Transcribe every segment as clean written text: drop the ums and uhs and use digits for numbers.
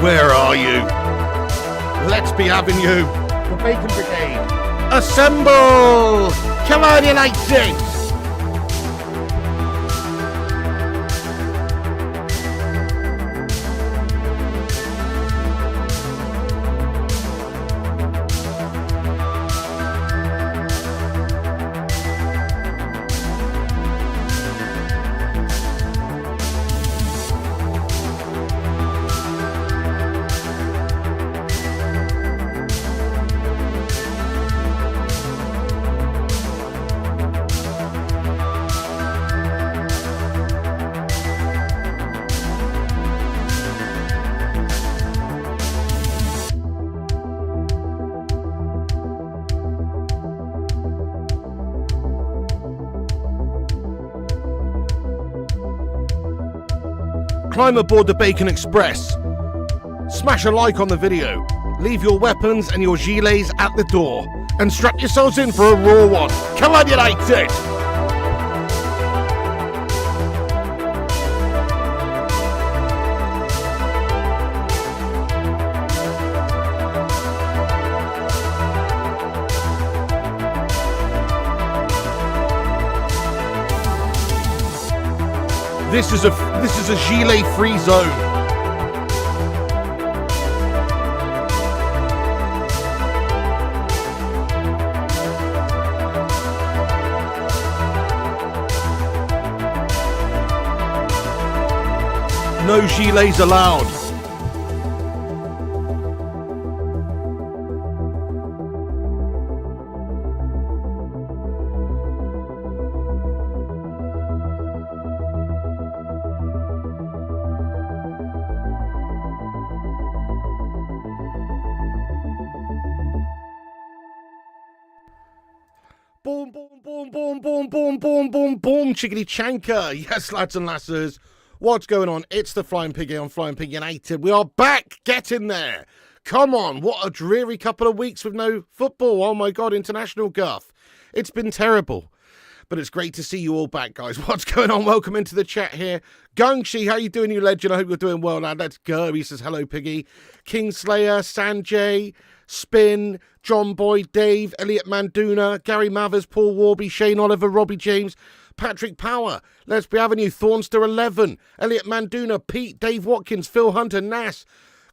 Where are you? Let's be having you. The Bacon Brigade. Assemble! Come on, you United! Climb aboard the Bacon Express. Smash a like on the video. Leave your weapons and your gilets at the door. And strap yourselves in for a raw one. Come on, United! This is a gilet-free zone. No gilets allowed. Boom, boom, boom, boom, boom, boom, boom, boom, boom, chickadee chanker. Yes, lads and lasses. What's going on? It's the Flying Piggy on Flying Pig United. We are back. Get in there. Come on. What a dreary couple of weeks with no football. Oh, my God, international guff. It's been terrible. But it's great to see you all back, guys. What's going on? Welcome into the chat here. Gungshi, how you doing, you legend? I hope you're doing well now. Let's go. He says, hello, Piggy. Kingslayer, Sanjay, Spin, John Boyd, Dave, Elliot Manduna, Gary Mathers, Paul Warby, Shane Oliver, Robbie James, Patrick Power, Let's Be Having You, Thornster 11, Elliot Manduna, Pete, Dave Watkins, Phil Hunter, Nass,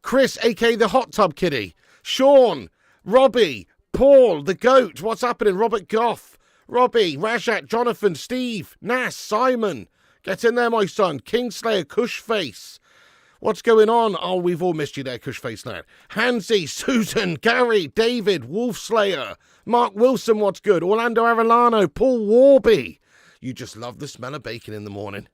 Chris, aka the Hot Tub Kitty, Sean, Robbie, Paul, the Goat, what's happening, Robert Goff, Robbie, Rajat, Jonathan, Steve, Nass, Simon, get in there, my son, Kingslayer, Cushface. What's going on? Oh, we've all missed you there, Cushface lad. Hansy, Susan, Gary, David, Wolfslayer, Mark Wilson, what's good? Orlando Arellano, Paul Warby. You just love the smell of bacon in the morning.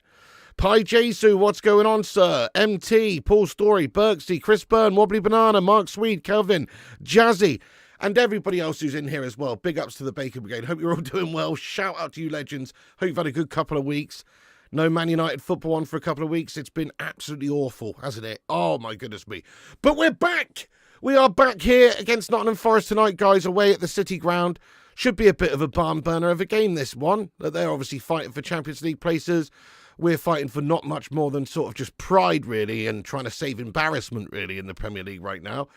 Pi Jesu, what's going on, sir? MT, Paul Story, Berksy, Chris Byrne, Wobbly Banana, Mark Swede, Kelvin, Jazzy, and everybody else who's in here as well. Big ups to the Bacon Brigade. Hope you're all doing well. Shout out to you legends. Hope you've had a good couple of weeks. No Man United football on for a couple of weeks. It's been absolutely awful, hasn't it? Oh, my goodness me. But we're back. We are back here against Nottingham Forest tonight, guys, away at the City Ground. Should be a bit of a barn burner of a game, this one. They're obviously fighting for Champions League places. We're fighting for not much more than sort of just pride, really, and trying to save embarrassment, really, in the Premier League right now.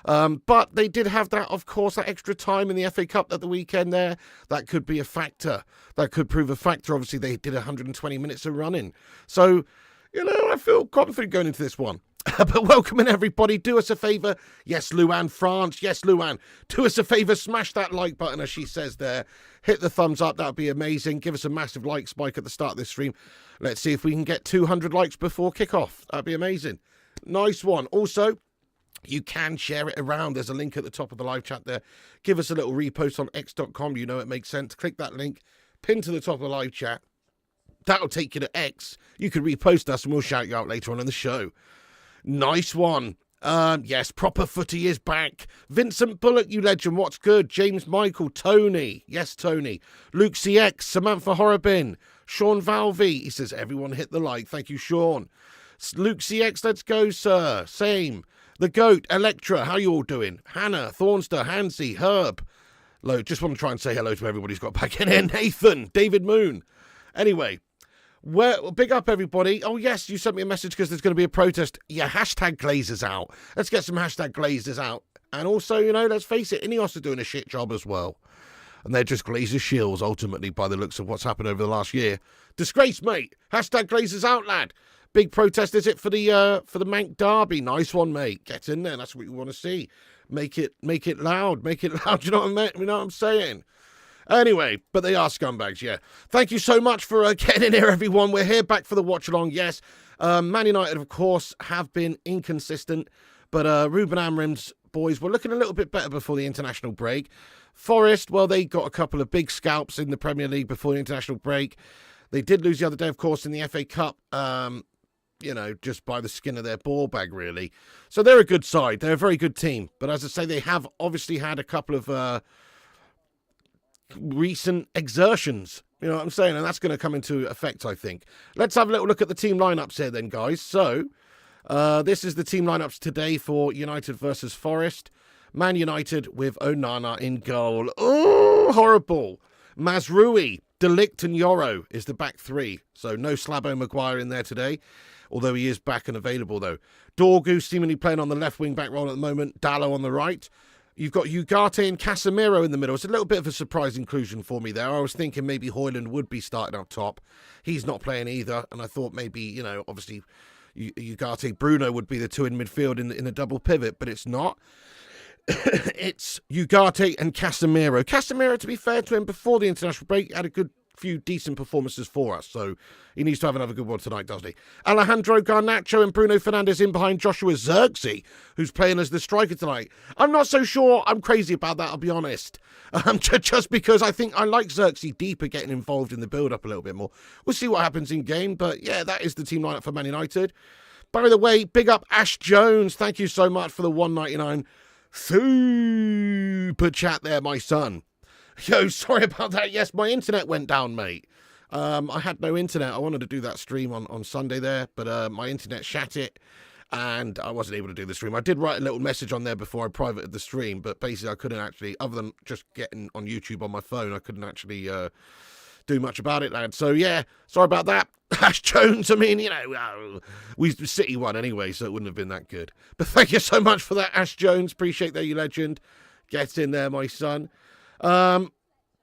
But they did have that, of course, that extra time in the FA Cup at the weekend there. That could be a factor. That could prove a factor. Obviously, they did 120 minutes of running. So, you know, I feel confident going into this one. But welcoming everybody. Do us a favour. Yes, Luann France. Yes, Luann. Do us a favour. Smash that like button, as she says there. Hit the thumbs up. That would be amazing. Give us a massive like spike at the start of this stream. Let's see if we can get 200 likes before kickoff. That would be amazing. Nice one. Also, you can share it around. There's a link at the top of the live chat there. Give us a little repost on x.com. You know it makes sense. Click that link. Pin to the top of the live chat. That'll take you to X. You can repost us and we'll shout you out later on in the show. Nice one. Yes, Proper Footy is back. Vincent Bullock, you legend, what's good? James Michael, Tony. Yes, Tony. Luke CX, Samantha Horrobin. Sean Valvey. He says, everyone hit the like. Thank you, Sean. Luke CX, let's go, sir. Same. The Goat, Electra, how you all doing? Hannah, Thornster, Hansy, Herb. Just want to try and say hello to everybody who's got back in here. Nathan, David Moon. Anyway, Well, big up, everybody. Oh, yes, you sent me a message because there's going to be a protest. Yeah, hashtag Glazers out. Let's get some hashtag Glazers out. And also, let's face it, Ineos are doing a shit job as well. And they're just Glazers shills, ultimately, by the looks of what's happened over the last year. Disgrace, mate. Hashtag Glazers out, lad. Big protest, is it, for the Manx Derby? Nice one, mate. Get in there. That's what you want to see. Make it loud. Make it loud. You know what I'm saying? Anyway, but they are scumbags, yeah. Thank you so much for getting in here, everyone. We're here back for the watch-along, yes. Man United, of course, have been inconsistent, but Ruben Amorim's boys were looking a little bit better before the international break. Forest, well, they got a couple of big scalps in the Premier League before the international break. They did lose the other day, of course, in the FA Cup, just by the skin of their ball bag, really. So they're a good side. They're a very good team. But as I say, they have obviously had a couple of recent exertions, you know what I'm saying, and that's going to come into effect, I think. Let's have a little look at the team lineups here then, guys. So this is the team lineups today for United versus Forest. Man United with Onana in goal. Oh, horrible. Mazrui, De Ligt and Yoro is the back three, so no Slabo Maguire in there today, although he is back and available though. Dorgu seemingly playing on the left wing back role at the moment, Dallo on the right. You've got Ugarte and Casemiro in the middle. It's a little bit of a surprise inclusion for me there. I was thinking maybe Højlund would be starting up top. He's not playing either. And I thought maybe, obviously Ugarte, Bruno would be the two in midfield in the double pivot, but it's not. It's Ugarte and Casemiro. Casemiro, to be fair to him, before the international break, had a good few decent performances for us, so he needs to have another good one tonight, doesn't he? Alejandro Garnacho and Bruno Fernandes in behind Joshua Zirkzee, who's playing as the striker tonight. I'm not so sure I'm crazy about that, I'll be honest. Just because I think I like Zirkzee deeper, getting involved in the build-up a little bit more. We'll see what happens in game, but yeah, that is the team lineup for Man United. By the way, big up Ash Jones. Thank you so much for the $1.99 super chat there, my son. Yo, sorry about that. Yes, my internet went down, mate. I had no internet. I wanted to do that stream on Sunday there, but my internet shat it, and I wasn't able to do the stream. I did write a little message on there before I privated the stream, but basically I couldn't actually, other than just getting on YouTube on my phone, I couldn't actually do much about it, lad. So, yeah, sorry about that. Ash Jones, I mean, we City won anyway, so it wouldn't have been that good. But thank you so much for that, Ash Jones. Appreciate that, you legend. Get in there, my son.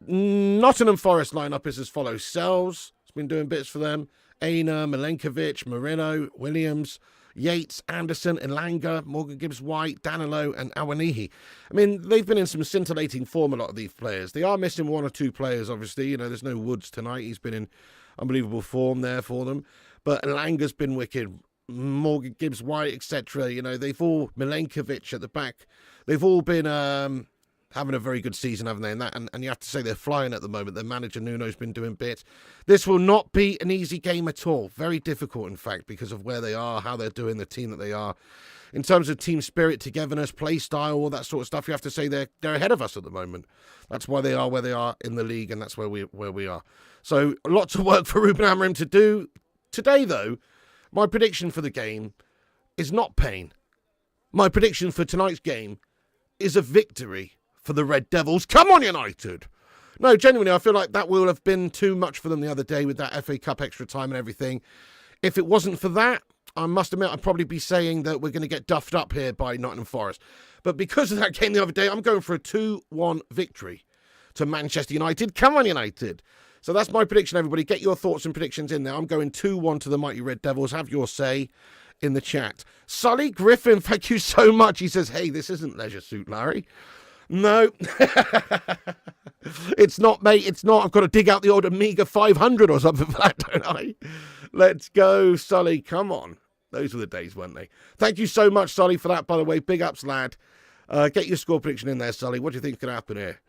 Nottingham Forest lineup is as follows. Sells, has been doing bits for them. Aina, Milenkovic, Marino, Williams, Yates, Anderson, Elanga, Morgan Gibbs-White, Danilo, and Awanihi. I mean, they've been in some scintillating form, a lot of these players. They are missing one or two players, obviously. There's no Woods tonight. He's been in unbelievable form there for them. But Elanga's been wicked. Morgan Gibbs-White, etc. They've all, Milenkovic at the back, they've all been having a very good season, haven't they? And you have to say they're flying at the moment. Their manager, Nuno's been doing bits. This will not be an easy game at all. Very difficult, in fact, because of where they are, how they're doing, the team that they are. In terms of team spirit, togetherness, play style, all that sort of stuff, you have to say they're ahead of us at the moment. That's why they are where they are in the league, and that's where we are. So lots of work for Ruben Amorim to do. Today, though, my prediction for the game is not pain. My prediction for tonight's game is a victory for the Red Devils. Come on, United! No, genuinely, I feel like that will have been too much for them the other day with that FA Cup extra time and everything. If it wasn't for that, I must admit I'd probably be saying that we're going to get duffed up here by Nottingham Forest. But because of that game the other day, I'm going for a 2-1 victory to Manchester United. Come on, United! So that's my prediction, everybody. Get your thoughts and predictions in there. I'm going 2-1 to the mighty Red Devils. Have your say in the chat. Sully Griffin, thank you so much. He says, hey, this isn't Leisure Suit Larry. No, it's not, mate. It's not. I've got to dig out the old Amiga 500 or something for that, don't I? Let's go, Sully. Come on. Those were the days, weren't they? Thank you so much, Sully, for that, by the way. Big ups, lad. Get your score prediction in there, Sully. What do you think is going to happen here?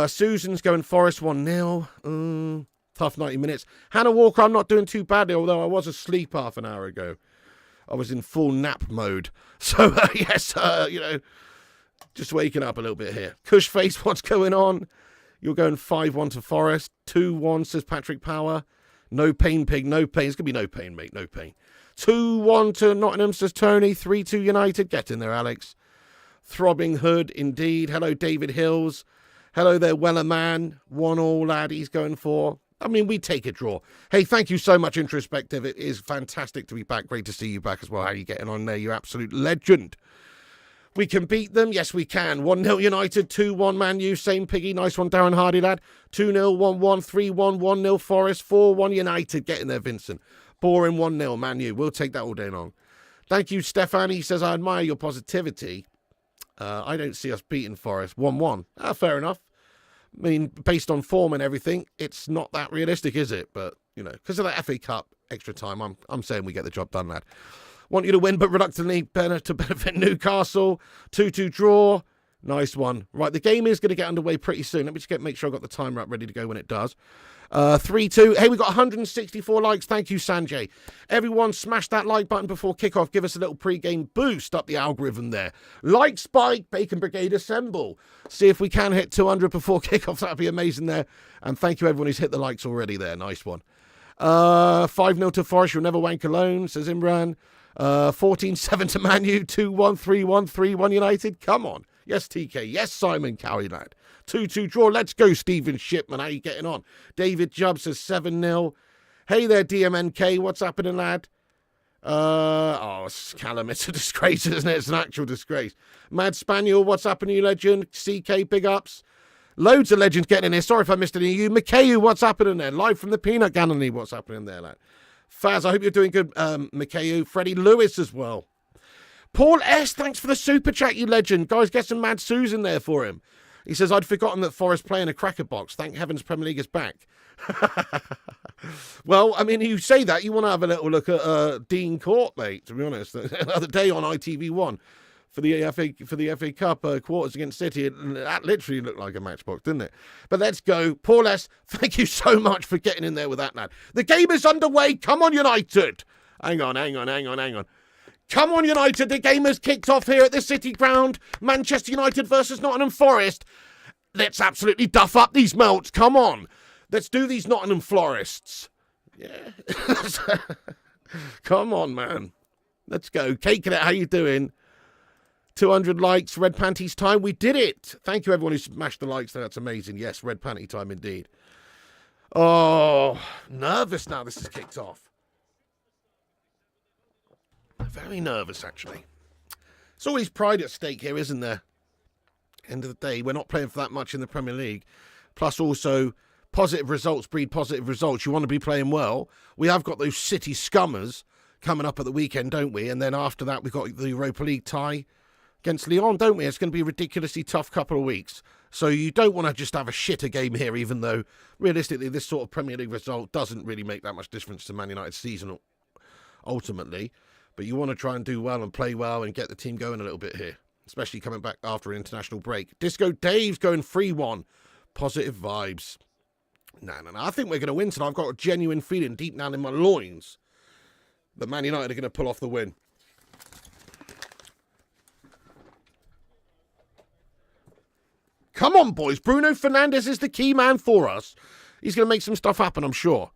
Susan's going Forest 1-0. Tough 90 minutes. Hannah Walker, I'm not doing too badly, although I was asleep half an hour ago. I was in full nap mode. So, yes, just waking up a little bit here. Cushface, what's going on? You're going 5-1 to Forest. 2-1, says Patrick Power. No pain, pig, no pain. It's going to be no pain, mate, no pain. 2-1 to Nottingham, says Tony. 3-2 United. Get in there, Alex. Throbbing Hood, indeed. Hello, David Hills. Hello there, Weller Man. 1-1, lad, he's going for. I mean, we take a draw. Hey, thank you so much, Introspective. It is fantastic to be back. Great to see you back as well. How are you getting on there? You absolute legend. We can beat them. Yes, we can. 1-0 United, 2-1 Man U. Same piggy. Nice one, Darren Hardy, lad. 2-0, 1-1, 3-1, 1-0 Forest, 4-1 United. Getting there, Vincent. Boring 1-0 Man U. We'll take that all day long. Thank you, Stefan. He says, I admire your positivity. I don't see us beating Forest. 1-1. Fair enough. I mean, based on form and everything, it's not that realistic, is it? But, you know, because of that FA Cup extra time, I'm saying we get the job done, lad. Want you to win, but reluctantly to benefit Newcastle. 2-2 draw. Nice one. Right, the game is going to get underway pretty soon. Let me just make sure I've got the timer up ready to go when it does. 3-2. Hey, we got 164 likes. Thank you, Sanjay. Everyone, smash that like button before kickoff. Give us a little pre-game boost up the algorithm there. Like spike, Bacon Brigade assemble. See if we can hit 200 before kickoff. That'd be amazing there. And thank you, everyone who's hit the likes already there. Nice one. 5-0 to Forest. You'll never wank alone, says Imran. 14-7 to Man U. 2-1, 3-1, 3-1 United. Come on. Yes, TK. Yes, Simon Cowie, lad. 2-2 draw. Let's go, Stephen Shipman. How you getting on? David Jubb says 7-0. Hey there, DMNK. What's happening, lad? Callum, it's a disgrace, isn't it? It's an actual disgrace. Mad Spaniel, what's happening, you legend? CK, big ups. Loads of legends getting in here. Sorry if I missed any of you. Mikhail, what's happening there? Live from the Peanut Gallery, what's happening there, lad? Faz, I hope you're doing good, Mikhail. Freddie Lewis as well. Paul S., thanks for the super chat, you legend. Guys, get some Mad Susan there for him. He says, I'd forgotten that Forest play in a cracker box. Thank heavens Premier League is back. Well, I mean, you say that, you want to have a little look at Dean Court, mate, to be honest. The other day on ITV1 for the FA Cup quarters against City, that literally looked like a matchbox, didn't it? But let's go. Paul S., thank you so much for getting in there with that, lad. The game is underway. Come on, United. Hang on. Come on, United. The game has kicked off here at the City Ground. Manchester United versus Nottingham Forest. Let's absolutely duff up these melts. Come on. Let's do these Nottingham Florists. Yeah. Come on, man. Let's go. Caking it. How you doing? 200 likes. Red Panties time. We did it. Thank you, everyone who smashed the likes. That's amazing. Yes, Red Panty time indeed. Oh, nervous now this has kicked off. Very nervous, actually. It's always pride at stake here, isn't there? End of the day, we're not playing for that much in the Premier League. Plus, also, positive results breed positive results. You want to be playing well. We have got those City scummers coming up at the weekend, don't we? And then after that, we've got the Europa League tie against Lyon, don't we? It's going to be a ridiculously tough couple of weeks. So you don't want to just have a shitter game here, even though, realistically, this sort of Premier League result doesn't really make that much difference to Man United's season, ultimately. But you want to try and do well and play well and get the team going a little bit here, especially coming back after an international break. Disco Dave's going 3-1. Positive vibes. No. I think we're going to win tonight. I've got a genuine feeling deep down in my loins that Man United are going to pull off the win. Come on, boys. Bruno Fernandes is the key man for us. He's going to make some stuff happen, I'm sure.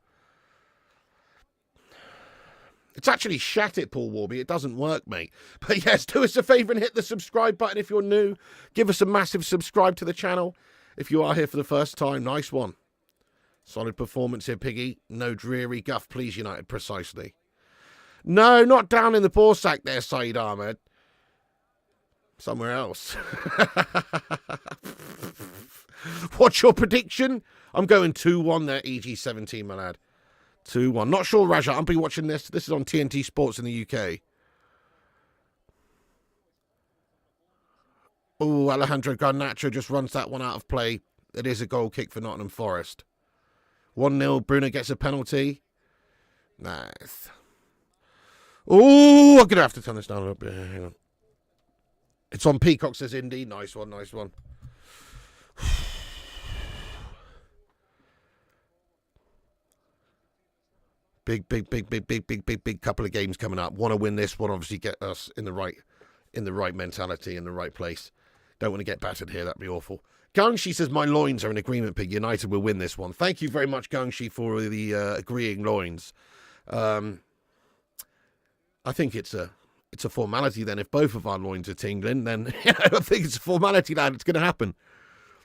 It's actually shat it, Paul Warby. It doesn't work, mate. But yes, do us a favour and hit the subscribe button if you're new. Give us a massive subscribe to the channel if you are here for the first time. Nice one. Solid performance here, Piggy. No dreary guff, please, United, precisely. No, not down in the ball sack there, Saeed Ahmed. Somewhere else. What's your prediction? I'm going 2-1 there, EG17, my lad. 2-1. Not sure, Raja. I'll be watching this. This is on TNT Sports in the UK. Oh, Alejandro Garnacho just runs that one out of play. It is a goal kick for Nottingham Forest. 1-0. Bruno gets a penalty. Nice. Oh, I'm going to have to turn this down a little bit. Hang on. It's on Peacock, says Indy. Nice one, nice one. Big couple of games coming up. Want to win this one, obviously get us in the right mentality, in the right place. Don't want to get battered here, that'd be awful. Gangshi says my loins are in agreement, Pig. United will win this one. Thank you very much, Gangshi, for the agreeing loins. I think it's a formality then. If both of our loins are tingling, then I think it's a formality, lad. It's going to happen.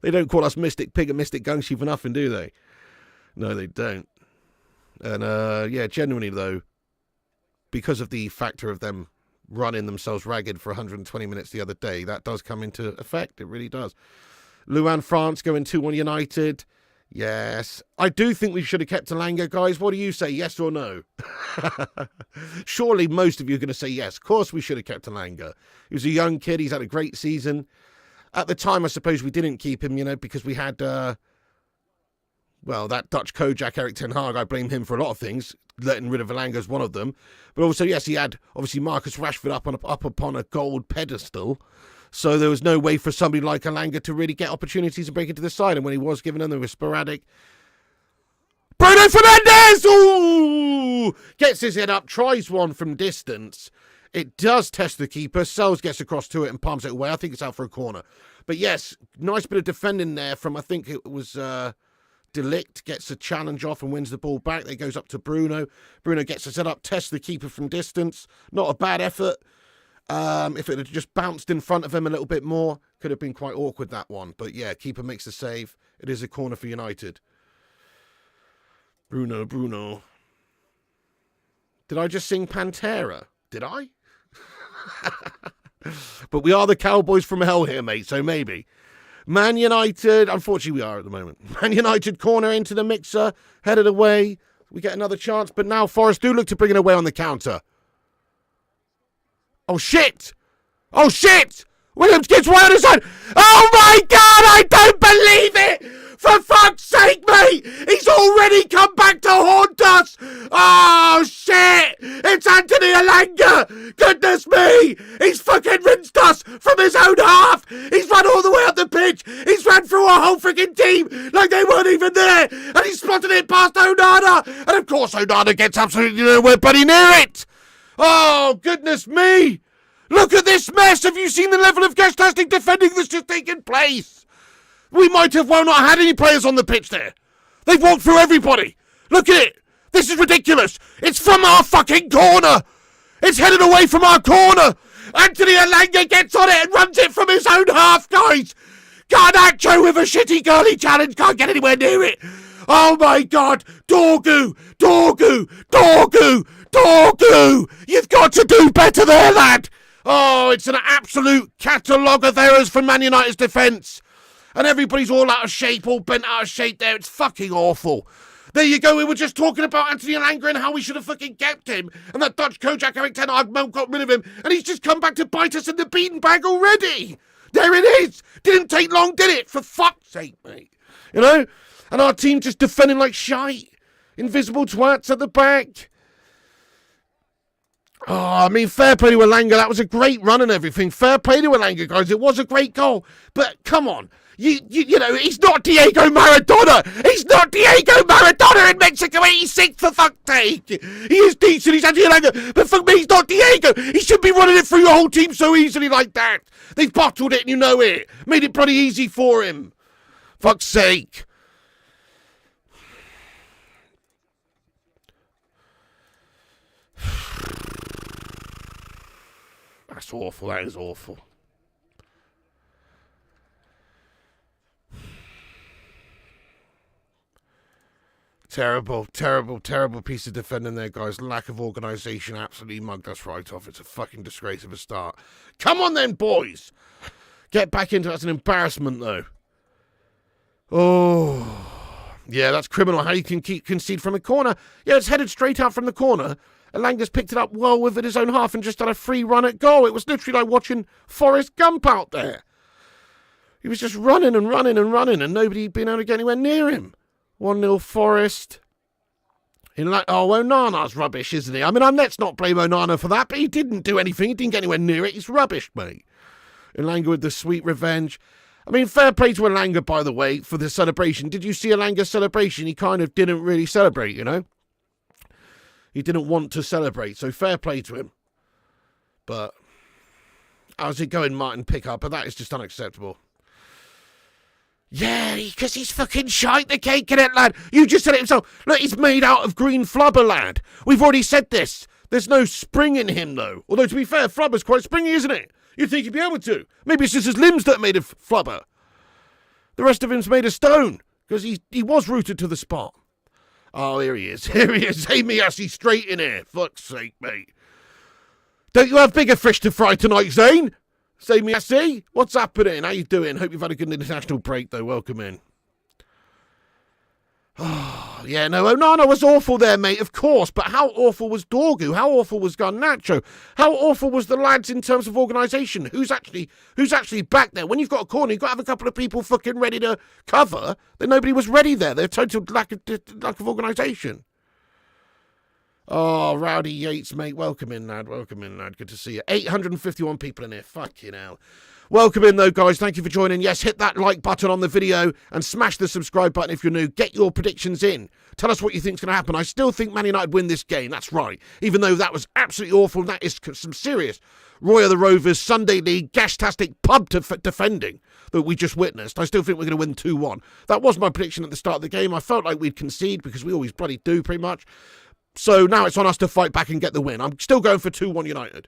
They don't call us Mystic Pig and Mystic Gangshi for nothing, do they? No, they don't. And, yeah, genuinely, though, because of the factor of them running themselves ragged for 120 minutes the other day, that does come into effect. It really does. Luan France going 2-1 United. Yes. I do think we should have kept Elanga, guys. What do you say, yes or no? Surely most of you are going to say yes. Of course we should have kept Elanga. He was a young kid. He's had a great season. At the time, I suppose we didn't keep him, because we had, well, that Dutch Kojak, Erik ten Hag, I blame him for a lot of things. Letting rid of Elanga is one of them. But also, yes, he had, obviously, Marcus Rashford up upon a gold pedestal. So there was no way for somebody like Elanga to really get opportunities to break into the side. And when he was given them, they were sporadic. Bruno Fernandes! Ooh! Gets his head up, tries one from distance. It does test the keeper. Sells gets across to it and palms it away. I think it's out for a corner. But yes, nice bit of defending there from, I think it was Delict. Gets a challenge off and wins the ball back. Then goes up to Bruno. Bruno gets his head up, tests the keeper from distance. Not a bad effort. If it had just bounced in front of him a little bit more, could have been quite awkward, that one. But yeah, keeper makes the save. It is a corner for United. Bruno. Did I just sing Pantera? Did I? But we are the Cowboys from hell here, mate, so maybe. Man United, unfortunately we are at the moment. Man United corner into the mixer, headed away. We get another chance, but now Forest do look to bring it away on the counter. Oh, shit! Oh, shit! Williams gets way on his side. Oh, my God! I don't believe it! For fuck's sake, mate! He's already come back to haunt us! Oh, shit! It's Anthony Elanga! Goodness me! He's fucking rinsed us from his own half! He's run all the way up the pitch! He's run through our whole freaking team like they weren't even there! And he's spotted it past Onana! And of course Onana gets absolutely nowhere bloody near it! Oh, goodness me! Look at this mess! Have you seen the level of fantastic defending that's just taken place? We might have well not had any players on the pitch there. They've walked through everybody. Look at it. This is ridiculous. It's from our fucking corner. It's headed away from our corner. Anthony Elanga gets on it and runs it from his own half, guys. Garnacho with a shitty girly challenge. Can't get anywhere near it. Oh, my God. Dorgu. You've got to do better there, lad. Oh, it's an absolute catalogue of errors from Man United's defence. And everybody's all out of shape, all bent out of shape there. It's fucking awful. There you go. We were just talking about Anthony Elanga and how we should have fucking kept him. And that Dutch Kojak, Erik ten Hag, got rid of him. And he's just come back to bite us in the beaten bag already. There it is. Didn't take long, did it? For fuck's sake, mate. You know? And our team just defending like shite. Invisible twats at the back. Oh, I mean, fair play to Elanga. That was a great run and everything. Fair play to Elanga, guys. It was a great goal. But come on. You know, he's not Diego Maradona. He's not Diego Maradona in Mexico 86, for fuck's sake. He is decent. He's Anthony Elanga. But for me, he's not Diego. He shouldn't be running it through your whole team so easily like that. They've bottled it and you know it. Made it pretty easy for him. Fuck's sake. That's awful. That is awful. Terrible piece of defending there, guys. Lack of organisation absolutely mugged us right off. It's a fucking disgrace of a start. Come on then, boys. Get back into it. That's an embarrassment, though. Oh. Yeah, that's criminal. How you can concede from a corner. Yeah, it's headed straight out from the corner. Alanga's picked it up well within his own half and just had a free run at goal. It was literally like watching Forrest Gump out there. He was just running and nobody had been able to get anywhere near him. 1-0 Forest. Onana's rubbish, isn't he? I mean, let's not blame Onana for that, but he didn't do anything. He didn't get anywhere near it. He's rubbish, mate. Elanga with the sweet revenge. I mean, fair play to Elanga, by the way, for the celebration. Did you see Elanga's celebration? He kind of didn't really celebrate, you know? He didn't want to celebrate, so fair play to him. But how's it going, Martin Pickup? But that is just unacceptable. Yeah, because he's fucking shite the cake in it, lad. You just said it himself. Look, he's made out of green flubber, lad. We've already said this. There's no spring in him, though. Although, to be fair, flubber's quite springy, isn't it? You'd think he'd be able to. Maybe it's just his limbs that are made of flubber. The rest of him's made of stone, because he was rooted to the spot. Oh, here he is. Here he is. Hey, Miassi, straight in here. Fuck's sake, mate. Don't you have bigger fish to fry tonight, Zane? Say, Miassi, what's happening? How you doing? Hope you've had a good international break, though. Welcome in. Oh, yeah, no, Onana was awful there, mate, of course, but how awful was Dorgu? How awful was Garnacho? How awful was the lads in terms of organisation? Who's actually back there? When you've got a corner, you've got to have a couple of people fucking ready to cover. Then nobody was ready there. They're total lack of organisation. Oh, Rowdy Yates, mate, welcome in, lad. Welcome in, lad. Good to see you. 851 people in here. Fucking hell. Welcome in, though, guys. Thank you for joining. Yes, hit that like button on the video and smash the subscribe button if you're new. Get your predictions in. Tell us what you think's going to happen. I still think Man United win this game. That's right. Even though that was absolutely awful, that is some serious Roy of the Rovers, Sunday League, gash-tastic pub defending that we just witnessed. I still think we're going to win 2-1. That was my prediction at the start of the game. I felt like we'd concede because we always bloody do, pretty much. So now it's on us to fight back and get the win. I'm still going for 2-1 United.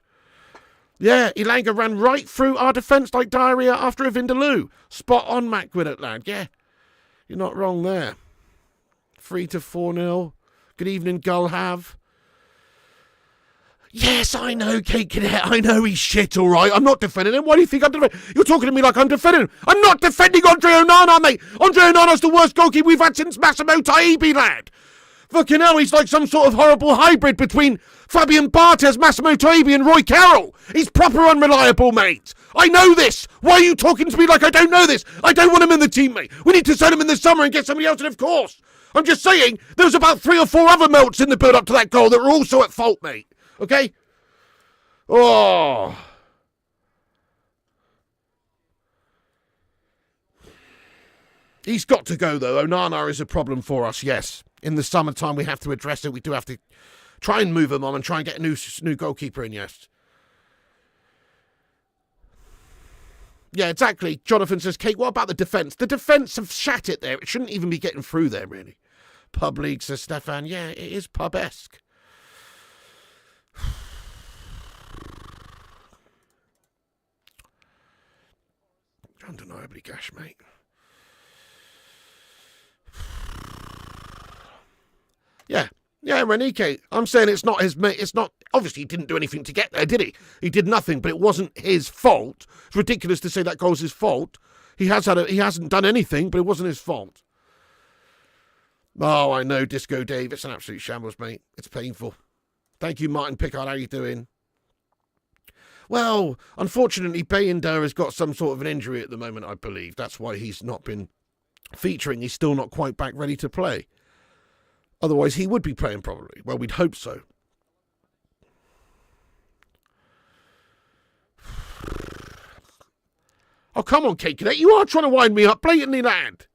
Yeah, Elanga ran right through our defence like diarrhea after a Vindaloo. Spot on, Matt Gwinnett, lad. Yeah, you're not wrong there. 3-4-0. Good evening, Gullhav. Yes, I know, Kate Cadet. I know he's shit, all right. I'm not defending him. Why do you think I'm defending him? You're talking to me like I'm defending him. I'm not defending Andre Onana, mate. Andre Onana's the worst goalkeeper we've had since Massimo Taibbi, lad. Fucking hell, he's like some sort of horrible hybrid between Fabian Barthez, Massimo Taibbi and Roy Carroll. He's proper unreliable, mate. I know this. Why are you talking to me like I don't know this? I don't want him in the team, mate. We need to send him in the summer and get somebody else in, of course. I'm just saying, there was about 3 or 4 other melts in the build-up to that goal that were also at fault, mate. Okay? Oh. He's got to go, though. Onana is a problem for us, yes. In the summertime, we have to address it. We do have to try and move him on and try and get a new goalkeeper in, yes. Yeah, exactly. Jonathan says, Kate, what about the defence? The defence have shat it there. It shouldn't even be getting through there, really. Pub league, says Stefan. Yeah, it is pub-esque. Undeniably gash, mate. Yeah, Renike. I'm saying it's not his mate. It's not. Obviously, he didn't do anything to get there, did he? He did nothing, but it wasn't his fault. It's ridiculous to say that goal's his fault. He hasn't done anything, but it wasn't his fault. Oh, I know, Disco Dave. It's an absolute shambles, mate. It's painful. Thank you, Martin Pickard. How you doing? Well, unfortunately, Bayender has got some sort of an injury at the moment, I believe. That's why he's not been featuring. He's still not quite back ready to play. Otherwise, he would be playing probably. Well, we'd hope so. Oh, come on, Kate Cadet. You are trying to wind me up blatantly, lad.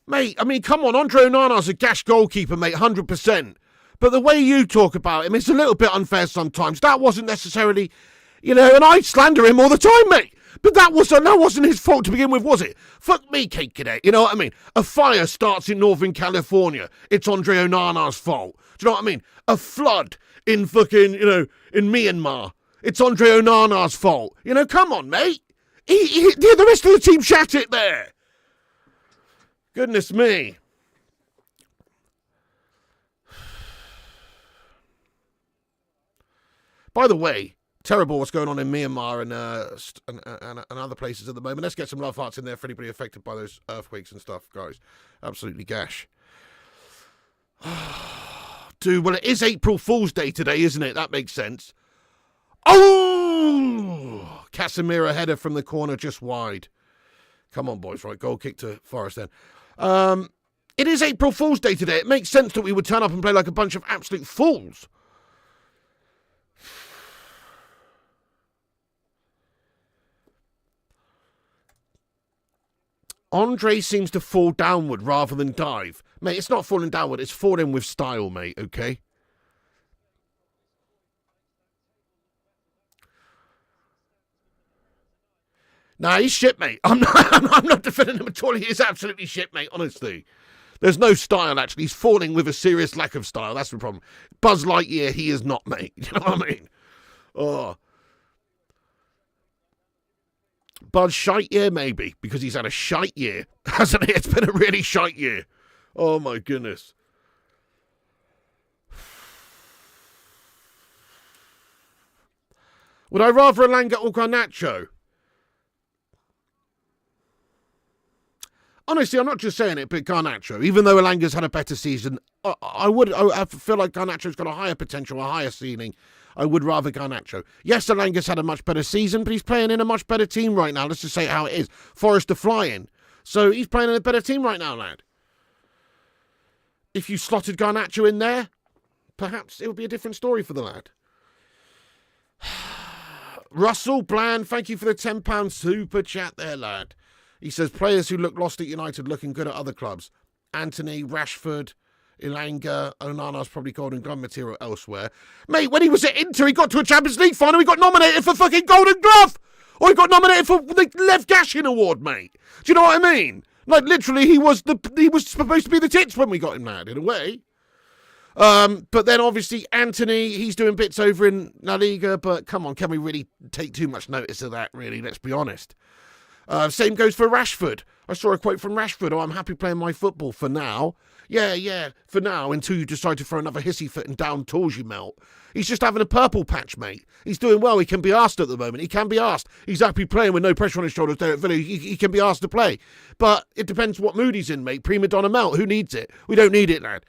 Mate, I mean, come on. Andre Onana's a gash goalkeeper, mate, 100%. But the way you talk about him, it's a little bit unfair sometimes. That wasn't necessarily, and I slander him all the time, mate. But that wasn't his fault to begin with, was it? Fuck me, Kate Cadet. You know what I mean? A fire starts in Northern California. It's Andre Onana's fault. Do you know what I mean? A flood in fucking, in Myanmar. It's Andre Onana's fault. Come on, mate. The rest of the team shat it there. Goodness me. By the way, terrible what's going on in Myanmar and other places at the moment. Let's get some love hearts in there for anybody affected by those earthquakes and stuff, guys. Absolutely gash. Dude, well, it is April Fool's Day today, isn't it? That makes sense. Oh! Casemiro header from the corner just wide. Come on, boys. Right, goal kick to Forest then. It is April Fool's Day today. It makes sense that we would turn up and play like a bunch of absolute fools. Andre seems to fall downward rather than dive. Mate, it's not falling downward. It's falling with style, mate, okay? Nah, he's shit, mate. I'm not defending him at all. He is absolutely shit, mate, honestly. There's no style, actually. He's falling with a serious lack of style. That's the problem. Buzz Lightyear, he is not, mate. You know what I mean? Oh. Buzz shite year, maybe, because he's had a shite year, hasn't he? It's been a really shite year. Oh, my goodness. Would I rather Elanga or Garnacho? Honestly, I'm not just saying it, but Garnacho, even though Elanga's had a better season, I feel like Garnacho's got a higher potential, a higher ceiling. I would rather Garnacho. Yes, Elanga's had a much better season, but he's playing in a much better team right now. Let's just say how it is. Forest are flying. So he's playing in a better team right now, lad. If you slotted Garnacho in there, perhaps it would be a different story for the lad. Russell Bland, thank you for the £10 super chat there, lad. He says, players who look lost at United looking good at other clubs. Anthony, Rashford, Elanga, Onana's probably golden glove material elsewhere. Mate, when he was at Inter, he got to a Champions League final, he got nominated for fucking Golden Glove! Or he got nominated for the Lev Gashin Award, mate. Do you know what I mean? Like, literally, he was supposed to be the tits when we got him, mad, in a way. But then, obviously, Anthony, he's doing bits over in La Liga, but come on, can we really take too much notice of that, really? Let's be honest. Same goes for Rashford. I saw a quote from Rashford, I'm happy playing my football for now. Yeah, for now, until you decide to throw another hissy fit and down tools you melt. He's just having a purple patch, mate. He's doing well. He can be asked at the moment. He can be asked. He's happy playing with no pressure on his shoulders there at Villa. He can be asked to play. But it depends what mood he's in, mate. Prima donna melt. Who needs it? We don't need it, lad.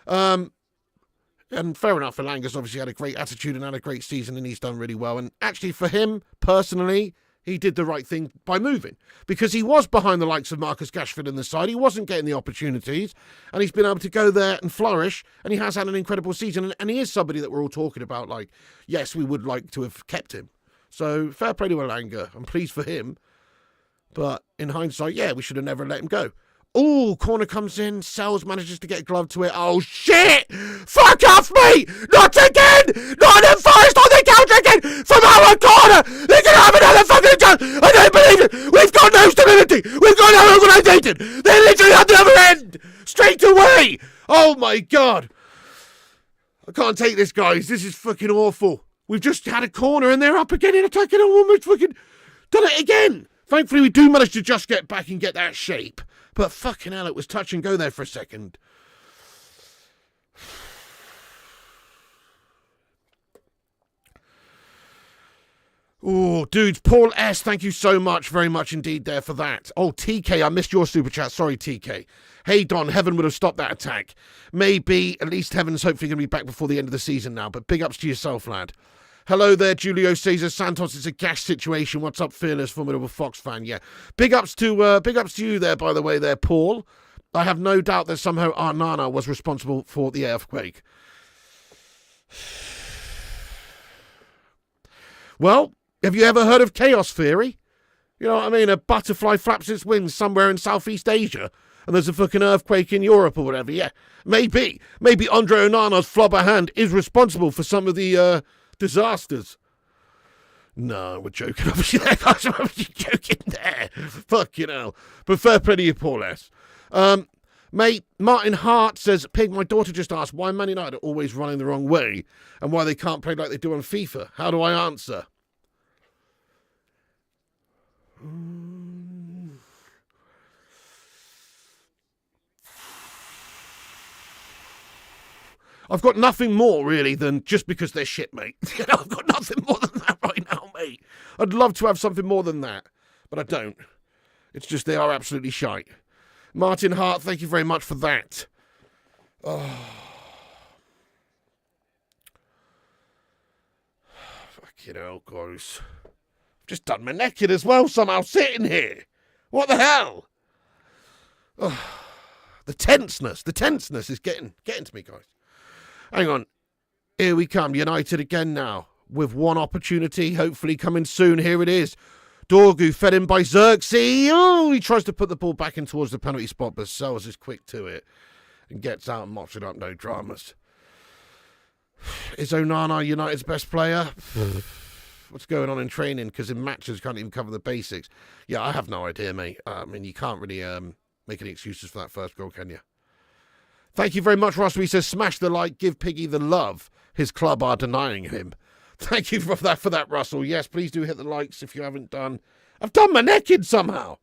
And fair enough, Elanga's obviously had a great attitude and had a great season, and he's done really well. And actually, for him, personally, he did the right thing by moving, because he was behind the likes of Marcus Rashford in the side. He wasn't getting the opportunities, and he's been able to go there and flourish, and he has had an incredible season, and he is somebody that we're all talking about, like, yes, we would like to have kept him. So fair play to Elanga. I'm pleased for him. But in hindsight, yeah, we should have never let him go. Oh, corner comes in. Sells manages to get a glove to it. Oh, shit! Fuck off, mate! Not again! Nottingham Forest on the counter again! From our corner! They're going to have another fucking chance! I don't believe it! We've got no stability! We've got no organisation! They're literally at the other end! Straight away! Oh, my God! I can't take this, guys. This is fucking awful. We've just had a corner and they're up again in attacking a woman. Fucking done it again! Thankfully, we do manage to just get back and get that shape. But fucking hell, it was touch and go there for a second. Oh, dudes, Paul S., thank you so much, very much indeed there for that. Oh, TK, I missed your super chat. Sorry, TK. Hey, Don, Heaven would have stopped that attack. Maybe, at least Heaven's hopefully going to be back before the end of the season now. But big ups to yourself, lad. Hello there, Julio Cesar Santos. It's a gash situation. What's up, fearless formidable Fox fan? Yeah, big ups to you there. By the way, there, Paul. I have no doubt that somehow Onana was responsible for the earthquake. Well, have you ever heard of chaos theory? You know what I mean? A butterfly flaps its wings somewhere in Southeast Asia, and there's a fucking earthquake in Europe or whatever. Yeah, maybe Andre Onana's flubber hand is responsible for some of the disasters. No, we're joking. Obviously, there, guys. I'm joking there. Fucking hell. But fair play to you, Paul S. Mate, Martin Hart says, Pig, my daughter just asked why Man United are always running the wrong way and why they can't play like they do on FIFA. How do I answer? I've got nothing more, really, than just because they're shit, mate. You know, I've got nothing more than that right now, mate. I'd love to have something more than that, but I don't. It's just they are absolutely shite. Martin Hart, thank you very much for that. Oh. Fucking hell, guys. I've just done my neck in as well, somehow, sitting here. What the hell? Oh. The tenseness is getting to me, guys. Hang on. Here we come. United again now. With one opportunity, hopefully coming soon. Here it is. Dorgu fed in by Xerxes. Oh, he tries to put the ball back in towards the penalty spot, but Sells is quick to it. And gets out and mops it up. No dramas. Is Onana United's best player? What's going on in training? Because in matches, can't even cover the basics. Yeah, I have no idea, mate. I mean, you can't really make any excuses for that first goal, can you? Thank you very much, Ross. He says, smash the like, give Piggy the love. His club are denying him. Thank you for that, Russell. Yes, please do hit the likes if you haven't done. I've done my neck in somehow.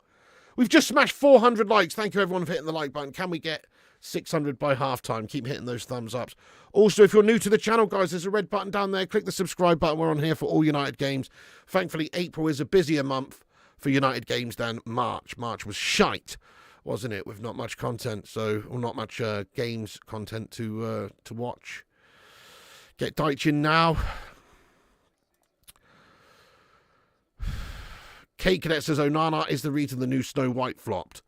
We've just smashed 400 likes. Thank you, everyone, for hitting the like button. Can we get 600 by halftime. Keep hitting those thumbs ups. Also, if you're new to the channel, guys, there's a red button down there. Click the subscribe button. We're on here for all United games. Thankfully, April is a busier month for United games than March. March was shite, wasn't it? With not much content, or not much games content to watch. Get Deitch in now. Kate Cadet says Onana is the reason the new Snow White flopped.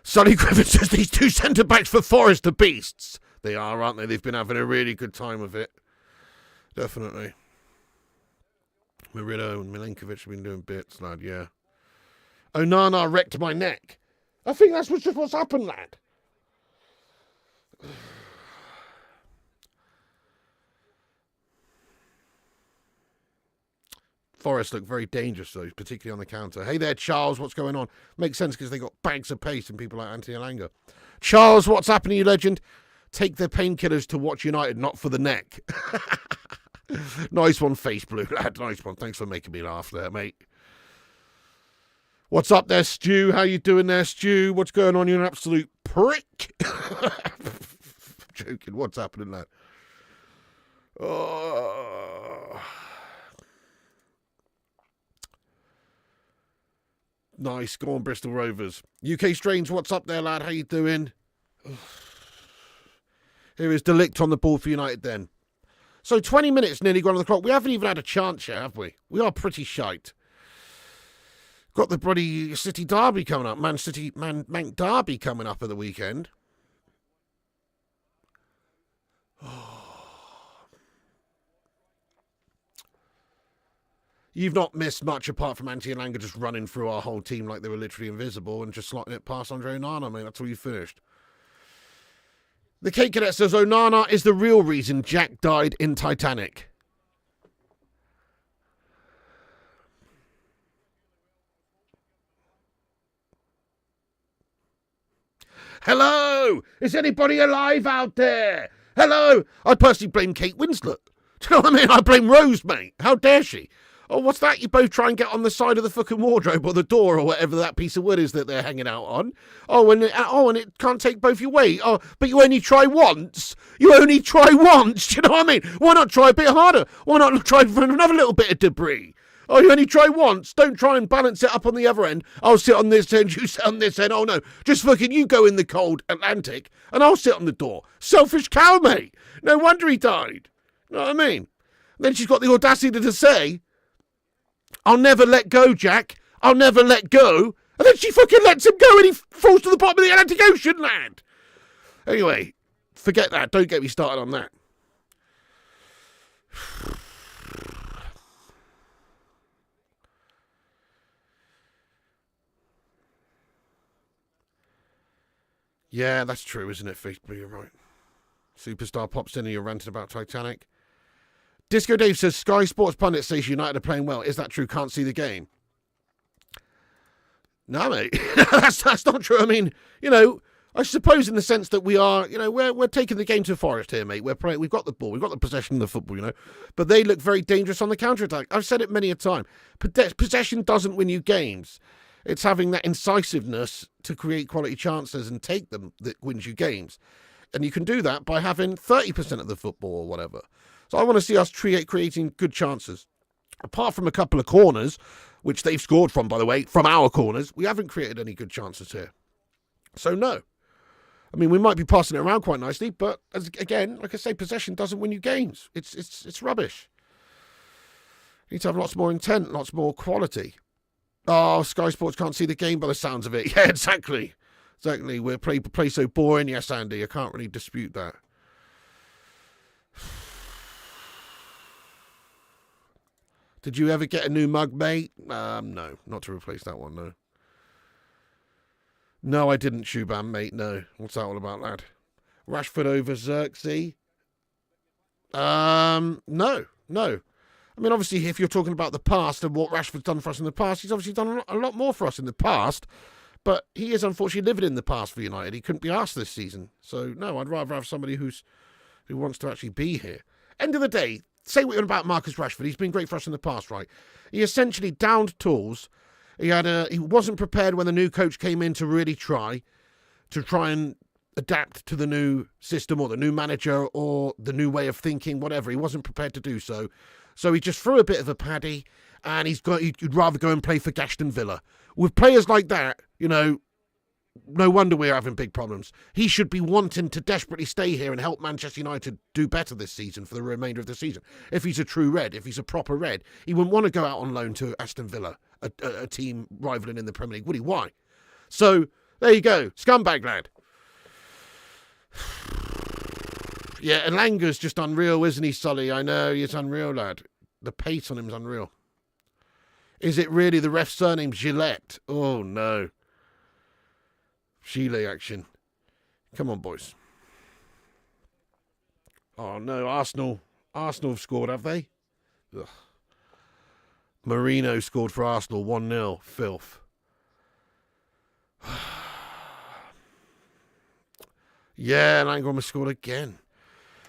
Sonny Griffin says these two centre-backs for Forest are beasts. They are, aren't they? They've been having a really good time with it. Definitely. Murillo and Milenkovic have been doing bits, lad, yeah. Onana wrecked my neck. I think that's just what's happened, lad. Forest look very dangerous, though, particularly on the counter. Hey there, Charles. What's going on? Makes sense because they got bags of pace and people like Anthony Elanga. Charles, what's happening, you legend? Take the painkillers to watch United, not for the neck. Nice one, Face Blue, lad. Nice one. Thanks for making me laugh there, mate. What's up there, Stu? How you doing there, Stu? What's going on? You're an absolute prick. Joking. What's happening, lad? Oh... Nice. Go on, Bristol Rovers. UK Strange, what's up there, lad? How you doing? Here is Delict on the ball for United then. So 20 minutes nearly gone on the clock. We haven't even had a chance yet, have we? We are pretty shite. Got the bloody City Derby coming up. Man Derby coming up at the weekend. You've not missed much apart from Anthony Elanga just running through our whole team like they were literally invisible and just slotting it past Andre Onana, mate. That's all you finished. The Kate Cadet says Onana is the real reason Jack died in Titanic. Hello! Is anybody alive out there? Hello! I personally blame Kate Winslet. Do you know what I mean? I blame Rose, mate. How dare she? Oh, what's that? You both try and get on the side of the fucking wardrobe or the door or whatever that piece of wood is that they're hanging out on. And it can't take both your weight. Oh, but you only try once. You only try once. Do you know what I mean? Why not try a bit harder? Why not try for another little bit of debris? Oh, you only try once. Don't try and balance it up on the other end. I'll sit on this end, you sit on this end. Oh, no. Just fucking you go in the cold Atlantic and I'll sit on the door. Selfish cow, mate. No wonder he died. You know what I mean? And then she's got the audacity to say, I'll never let go, Jack. I'll never let go. And then she fucking lets him go and he falls to the bottom of the Atlantic Ocean, lad. Anyway, forget that. Don't get me started on that. Yeah, that's true, isn't it, Facebook? You're right. Superstar pops in and you're ranting about Titanic. Disco Dave says, Sky Sports pundit says United are playing well. Is that true? Can't see the game. No, mate. that's not true. I mean, I suppose in the sense that we are, we're taking the game to Forest here, mate. We're playing. We've got the ball. We've got the possession of the football, But they look very dangerous on the counter-attack. I've said it many a time. Possession doesn't win you games. It's having that incisiveness to create quality chances and take them that wins you games. And you can do that by having 30% of the football or whatever. So I want to see us creating good chances. Apart from a couple of corners, which they've scored from, by the way, from our corners, we haven't created any good chances here. So no. I mean, we might be passing it around quite nicely, but again, like I say, possession doesn't win you games. It's rubbish. You need to have lots more intent, lots more quality. Oh, Sky Sports can't see the game by the sounds of it. Yeah, exactly. Exactly. We play so boring. Yes, Andy, I can't really dispute that. Did you ever get a new mug, mate? No, not to replace that one, no. No, I didn't, Shuban, mate, no. What's that all about, lad? Rashford over Xerxes? No. I mean, obviously, if you're talking about the past and what Rashford's done for us in the past, he's obviously done a lot more for us in the past. But he is unfortunately living in the past for United. He couldn't be asked this season. So, no, I'd rather have somebody who wants to actually be here. End of the day, say what you want about Marcus Rashford. He's been great for us in the past, right? He essentially downed tools. He wasn't prepared when the new coach came in to really try and adapt to the new system or the new manager or the new way of thinking, whatever. He wasn't prepared to do so. So he just threw a bit of a paddy, and he'd rather go and play for Aston Villa. With players like that, no wonder we're having big problems. He should be wanting to desperately stay here and help Manchester United do better this season for the remainder of the season. If he's a true Red, if he's a proper Red, he wouldn't want to go out on loan to Aston Villa, a team rivaling in the Premier League, would he? Why? So, there you go. Scumbag lad. Yeah, and Langer's just unreal, isn't he, Sully? I know, he's unreal, lad. The pace on him is unreal. Is it really the ref's surname Gillette? Oh, no. Chile action. Come on, boys. Oh, no, Arsenal have scored, have they? Ugh. Marino scored for Arsenal, 1-0. Filth. Yeah, Langrom has scored again.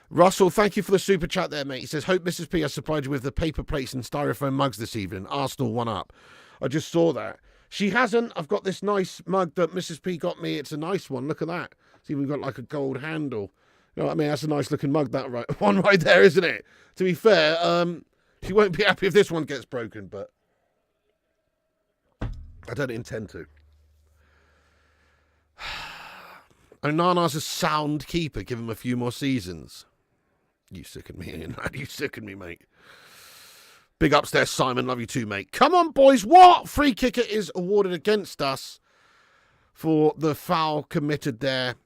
Russell, thank you for the super chat there, mate. He says, hope Mrs. P has supplied you with the paper plates and styrofoam mugs this evening. Arsenal 1-up. I just saw that. She hasn't. I've got this nice mug that Mrs. P got me. It's a nice one. Look at that. See, we've got like a gold handle. You know what I mean? That's a nice looking mug, that one right there, isn't it? To be fair, she won't be happy if this one gets broken, but I don't intend to. Onana's a sound keeper. Give him a few more seasons. You sicken me, Ian. You sicken me, mate. Big ups there, Simon. Love you too, mate. Come on, boys. What? Free kicker is awarded against us for the foul committed there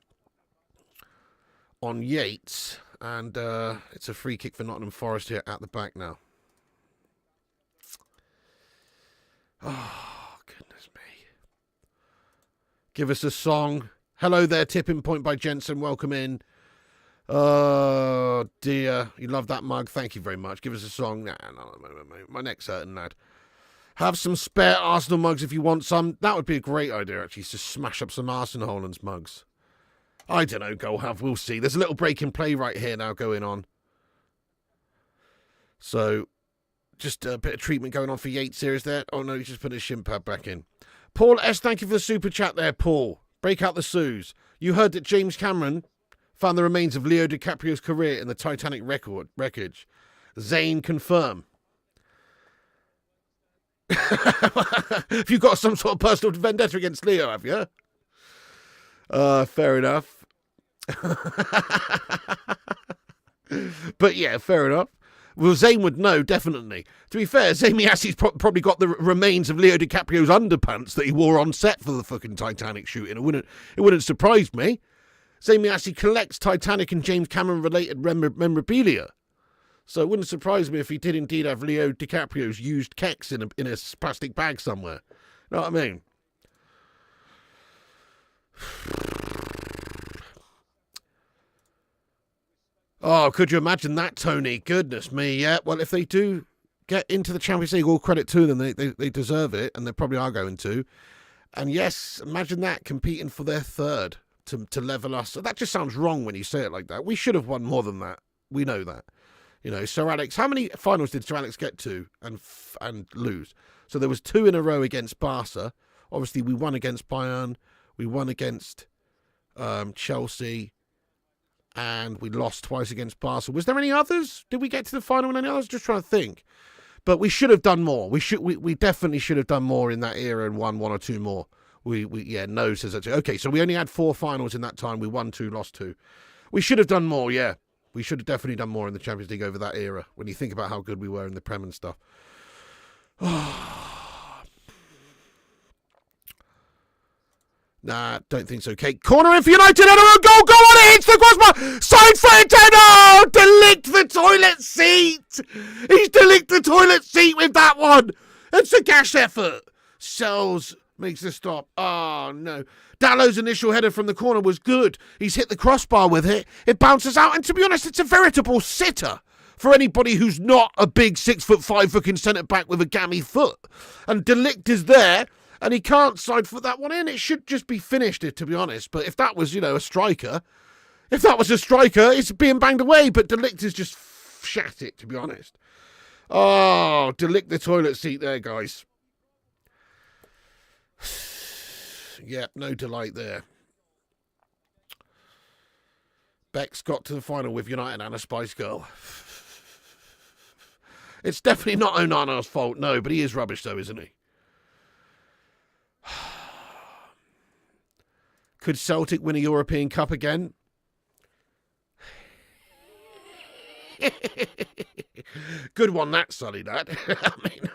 on Yates. And it's a free kick for Nottingham Forest here at the back now. Oh, goodness me. Give us a song. Hello there, Tipping Point by Jensen. Welcome in. Oh, dear. You love that mug. Thank you very much. Give us a song. Nah, no, my neck's hurting, lad. Have some spare Arsenal mugs if you want some. That would be a great idea, actually, to smash up some Arsenal Hollands mugs. I don't know, Golhav. We'll see. There's a little break in play right here now going on. So, just a bit of treatment going on for Yates here, is there? Oh, no, he's just put his shin pad back in. Paul S., thank you for the super chat there, Paul. Break out the Sues. You heard that James Cameron found the remains of Leo DiCaprio's career in the Titanic wreckage. Zayn confirm. Have you got some sort of personal vendetta against Leo, have you? Fair enough. But yeah, fair enough. Well, Zayn would know, definitely. To be fair, Zayn Miasi's probably got the remains of Leo DiCaprio's underpants that he wore on set for the fucking Titanic shooting. It wouldn't surprise me. Zayn Miasi collects Titanic and James Cameron-related memorabilia. So it wouldn't surprise me if he did indeed have Leo DiCaprio's used kecks in a plastic bag somewhere. You know what I mean? Oh, could you imagine that, Tony? Goodness me, yeah. Well, if they do get into the Champions League, all credit to them. They deserve it, and they probably are going to. And yes, imagine that, competing for their third to level us. That just sounds wrong when you say it like that. We should have won more than that. We know that. You know, Sir Alex, how many finals did Sir Alex get to and lose? So there was 2 in a row against Barca. Obviously, we won against Bayern. We won against Chelsea. And we lost twice against Barca. Was there any others? Did we get to the final in any others? Just trying to think. But we should have done more. We definitely should have done more in that era and won 1 or 2 more. No says that. Okay, so we only had 4 finals in that time. We won 2, lost 2. We should have done more, yeah. We should have definitely done more in the Champions League over that era, when you think about how good we were in the Prem and stuff. Nah, don't think so, Kate. Corner in for United, and a goal, go on, it hits the crossbar! Side for 10, oh! Delict the toilet seat! He's delict the toilet seat with that one! It's a gash effort! Sells makes the stop. Oh, no. Dallow's initial header from the corner was good. He's hit the crossbar with it. It bounces out, and to be honest, it's a veritable sitter for anybody who's not a big 6'5" fucking centre-back with a gammy foot. And Delict is there, and he can't side foot that one in. It should just be finished, to be honest. But if that was, a striker, it's being banged away. But Delict is just shat it, to be honest. Oh, delict the toilet seat there, guys. Yeah, no delight there. Beck's got to the final with United and a Spice Girl. It's definitely not Onana's fault, no, but he is rubbish though, isn't he? Could Celtic win a European Cup again? Good one, that, Sonny, that. I mean,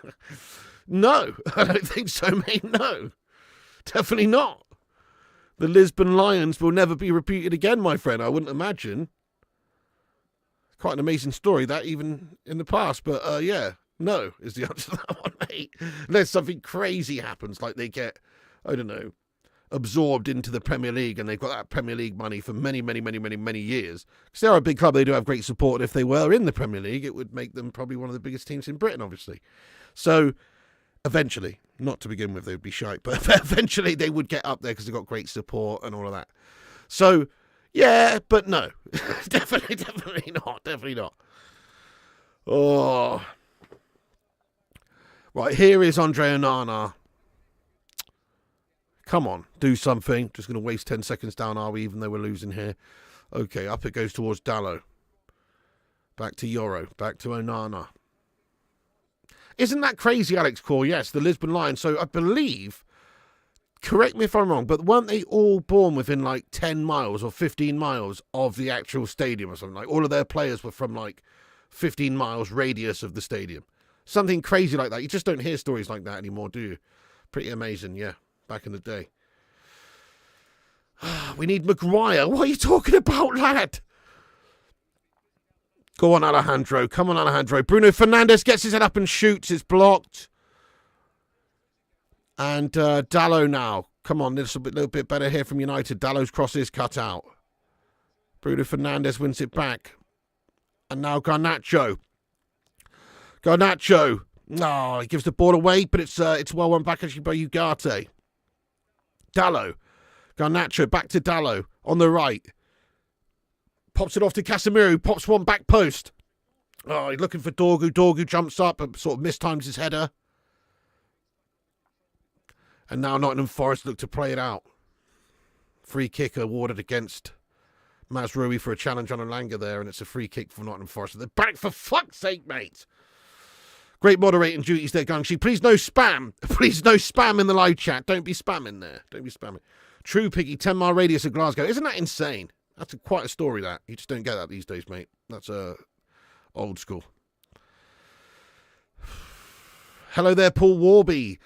no, I don't think so, mate, no. Definitely not. The Lisbon Lions will never be repeated again, my friend, I wouldn't imagine. Quite an amazing story, that, even in the past. But, yeah, no is the answer to that one, mate. Unless something crazy happens, like they get, I don't know, absorbed into the Premier League and they've got that Premier League money for many, many, many, many, many years. Because they are a big club, they do have great support. And if they were in the Premier League, it would make them probably one of the biggest teams in Britain, obviously. So, eventually, not to begin with, they would be shite, but eventually they would get up there because they've got great support and all of that. So, yeah, but no. definitely not. Oh. Right, here is Andre Onana. Come on, do something. Just going to waste 10 seconds down, are we, even though we're losing here? Okay, up it goes towards Dalot. Back to Yoro. Back to Onana. Isn't that crazy, Alex Core? Yes, the Lisbon Lions. So I believe, correct me if I'm wrong, but weren't they all born within like 10 miles or 15 miles of the actual stadium or something? Like all of their players were from like 15 miles radius of the stadium. Something crazy like that. You just don't hear stories like that anymore, do you? Pretty amazing, yeah. Back in the day. We need Maguire. What are you talking about, lad? Go on, Alejandro. Come on, Alejandro. Bruno Fernandes gets his head up and shoots. It's blocked. And Dalot now. Come on, this will be a little bit better here from United. Dalot's cross is cut out. Bruno Fernandes wins it back. And now Garnacho. Oh, he gives the ball away, but it's well won back actually by Ugarte. Dalot. Garnacho back to Dalot on the right. Pops it off to Casemiro. Pops one back post. Oh, he's looking for Dorgu. Dorgu jumps up and sort of mistimes his header. And now Nottingham Forest look to play it out. Free kick awarded against Mazraoui for a challenge on Elanga there, and it's a free kick for Nottingham Forest. They're back, for fuck's sake, mate. Great moderating duties there, Gungshi. Please no spam. Please no spam in the live chat. Don't be spamming there. Don't be spamming. True Piggy, 10-mile radius of Glasgow. Isn't that insane? That's quite a story, that. You just don't get that these days, mate. That's old school. Hello there, Paul Warby.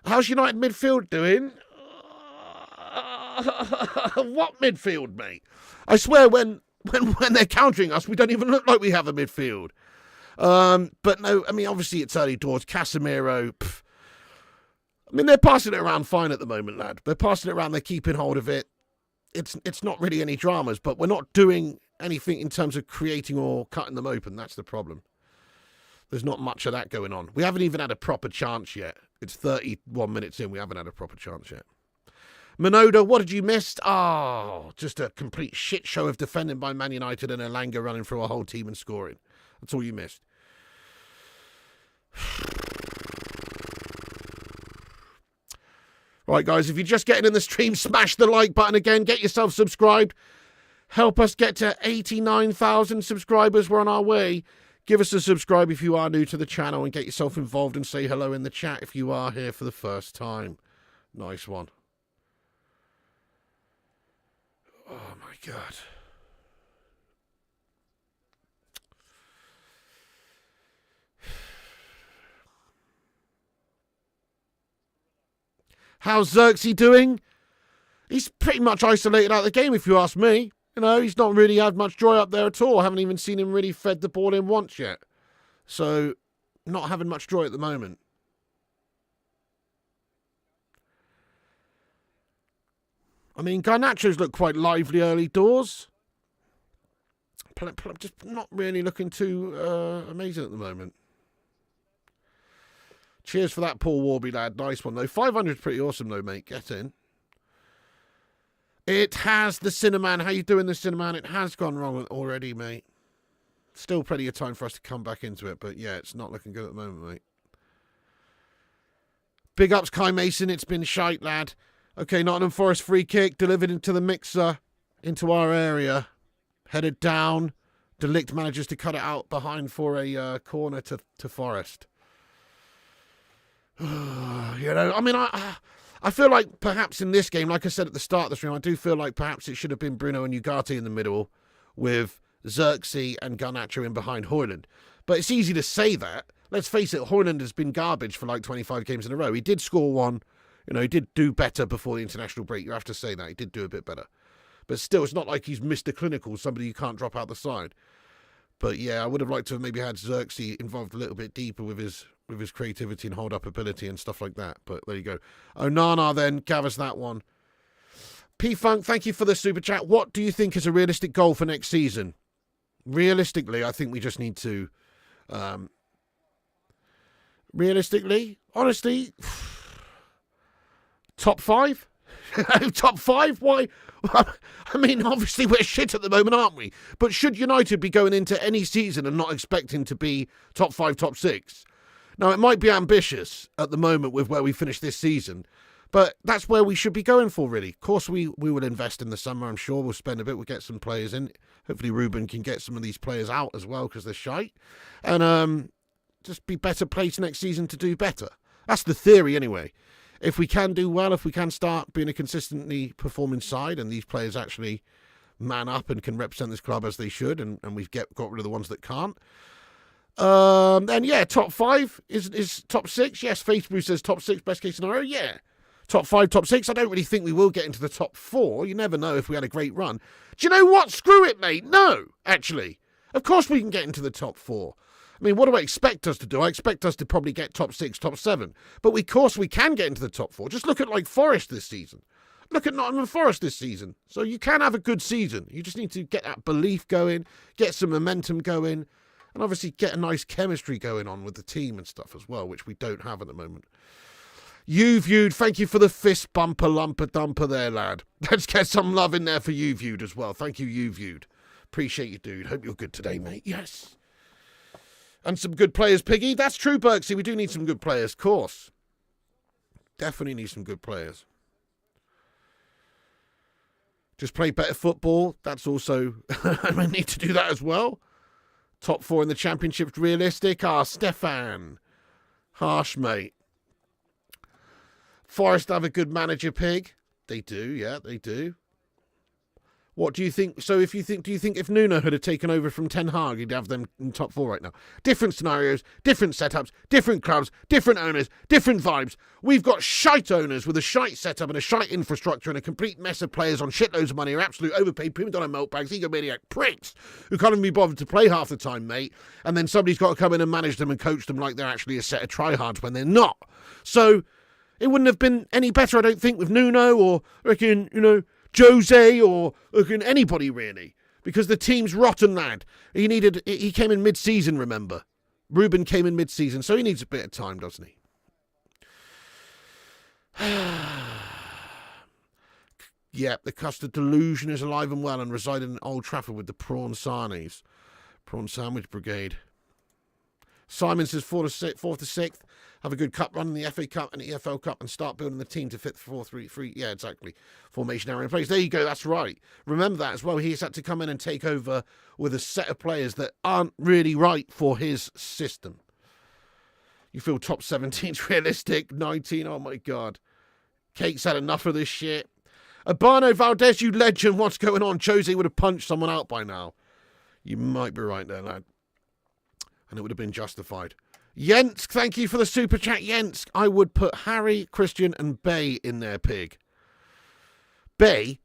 How's United midfield doing? What midfield, mate? I swear when they're countering us, we don't even look like we have a midfield. But no, I mean, obviously it's early doors. Casemiro, I mean, they're passing it around fine at the moment, lad. They're passing it around, they're keeping hold of it. It's not really any dramas, but we're not doing anything in terms of creating or cutting them open. That's the problem. There's not much of that going on. We haven't even had a proper chance yet. It's 31 minutes in. We haven't had a proper chance yet. Minoda, what did you miss? Oh, just a complete shit show of defending by Man United and Elanga running through a whole team and scoring. That's all you missed. Right, guys, if you're just getting in the stream, smash the like button again. Get yourself subscribed. Help us get to 89,000 subscribers. We're on our way. Give us a subscribe if you are new to the channel and get yourself involved and say hello in the chat if you are here for the first time. Nice one. Oh, my God. How's Xerxes doing? He's pretty much isolated out of the game, if you ask me. You know, he's not really had much joy up there at all. I haven't even seen him really fed the ball in once yet. So, not having much joy at the moment. I mean, Garnacho's looked quite lively early doors. Just not really looking too amazing at the moment. Cheers for that, Paul Warby, lad. Nice one, though. 500 is pretty awesome, though, mate. Get in. It has the Cinnamon. How you doing, the Cinnamon? It has gone wrong already, mate. Still plenty of time for us to come back into it, but yeah, it's not looking good at the moment, mate. Big ups, Kai Mason. It's been shite, lad. Okay, Nottingham Forest free kick delivered into the mixer, into our area. Headed down. De Ligt manages to cut it out behind for a corner to Forest. I mean, I feel like perhaps in this game, like I said at the start of the stream, I do feel like perhaps it should have been Bruno and Ugarte in the middle with Xerxes and Garnacho in behind Højlund. But it's easy to say that. Let's face it, Højlund has been garbage for like 25 games in a row. He did score one. He did do better before the international break. You have to say that. He did do a bit better. But still, it's not like he's Mr. Clinical, somebody you can't drop out the side. But yeah, I would have liked to have maybe had Xerxes involved a little bit deeper with his creativity and hold-up ability and stuff like that. But there you go. Onana then gathers that one. P-Funk, thank you for the super chat. What do you think is a realistic goal for next season? Realistically, I think we just need to... realistically, honestly, top 5? Top 5? Why? I mean, obviously we're shit at the moment, aren't we? But should United be going into any season and not expecting to be top 5, top 6? Now, it might be ambitious at the moment with where we finish this season, but that's where we should be going for, really. Of course, we will invest in the summer, I'm sure. We'll spend a bit, we'll get some players in. Hopefully Ruben can get some of these players out as well, because they're shite. And just be better placed next season to do better. That's the theory, anyway. If we can do well, if we can start being a consistently performing side, and these players actually man up and can represent this club as they should, and we've got rid of the ones that can't, then yeah, top 5 is top 6. Yes, Facebook says top 6, best case scenario. Yeah, top 5, top 6. I don't really think we will get into the top 4. You never know if we had a great run. Do you know what? Screw it, mate. No, actually. Of course we can get into the top 4. I mean, what do I expect us to do? I expect us to probably get top 6, top 7. But of course we can get into the top 4. Just look at like Forest this season. Look at Nottingham Forest this season. So you can have a good season. You just need to get that belief going, get some momentum going, and obviously get a nice chemistry going on with the team and stuff as well, which we don't have at the moment. You Viewed, thank you for the fist bumper lumper dumper there, lad. Let's get some love in there for You Viewed as well. Thank you, You Viewed. Appreciate you, dude. Hope you're good today, mate. Yes. And some good players, Piggy. That's true, Berksy. We do need some good players, of course. Definitely need some good players. Just play better football. That's also... I need to do that as well. Top 4 in the Championship's realistic. Stefan. Harsh, mate. Forest have a good manager, Pig. They do, yeah, they do. What do you think? So do you think if Nuno had taken over from Ten Hag, he'd have them in top 4 right now? Different scenarios, different setups, different clubs, different owners, different vibes. We've got shite owners with a shite setup and a shite infrastructure and a complete mess of players on shitloads of money, are absolute overpaid prima donna meltbags, egomaniac pricks who can't even be bothered to play half the time, mate. And then somebody's got to come in and manage them and coach them like they're actually a set of tryhards when they're not. So it wouldn't have been any better, I don't think, with Nuno or, Jose or anybody really, because the team's rotten, lad. He came in mid-season, remember. Ruben came in mid-season, so he needs a bit of time, doesn't he? Yeah, the custard delusion is alive and well and residing in Old Trafford with the prawn sarnies. Prawn sandwich brigade. Simon says 4th to 6th. Have a good cup run in the FA Cup and the EFL Cup and start building the team to fit the 4-3-3. Yeah, exactly. Formation area in place. There you go. That's right. Remember that as well. He's had to come in and take over with a set of players that aren't really right for his system. You feel top 17's realistic. 19. Oh, my God. Kate's had enough of this shit. Abano Valdez, you legend. What's going on? Jose would have punched someone out by now. You might be right there, lad. And it would have been justified. Jensk, thank you for the super chat, Jensk. I would put Harry, Christian, and Bay in there, Pig. Bay?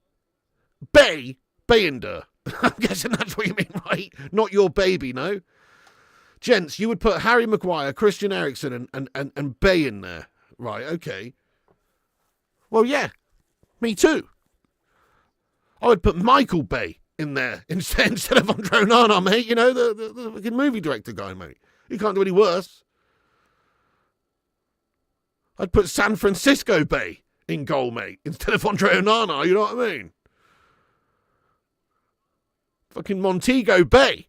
Bayender. I'm guessing that's what you mean, right? Not your baby, no? Gents, you would put Harry Maguire, Christian Eriksen, and Bay in there. Right, okay. Well, yeah. Me too. I would put Michael Bay in there instead of Andre Onana, mate. You know, the fucking movie director guy, mate. You can't do any worse. I'd put San Francisco Bay in goal, mate, instead of Andre Onana, you know what I mean? Fucking Montego Bay.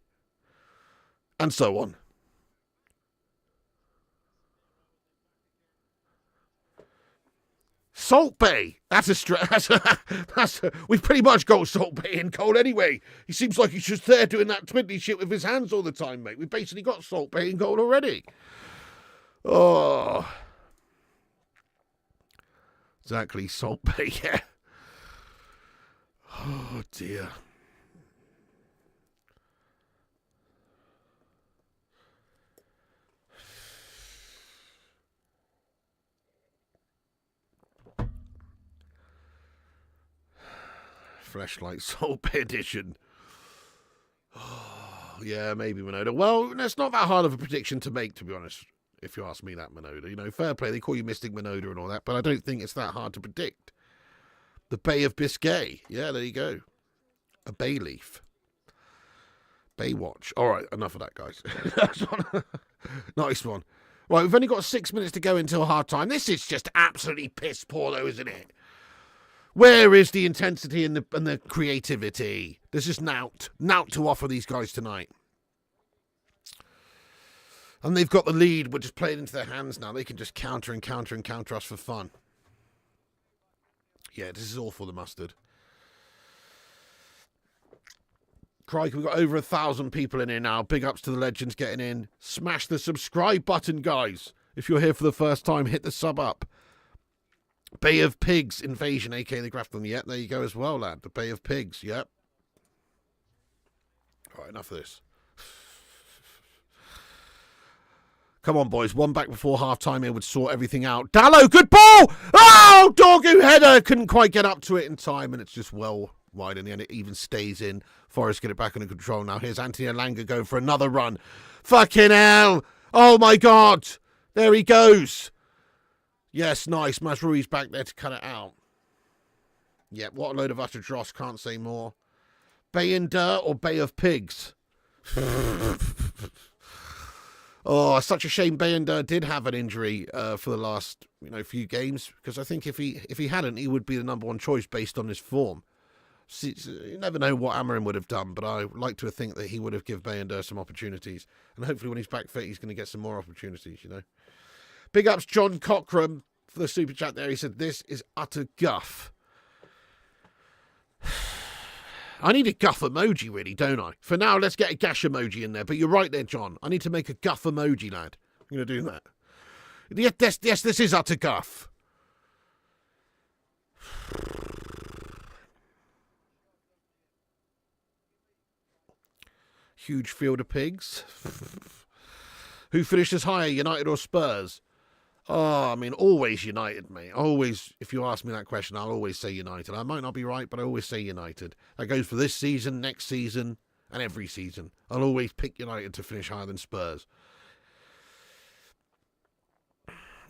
and so on. Salt Bay. We've pretty much got Salt Bay in goal anyway. He seems like he's just there doing that twiddly shit with his hands all the time, mate. We've basically got Salt Bay in goal already. Oh. Exactly, Salt Bay, yeah. Oh, dear. Fleshlight Salt Bay edition. Oh, yeah, maybe Minoda. Well, it's not that hard of a prediction to make, to be honest, if you ask me that, Minoda. You know, fair play, they call you Mystic Minoda and all that, but I don't think it's that hard to predict. The Bay of Biscay. Yeah, there you go. A bay leaf. Baywatch. All right, enough of that, guys. Nice one. Right, we've only got 6 minutes to go until half time. This is just absolutely piss poor, though, isn't it? Where is the intensity and the creativity? There's just nout to offer these guys tonight. And they've got the lead. We're just playing into their hands now. They can just counter and counter and counter us for fun. Yeah, this is all for the mustard. Crikey, we've got over 1,000 people in here now. Big ups to the legends getting in. Smash the subscribe button, guys. If you're here for the first time, hit the sub up. Bay of Pigs Invasion, aka the Grafton. Yep, there you go as well, lad. The Bay of Pigs, yep. All right, enough of this. Come on, boys. One back before half-time here would sort everything out. Dallo, good ball! Oh, Dorgu header! Couldn't quite get up to it in time, and it's just well wide in the end. It even stays in. Forest get it back under control now. Here's Anthony Elanga going for another run. Fucking hell! Oh, my God! There he goes. Yes, nice. Masrui's back there to cut it out. Yeah, what a load of utter dross. Can't say more. Bay in Dirt or Bay of Pigs? Oh, such a shame Bay in Dirt did have an injury for the last few games, because I think if he hadn't, he would be the number one choice based on his form. See, you never know what Amarin would have done, but I like to think that he would have given Bay in Dirt some opportunities, and hopefully when he's back fit, he's going to get some more opportunities, Big ups John Cockram for the super chat there. He said, this is utter guff. I need a guff emoji, really, don't I? For now, let's get a gash emoji in there. But you're right there, John. I need to make a guff emoji, lad. I'm going to do that. Yes, this is utter guff. Huge field of pigs. Who finishes higher, United or Spurs? Oh, I mean, always United, mate. Always, if you ask me that question, I'll always say United. I might not be right, but I always say United. That goes for this season, next season, and every season. I'll always pick United to finish higher than Spurs.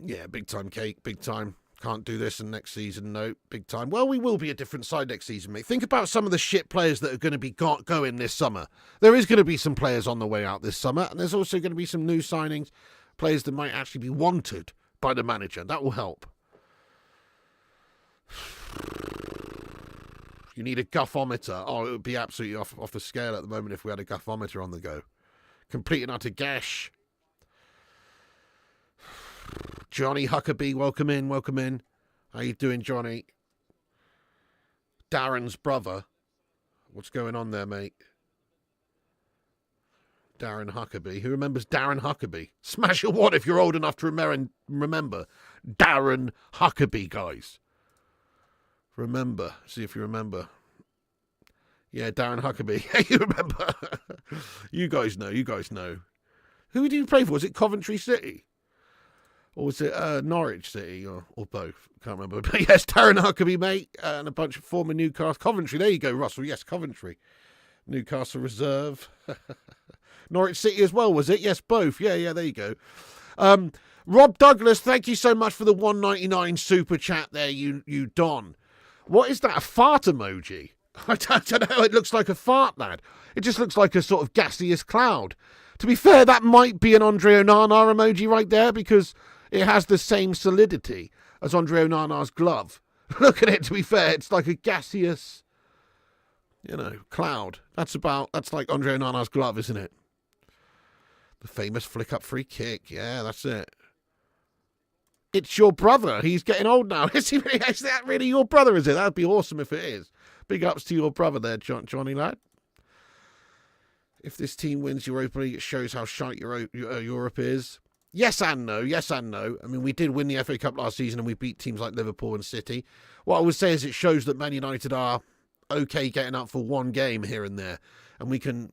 Yeah, big time, cake, big time. Can't do this in next season, no, big time. Well, we will be a different side next season, mate. Think about some of the shit players that are going to be going this summer. There is going to be some players on the way out this summer, and there's also going to be some new signings, players that might actually be wanted by the manager. That will help. You need a guffometer. Oh, it would be absolutely off the scale at the moment if we had a guffometer on the go. Complete and utter gash. Johnny Huckabee, welcome in, welcome in. How you doing, Johnny? Darren's brother. What's going on there, mate? Darren Huckabee. Who remembers Darren Huckabee? Smash your what if you're old enough to remember Darren Huckabee, guys. Remember. See if you remember. Yeah, Darren Huckabee. You remember. You guys know. You guys know. Who did you play for? Was it Coventry City? Or was it Norwich City? Or both? Can't remember. But yes, Darren Huckabee, mate. And a bunch of former Newcastle. Coventry. There you go, Russell. Yes, Coventry. Newcastle Reserve. Norwich City as well, was it? Yes, both. Yeah, there you go. Rob Douglas, thank you so much for the $1.99 super chat there, you Don. What is that, a fart emoji? I don't know, it looks like a fart, lad. It just looks like a sort of gaseous cloud. To be fair, that might be an Andre Onana emoji right there, because it has the same solidity as Andre Onana's glove. Look at it, to be fair, it's like a gaseous, cloud. That's like Andre Onana's glove, isn't it? The famous flick-up free kick. Yeah, that's it. It's your brother. He's getting old now. Is that really your brother, is it? That'd be awesome if it is. Big ups to your brother there, Johnny lad. If this team wins Europa League, it shows how shite Europe is. Yes and no. Yes and no. I mean, we did win the FA Cup last season and we beat teams like Liverpool and City. What I would say is it shows that Man United are okay getting up for one game here and there. And we can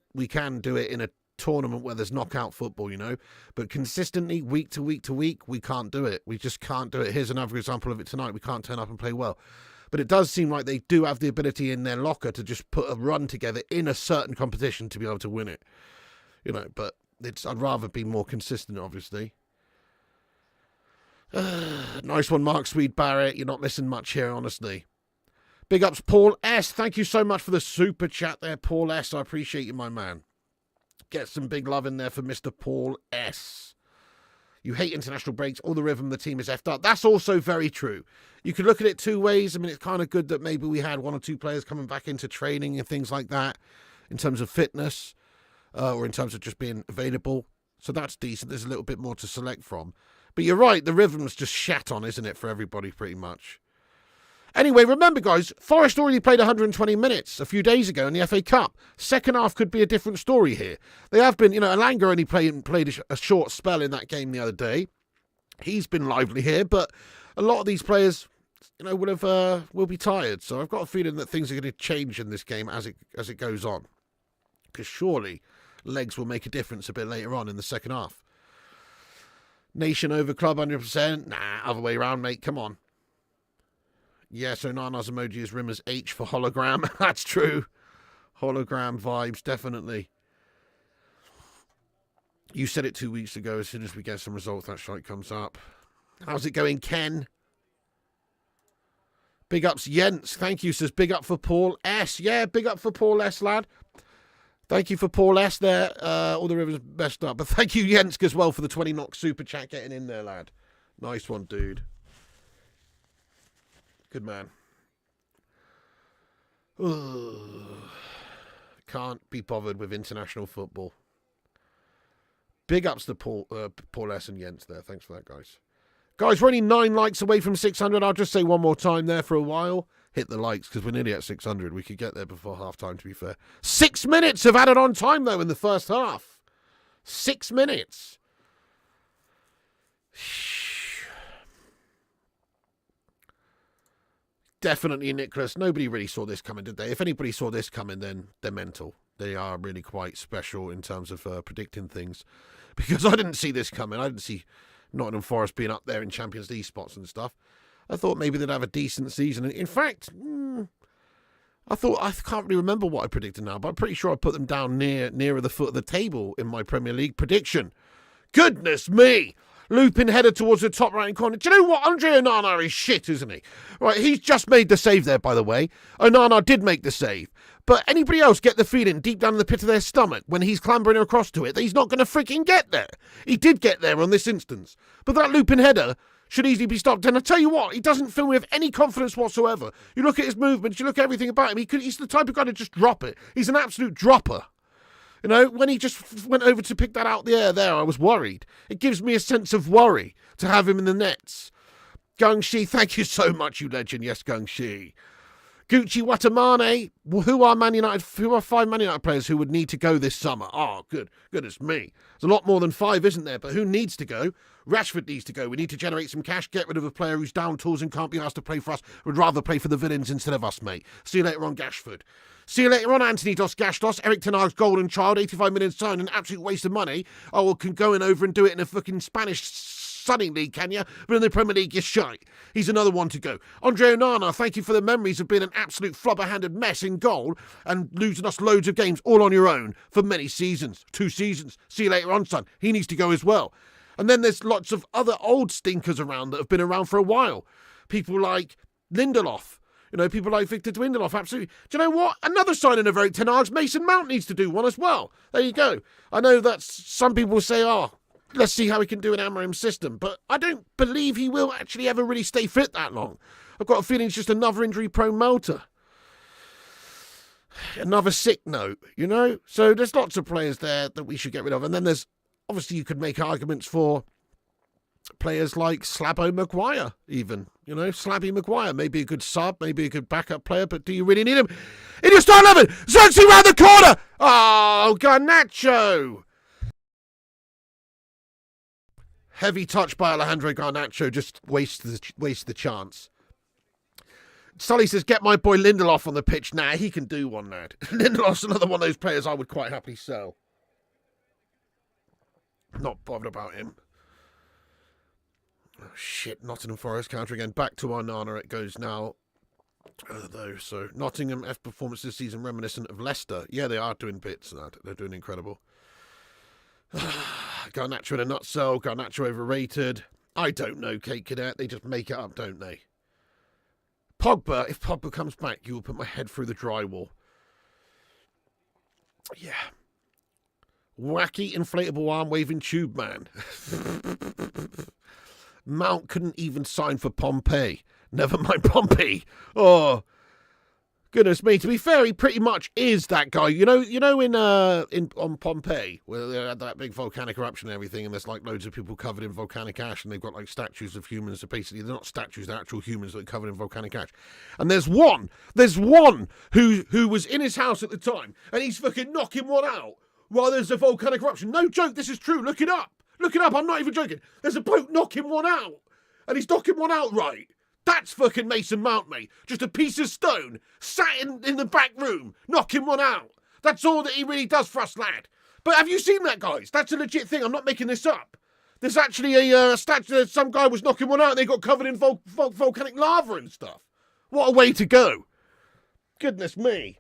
do it in a tournament where there's knockout football, you know. But consistently, week to week to week, we can't do it. We just can't do it. Here's another example of it tonight. We can't turn up and play well. But it does seem like they do have the ability in their locker to just put a run together in a certain competition to be able to win it. You know, but I'd rather be more consistent, obviously. Nice one, Mark Swede Barrett. You're not missing much here, honestly. Big ups, Paul S. Thank you so much for the super chat there, Paul S. I appreciate you, my man. Get some big love in there for Mr. Paul S. You hate international breaks. All the rhythm of the team is effed up. That's also very true. You could look at it two ways. I mean, it's kind of good that maybe we had one or two players coming back into training and things like that in terms of fitness or in terms of just being available. So that's decent. There's a little bit more to select from. But you're right. The rhythm's just shat on, isn't it, for everybody pretty much? Anyway, remember, guys, Forest already played 120 minutes a few days ago in the FA Cup. Second half could be a different story here. They have been, Elanga only played a short spell in that game the other day. He's been lively here, but a lot of these players, will be tired. So I've got a feeling that things are going to change in this game as it goes on. Because surely legs will make a difference a bit later on in the second half. Nation over club 100%. Nah, other way around, mate. Come on. Yeah, so Nana's emoji is Rimmer's H for hologram. That's true. Hologram vibes, definitely. You said it 2 weeks ago. As soon as we get some results, that shite comes up. How's it going, Ken? Big ups, Jens. Thank you, says big up for Paul S. Yeah, big up for Paul S, lad. Thank you for Paul S there. All the rivers messed up. But thank you, Jens, as well, for the 20 knock super chat getting in there, lad. Nice one, dude. Good man. Can't be bothered with international football. Big ups to Paul S and Jens there. Thanks for that, guys. Guys, we're only 9 likes away from 600. I'll just say one more time there for a while. Hit the likes because we're nearly at 600. We could get there before half-time, to be fair. 6 minutes of added on time, though, in the first half. 6 minutes. Definitely, Nicholas. Nobody really saw this coming, did they? If anybody saw this coming, then they're mental. They are really quite special in terms of predicting things. Because I didn't see this coming. I didn't see Nottingham Forest being up there in Champions League spots and stuff. I thought maybe they'd have a decent season. In fact, I can't really remember what I predicted now, but I'm pretty sure I put them down nearer the foot of the table in my Premier League prediction. Goodness me! Looping header towards the top right-hand corner. Do you know what? Andre Onana is shit, isn't he? Right, he's just made the save there, by the way. Onana did make the save. But anybody else get the feeling deep down in the pit of their stomach when he's clambering across to it that he's not going to freaking get there? He did get there on this instance. But that looping header should easily be stopped. And I tell you what, he doesn't fill me with any confidence whatsoever. You look at his movements, you look at everything about him, he's the type of guy to just drop it. He's an absolute dropper. You know, when he just went over to pick that out the air there, I was worried. It gives me a sense of worry to have him in the nets. Gung Shi, thank you so much, you legend. Yes, Gung Shi. Gucci Watamane, who are 5 Man United players who would need to go this summer? Oh, goodness me. There's a lot more than 5, isn't there? But who needs to go? Rashford needs to go. We need to generate some cash, get rid of a player who's down tools and can't be asked to play for us. Would rather play for the villains instead of us, mate. See you later on, Gashford. See you later on, Anthony Dos Gastos, Eric Ten Hag's golden child, 85 million sign, an absolute waste of money. Oh, well, can go in over and do it in a fucking Spanish Sunny League, can you? But in the Premier League, you're shite. He's another one to go. Andre Onana, thank you for the memories of being an absolute flubber-handed mess in goal and losing us loads of games all on your own for many seasons. 2 seasons. See you later on, son. He needs to go as well. And then there's lots of other old stinkers around that have been around for a while. People like Lindelof. You know, people like Victor Dwindloff, absolutely. Do you know what? Another signing of Eric Ten Hag's, Mason Mount needs to do one as well. There you go. I know that some people say, let's see how he can do an Amorim system. But I don't believe he will actually ever really stay fit that long. I've got a feeling it's just another injury-prone Melter. Another sick note, you know? So there's lots of players there that we should get rid of. And then there's Obviously, you could make arguments for players like Slabbo Maguire, even. You know, Slabby Maguire, maybe a good sub, maybe a good backup player, but do you really need him? In your start 11, Xerxes round the corner! Oh, Garnacho! Heavy touch by Alejandro Garnacho, just waste the chance. Sully says, get my boy Lindelof on the pitch. Nah, he can do one, lad. Lindelof's another one of those players I would quite happily sell. Not bothered about him. Oh, shit, Nottingham Forest counter again. Back to Onana it goes now. Though, so Nottingham F performance this season reminiscent of Leicester. Yeah, they are doing bits, lad. They're doing incredible. Garnacho in a nutshell. Garnacho overrated. I don't know, Kate Cadet. They just make it up, don't they? Pogba, if Pogba comes back, you will put my head through the drywall. Yeah. Wacky inflatable arm waving tube man. Mount couldn't even sign for Pompey. Never mind Pompey. Oh, goodness me. To be fair, he pretty much is that guy. You know, on Pompeii, where they had that big volcanic eruption and everything, and there's like loads of people covered in volcanic ash, and they've got like statues of humans. So basically, they're not statues; they're actual humans that are covered in volcanic ash. And there's one who was in his house at the time, and he's fucking knocking one out while there's a volcanic eruption. No joke. This is true. Look it up. Look it up. I'm not even joking. There's a bloke knocking one out, and he's knocking one out right. That's fucking Mason Mount, mate. Just a piece of stone, sat in the back room, knocking one out. That's all that he really does for us, lad. But have you seen that, guys? That's a legit thing. I'm not making this up. There's actually a statue that some guy was knocking one out and they got covered in volcanic lava and stuff. What a way to go. Goodness me.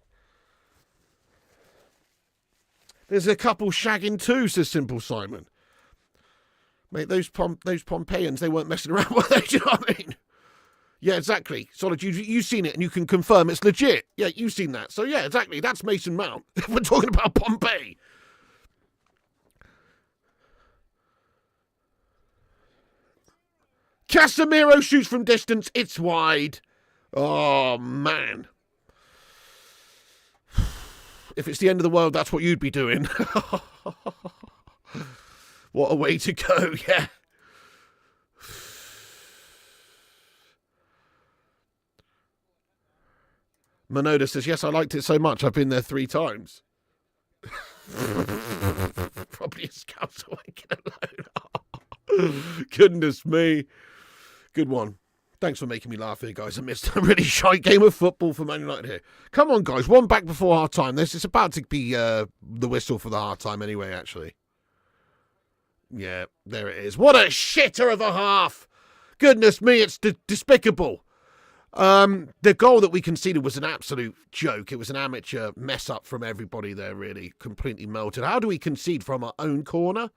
There's a couple shagging too, says Simple Simon. Mate, those Pompeians, they weren't messing around, were they? Do you know what I mean? Yeah, exactly. Solid, you've seen it and you can confirm it's legit. Yeah, you've seen that. So yeah, exactly. That's Mason Mount. We're talking about Pompeii. Casemiro shoots from distance. It's wide. Oh, man. If it's the end of the world, that's what you'd be doing. What a way to go, yeah. Manoda says, yes, I liked it so much. I've been there 3 times. Probably a scout awakening alone. Goodness me. Good one. Thanks for making me laugh here, guys. I missed a really shite game of football for Man United here. Come on, guys. One back before half-time. This is about to be the whistle for the half-time anyway, actually. Yeah, there it is. What a shitter of a half. Goodness me, it's despicable. The goal that we conceded was an absolute joke. It was an amateur mess-up from everybody there, really. Completely melted. How do we concede from our own corner?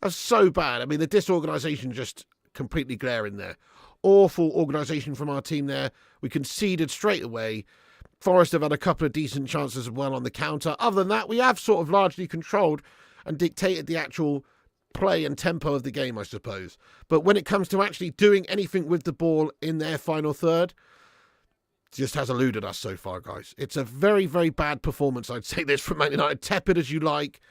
That's so bad. I mean, the disorganisation just completely glaring there. Awful organisation from our team there. We conceded straight away. Forest have had a couple of decent chances as well on the counter. Other than that, we have sort of largely controlled and dictated the actual play and tempo of the game, I suppose. But when it comes to actually doing anything with the ball in their final third, it just has eluded us so far, guys. It's a very, very bad performance, I'd say this, from Man United. Tepid as you like,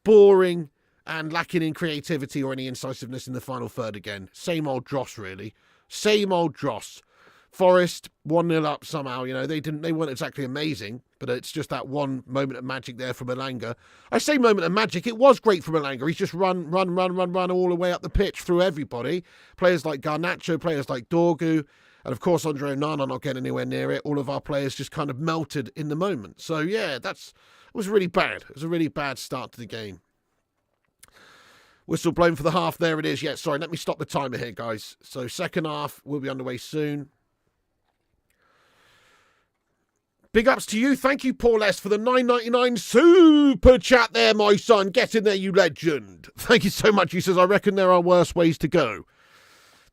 boring, and lacking in creativity or any incisiveness in the final third again. Same old dross, really. Same old dross. Forest 1-0 up somehow. You know, they weren't exactly amazing, but it's just that one moment of magic there from Elanga. I say moment of magic. It was great from Elanga. He's just run all the way up the pitch through everybody. Players like Garnacho, players like Dorgu, and of course Andre Onana not getting anywhere near it. All of our players just kind of melted in the moment. So yeah, it was really bad. It was a really bad start to the game. Whistle blown for the half. There it is. Yeah, sorry, let me stop the timer here, guys. So second half will be underway soon. Big ups to you. Thank you, Paul S., for the $9.99 super chat there, my son. Get in there, you legend. Thank you so much. He says, I reckon there are worse ways to go.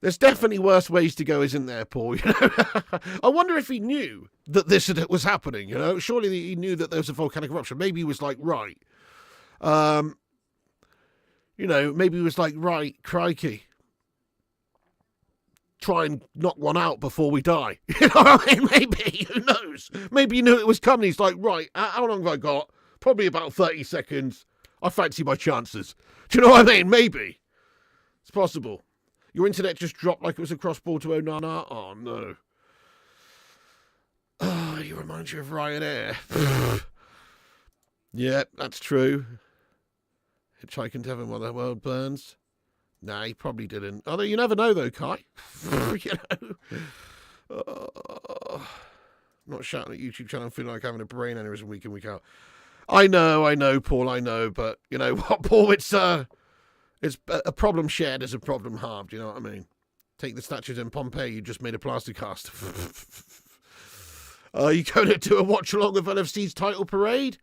There's definitely worse ways to go, isn't there, Paul? You know? I wonder if he knew that this was happening, you know? Surely he knew that there was a volcanic eruption. Maybe he was like, right. You know, maybe he was like, right, crikey. Try and knock one out before we die. You know what I mean? Maybe. Who knows? Maybe he knew it was coming. He's like, right, how long have I got? Probably about 30 seconds. I fancy my chances. Do you know what I mean? Maybe. It's possible. Your internet just dropped like it was a cross ball to Onana. Oh, no. Oh, he reminds you of Ryanair. Yeah, that's true. Hitchhiking to heaven while the world burns. Nah, he probably didn't. Although you never know, though, Kai. You know. Not shouting at YouTube channel, feeling like having a brain aneurysm week in, week out. I know, Paul, I know, but you know what, Paul? It's a problem shared is a problem halved. You know what I mean? Take the statues in Pompeii. You just made a plaster cast. You going to do a watch along of LFC's title parade?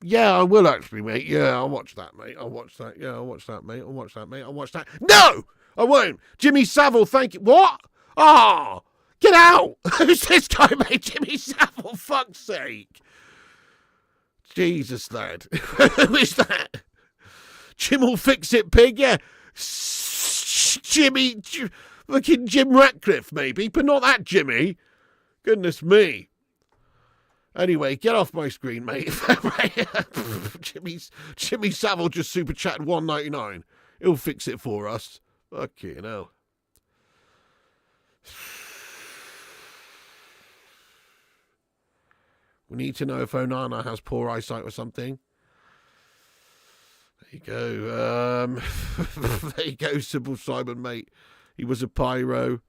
Yeah, I will actually, mate. Yeah, I'll watch that, mate. I'll watch that. Yeah, I'll watch that, mate. I'll watch that, mate. I'll watch that. No, I won't. Jimmy Savile, thank you. What? Ah, get out. Who's this guy, mate? Jimmy Savile, fuck's sake. Jesus, lad. Who is that? Jim will fix it, pig. Yeah. Fucking Jim Ratcliffe, maybe, but not that Jimmy. Goodness me. Anyway, get off my screen, mate. Jimmy Savile just super chatted $1.99. He'll fix it for us. Fucking hell. We need to know if Onana has poor eyesight or something. There you go. There you go, Sybil Simon, mate. He was a pyro.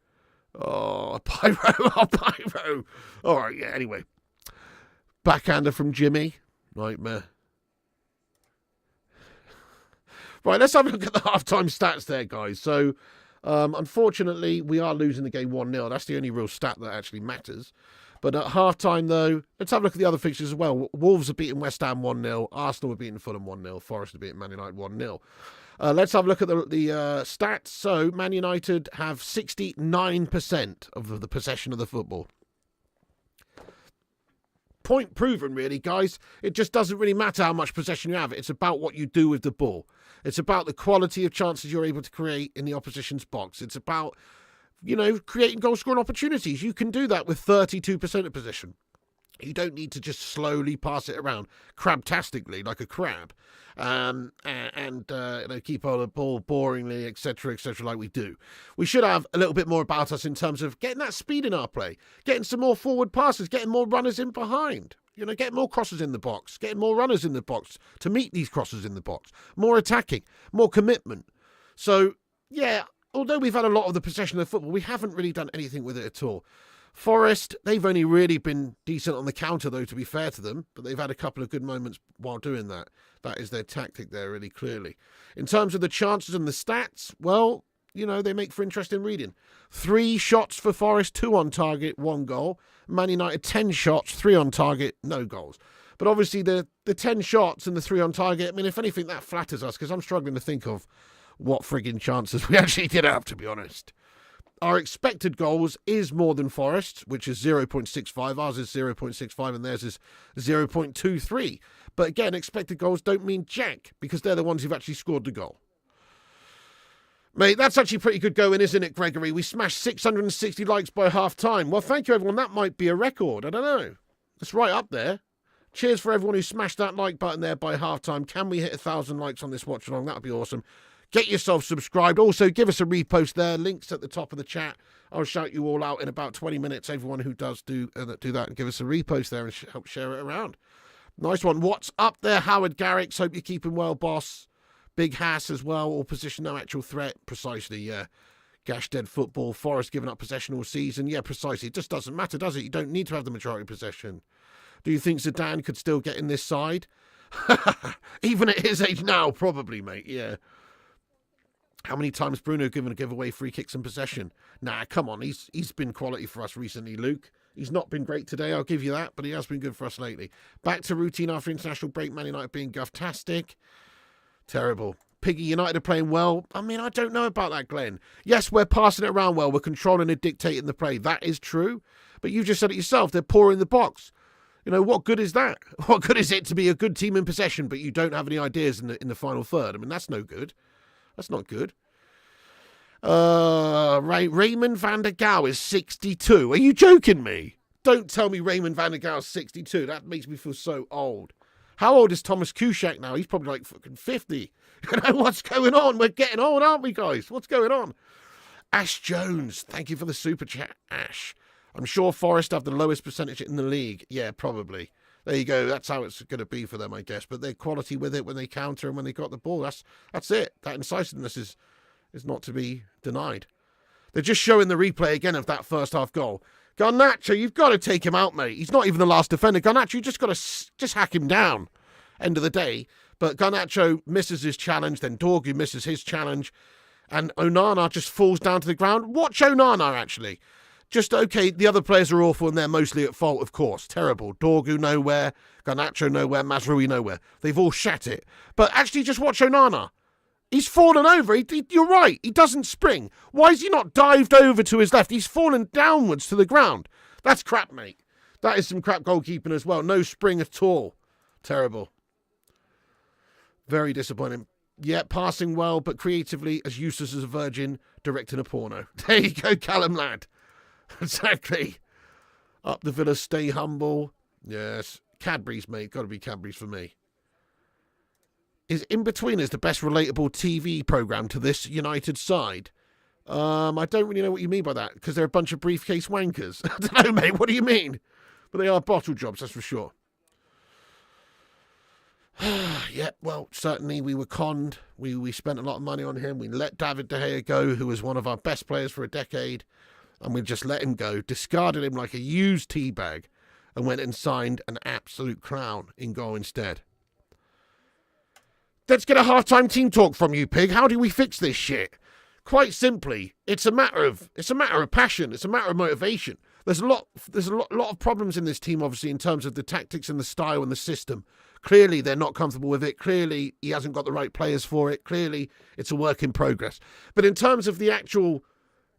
Oh, a pyro. Oh, pyro. All right, yeah, anyway. Backhander from Jimmy. Nightmare. Right, let's have a look at the halftime stats there, guys. So, unfortunately, we are losing the game 1-0. That's the only real stat that actually matters. But at halftime, though, let's have a look at the other fixtures as well. Wolves are beating West Ham 1-0. Arsenal are beating Fulham 1-0. Forest are beating Man United 1-0. Let's have a look at the stats. So, Man United have 69% of the possession of the football. Point proven, really, guys. It just doesn't really matter how much possession you have. It's about what you do with the ball. It's about the quality of chances you're able to create in the opposition's box. It's about, you know, creating goal-scoring opportunities. You can do that with 32% of possession. You don't need to just slowly pass it around crabtastically like a crab and you know, keep on the ball boringly, etc., like we do. We should have a little bit more about us in terms of getting that speed in our play, getting some more forward passes, getting more runners in behind, you know, getting more crosses in the box, getting more runners in the box to meet these crosses in the box, more attacking, more commitment. So, yeah, although we've had a lot of the possession of the football, we haven't really done anything with it at all. Forest, they've only really been decent on the counter, though, to be fair to them, but they've had a couple of good moments while doing that. That is their tactic there, really clearly. In terms of the chances and the stats, well, you know, they make for interesting reading. 3 shots for Forest, 2 on target, 1 goal. Man United, 10 shots, 3 on target, no goals. But obviously the 10 shots and the 3 on target, I mean, if anything, that flatters us, because I'm struggling to think of what frigging chances we actually did have, to be honest. Our expected goals is more than Forest, which is 0.65. Ours is 0.65 and theirs is 0.23. But again, expected goals don't mean jack because they're the ones who've actually scored the goal. Mate, that's actually pretty good going, isn't it, Gregory? We smashed 660 likes by half-time. Well, thank you, everyone. That might be a record. I don't know. It's right up there. Cheers for everyone who smashed that like button there by half-time. Can we hit 1,000 likes on this watch-along? That would be awesome. Get yourself subscribed. Also, give us a repost there. Links at the top of the chat. I'll shout you all out in about 20 minutes. Everyone who does do that and give us a repost there and help share it around. Nice one. What's up there, Howard Garrix? Hope you're keeping well, boss. Big Hass as well. All position, no actual threat. Precisely, yeah. Gash dead football. Forest giving up possession all season. Yeah, precisely. It just doesn't matter, does it? You don't need to have the majority possession. Do you think Zidane could still get in this side? Even at his age now, probably, mate. Yeah. How many times Bruno given a giveaway free kicks and possession? Nah, come on. He's been quality for us recently, Luke. He's not been great today, I'll give you that, but he has been good for us lately. Back to routine after international break. Man United being guff-tastic. Terrible. Piggy United are playing well. I mean, I don't know about that, Glenn. Yes, we're passing it around well. We're controlling and dictating the play. That is true. But you just said it yourself. They're poor in the box. You know, what good is that? What good is it to be a good team in possession, but you don't have any ideas in the final third? I mean, that's no good. That's not good. Raymond van der Gaal is 62. Are you joking me? Don't tell me Raymond van der Gaal is 62. That makes me feel so old. How old is Thomas Kuszak now? He's probably like fucking 50. You know, what's going on? We're getting old, aren't we, guys? What's going on? Ash Jones, thank you for the super chat, Ash. I'm sure Forest have the lowest percentage in the league. Yeah, probably. There you go. That's how it's going to be for them, I guess. But their quality with it when they counter and when they got the ball, that's it. That incisiveness is not to be denied. They're just showing the replay again of that first half goal. Garnacho, you've got to take him out, mate. He's not even the last defender. Garnacho, you just got to just hack him down. End of the day. But Garnacho misses his challenge, then Dorgu misses his challenge, and Onana just falls down to the ground. Watch Onana, actually. Just, okay, the other players are awful and they're mostly at fault, of course. Terrible. Dorgu nowhere, Garnacho nowhere, Mazraoui nowhere. They've all shat it. But actually, just watch Onana. He's fallen over. You're right. He doesn't spring. Why is he not dived over to his left? He's fallen downwards to the ground. That's crap, mate. That is some crap goalkeeping as well. No spring at all. Terrible. Very disappointing. Yeah, passing well, but creatively as useless as a virgin directing a porno. There you go, Callum lad. Exactly. Up the Villa, stay humble. Yes. Cadbury's, mate. Got to be Cadbury's for me. Is In-Betweeners the best relatable TV programme to this United side? I don't really know what you mean by that, because they're a bunch of briefcase wankers. I don't know, mate. What do you mean? But they are bottle jobs, that's for sure. Yeah, well, certainly we were conned. We spent a lot of money on him. We let David De Gea go, who was one of our best players for a decade, and we just let him go, discarded him like a used tea bag, and went and signed an absolute clown in goal instead. Let's get a half-time team talk from you, Pig. How do we fix this shit? Quite simply, it's a matter of passion. It's a matter of motivation. There's a lot of problems in this team, obviously, in terms of the tactics and the style and the system. Clearly, they're not comfortable with it. Clearly, he hasn't got the right players for it. Clearly, it's a work in progress. But in terms of the actual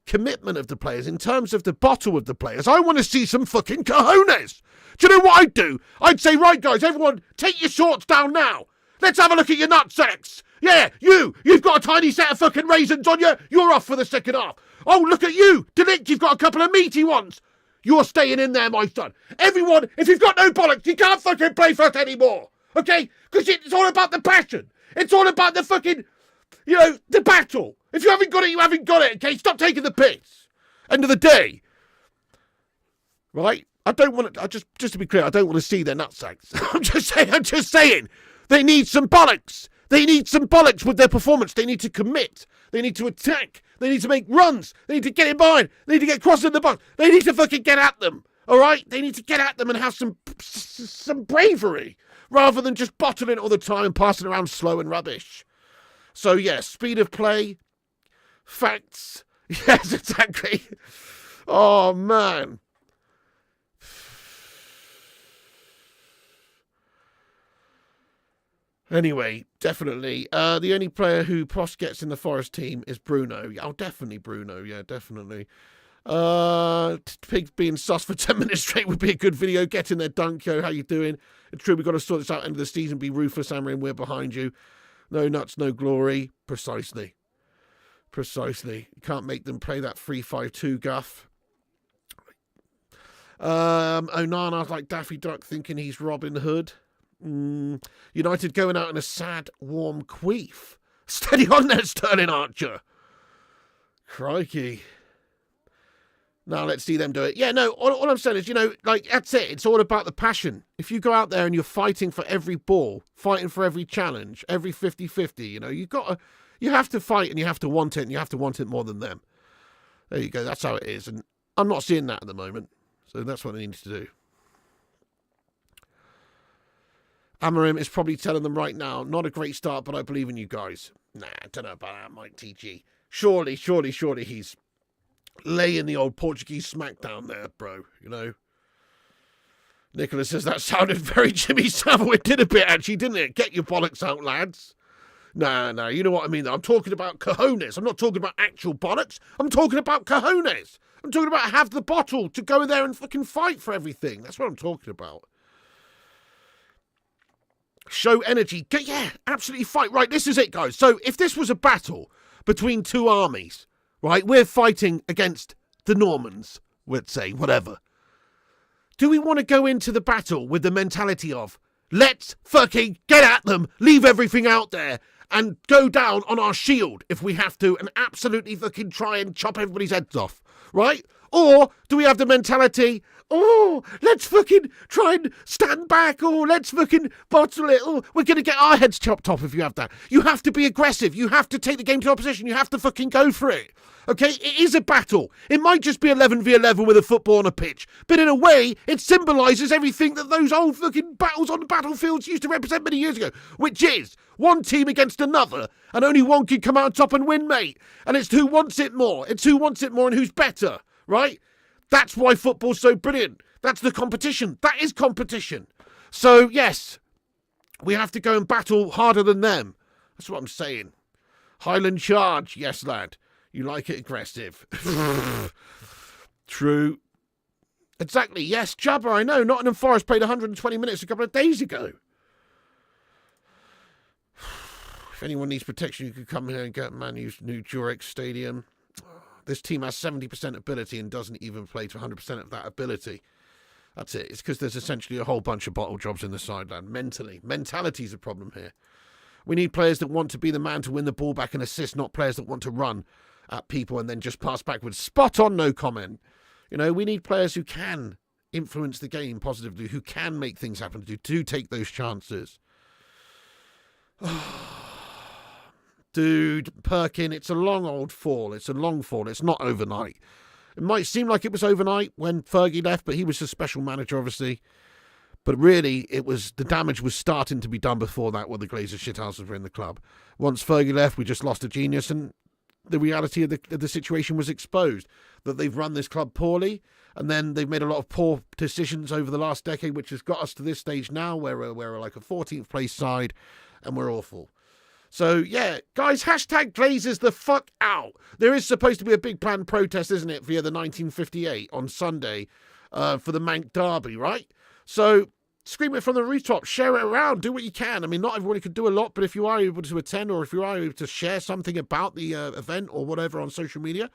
commitment of the players, in terms of the bottle of the players, I want to see some fucking cojones. Do you know what I'd do? I'd say, right, guys, everyone, take your shorts down now. Let's have a look at your nutsacks. Yeah, you've got a tiny set of fucking raisins on you. You're off for the second half. Oh, look at you. Delict, you've got a couple of meaty ones. You're staying in there, my son. Everyone, if you've got no bollocks, you can't fucking play first anymore. Okay? Because it's all about the passion. It's all about the fucking, the battle. If you haven't got it, you haven't got it, okay? Stop taking the piss. End of the day. Right? I don't want to, just to be clear, I don't want to see their nutsacks. I'm just saying. They need some bollocks. They need some bollocks with their performance. They need to commit. They need to attack. They need to make runs. They need to get in behind. They need to get crossed in the box. They need to fucking get at them. All right? They need to get at them and have some bravery rather than just bottling it all the time and passing around slow and rubbish. So, yes, speed of play, facts. Yes, exactly. Oh, man. Anyway, definitely. The only player who Post gets in the Forest team is Bruno. Oh, definitely Bruno. Yeah, definitely. Pigs being sus for 10 minutes straight would be a good video. Get in there, Dunkyo. How you doing? It's true, we've got to sort this out end of the season. Be ruthless, Amarin. We're behind you. No nuts, no glory. Precisely. You can't make them play that 3-5-2 guff. Onana's like Daffy Duck thinking he's Robin Hood. United going out in a sad, warm queef. Steady on there, Sterling Archer. Crikey. Now let's see them do it. Yeah, no, all I'm saying is, that's it. It's all about the passion. If you go out there and you're fighting for every ball, fighting for every challenge, every 50-50, you have to fight and you have to want it, and you have to want it more than them. There you go. That's how it is. And I'm not seeing that at the moment. So that's what they need to do. Amarim is probably telling them right now, not a great start, but I believe in you guys. Nah, I don't know about that, Mike TG. Surely he's laying the old Portuguese smack down there, bro, Nicholas says that sounded very Jimmy Savile. It did a bit, actually, didn't it? Get your bollocks out, lads. Nah, you know what I mean, though. I'm talking about cojones. I'm not talking about actual bollocks. I'm talking about cojones. I'm talking about have the bottle to go there and fucking fight for everything. That's what I'm talking about. Show energy. Yeah, absolutely fight. Right, this is it, guys. So if this was a battle between two armies, right, we're fighting against the Normans, let's say, whatever. Do we want to go into the battle with the mentality of, Let's fucking get at them, leave everything out there, and go down on our shield if we have to, and absolutely fucking try and chop everybody's heads off, right? Or do we have the mentality, oh, let's fucking try and stand back, or let's fucking bottle it, or we're going to get our heads chopped off if you have that. You have to be aggressive. You have to take the game to opposition. You have to fucking go for it. Okay, it is a battle. It might just be 11v11 with a football on a pitch, but in a way, it symbolises everything that those old fucking battles on the battlefields used to represent many years ago, which is one team against another, and only one can come out on top and win, mate. And it's who wants it more. It's who wants it more and who's better, right? That's why football's so brilliant. That's the competition. That is competition. So, yes, we have to go and battle harder than them. That's what I'm saying. Highland charge. Yes, lad. You like it aggressive. True. Exactly. Yes, Jabba, I know. Nottingham Forest played 120 minutes a couple of days ago. If anyone needs protection, you could come here and get Man U's new Durex Stadium. This team has 70% ability and doesn't even play to 100% of that ability. That's it. It's because there's essentially a whole bunch of bottle jobs in the sideline. Mentality's a problem here. We need players that want to be the man to win the ball back and assist, not players that want to run at people and then just pass backwards. Spot on, no comment. You know, we need players who can influence the game positively, who can make things happen, who do take those chances. Dude, Perkin, it's a long old fall. It's a long fall. It's not overnight. It might seem like it was overnight when Fergie left, but he was a special manager, obviously. But really, the damage was starting to be done before that when the Glazers shithouses were in the club. Once Fergie left, we just lost a genius, and the reality of the situation was exposed. That they've run this club poorly, and then they've made a lot of poor decisions over the last decade, which has got us to this stage now where we're like a 14th place side, and we're awful. So, yeah, guys, hashtag Glazers the fuck out. There is supposed to be a big planned protest, isn't it, via the 1958 on Sunday for the Manc Derby, right? So, scream it from the rooftop, share it around, do what you can. I mean, not everybody could do a lot, but if you are able to attend or if you are able to share something about the event or whatever on social media,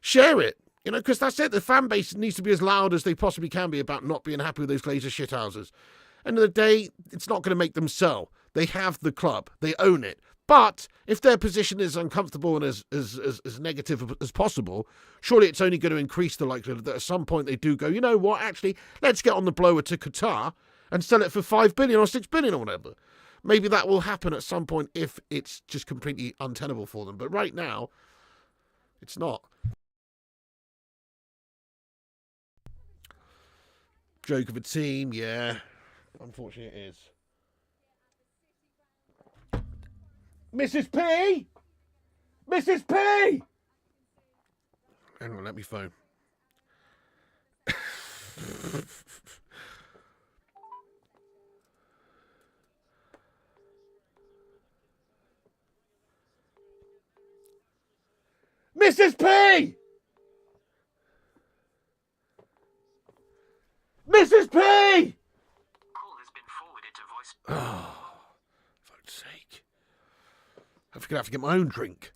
share it. You know, because that's it. The fan base needs to be as loud as they possibly can be about not being happy with those Glazer shithouses. End of the day, it's not going to make them sell. They have the club. They own it. But if their position is uncomfortable and as negative as possible, surely it's only going to increase the likelihood that at some point they do go, you know what, actually, let's get on the blower to Qatar and sell it for 5 billion or 6 billion or whatever. Maybe that will happen at some point if it's just completely untenable for them. But right now, it's not. Joke of a team, yeah. Unfortunately, it is. Mrs. P! Mrs. P! Hang on, let me phone. Mrs. P! Mrs. P! Call has been forwarded to voice. Oh, for fuck's sake. I'm going to have to get my own drink.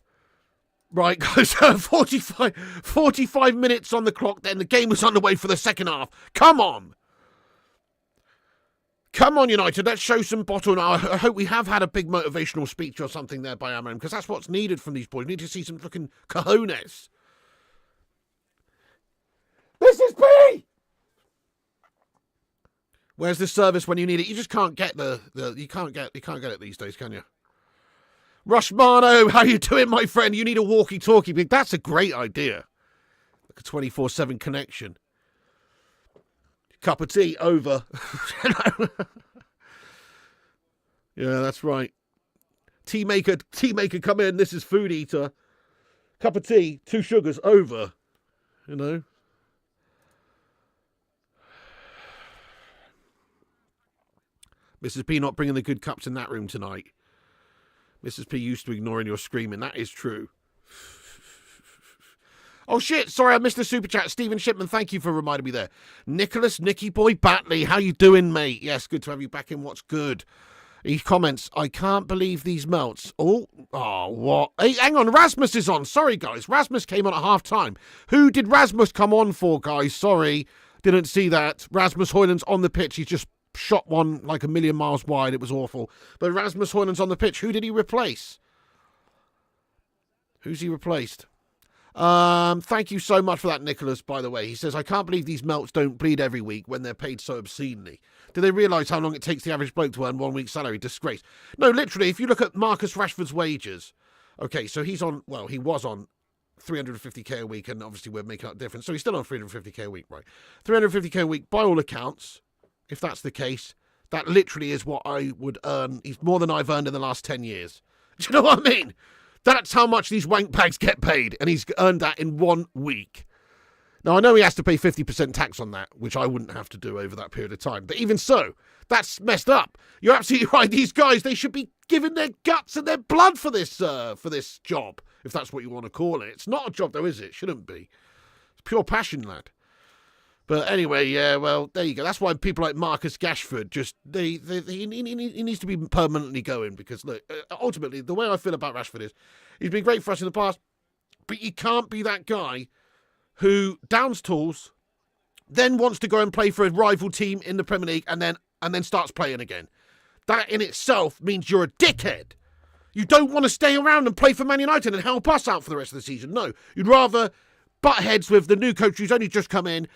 Right, guys, 45 minutes on the clock then. The game was underway for the second half. Come on. Come on, United. Let's show some bottle now. I hope we have had a big motivational speech or something there by Amram, because that's what's needed from these boys. We need to see some fucking cojones. Mrs. P! Where's the service when you need it? You just can't get you can't get it these days, can you? Rushmano, how you doing, my friend? You need a walkie-talkie. That's a great idea. Like a 24/7 connection. Cup of tea, over. Yeah, that's right. Tea maker, come in. This is food eater. Cup of tea, 2 sugars, over. You know. Mrs. P not bringing the good cups in that room tonight. Mrs. P used to ignoring your screaming. That is true. Oh, shit. Sorry, I missed the super chat. Stephen Shipman, thank you for reminding me there. Nicholas, Nicky Boy Batley, how you doing, mate? Yes, good to have you back in. What's good? He comments, I can't believe these melts. Oh, what? Hey, hang on. Rasmus is on. Sorry, guys. Rasmus came on at half-time. Who did Rasmus come on for, guys? Sorry. Didn't see that. Rasmus Hoyland's on the pitch. He's just shot one like a million miles wide. It was awful. But Rasmus Højlund's on the pitch. Who did he replace? Who's he replaced? Thank you so much for that, Nicholas, by the way. He says, I can't believe these melts don't bleed every week when they're paid so obscenely. Do they realise how long it takes the average bloke to earn 1 week's salary? Disgrace. No, literally, if you look at Marcus Rashford's wages, okay, so he was on 350k a week, and obviously we're making up difference. So he's still on 350k a week, right? 350k a week, by all accounts, if that's the case, that literally is what I would earn. He's more than I've earned in the last 10 years. Do you know what I mean? That's how much these wank bags get paid, and he's earned that in 1 week. Now, I know he has to pay 50% tax on that, which I wouldn't have to do over that period of time. But even so, that's messed up. You're absolutely right. These guys, they should be giving their guts and their blood for this job, if that's what you want to call it. It's not a job, though, is it? Shouldn't be. It's pure passion, lad. But anyway, yeah, well, there you go. That's why people like Marcus Rashford he needs to be permanently going, because, look, ultimately, the way I feel about Rashford is he's been great for us in the past, but you can't be that guy who downs tools, then wants to go and play for a rival team in the Premier League and then starts playing again. That in itself means you're a dickhead. You don't want to stay around and play for Man United and help us out for the rest of the season. No, you'd rather butt heads with the new coach who's only just come in,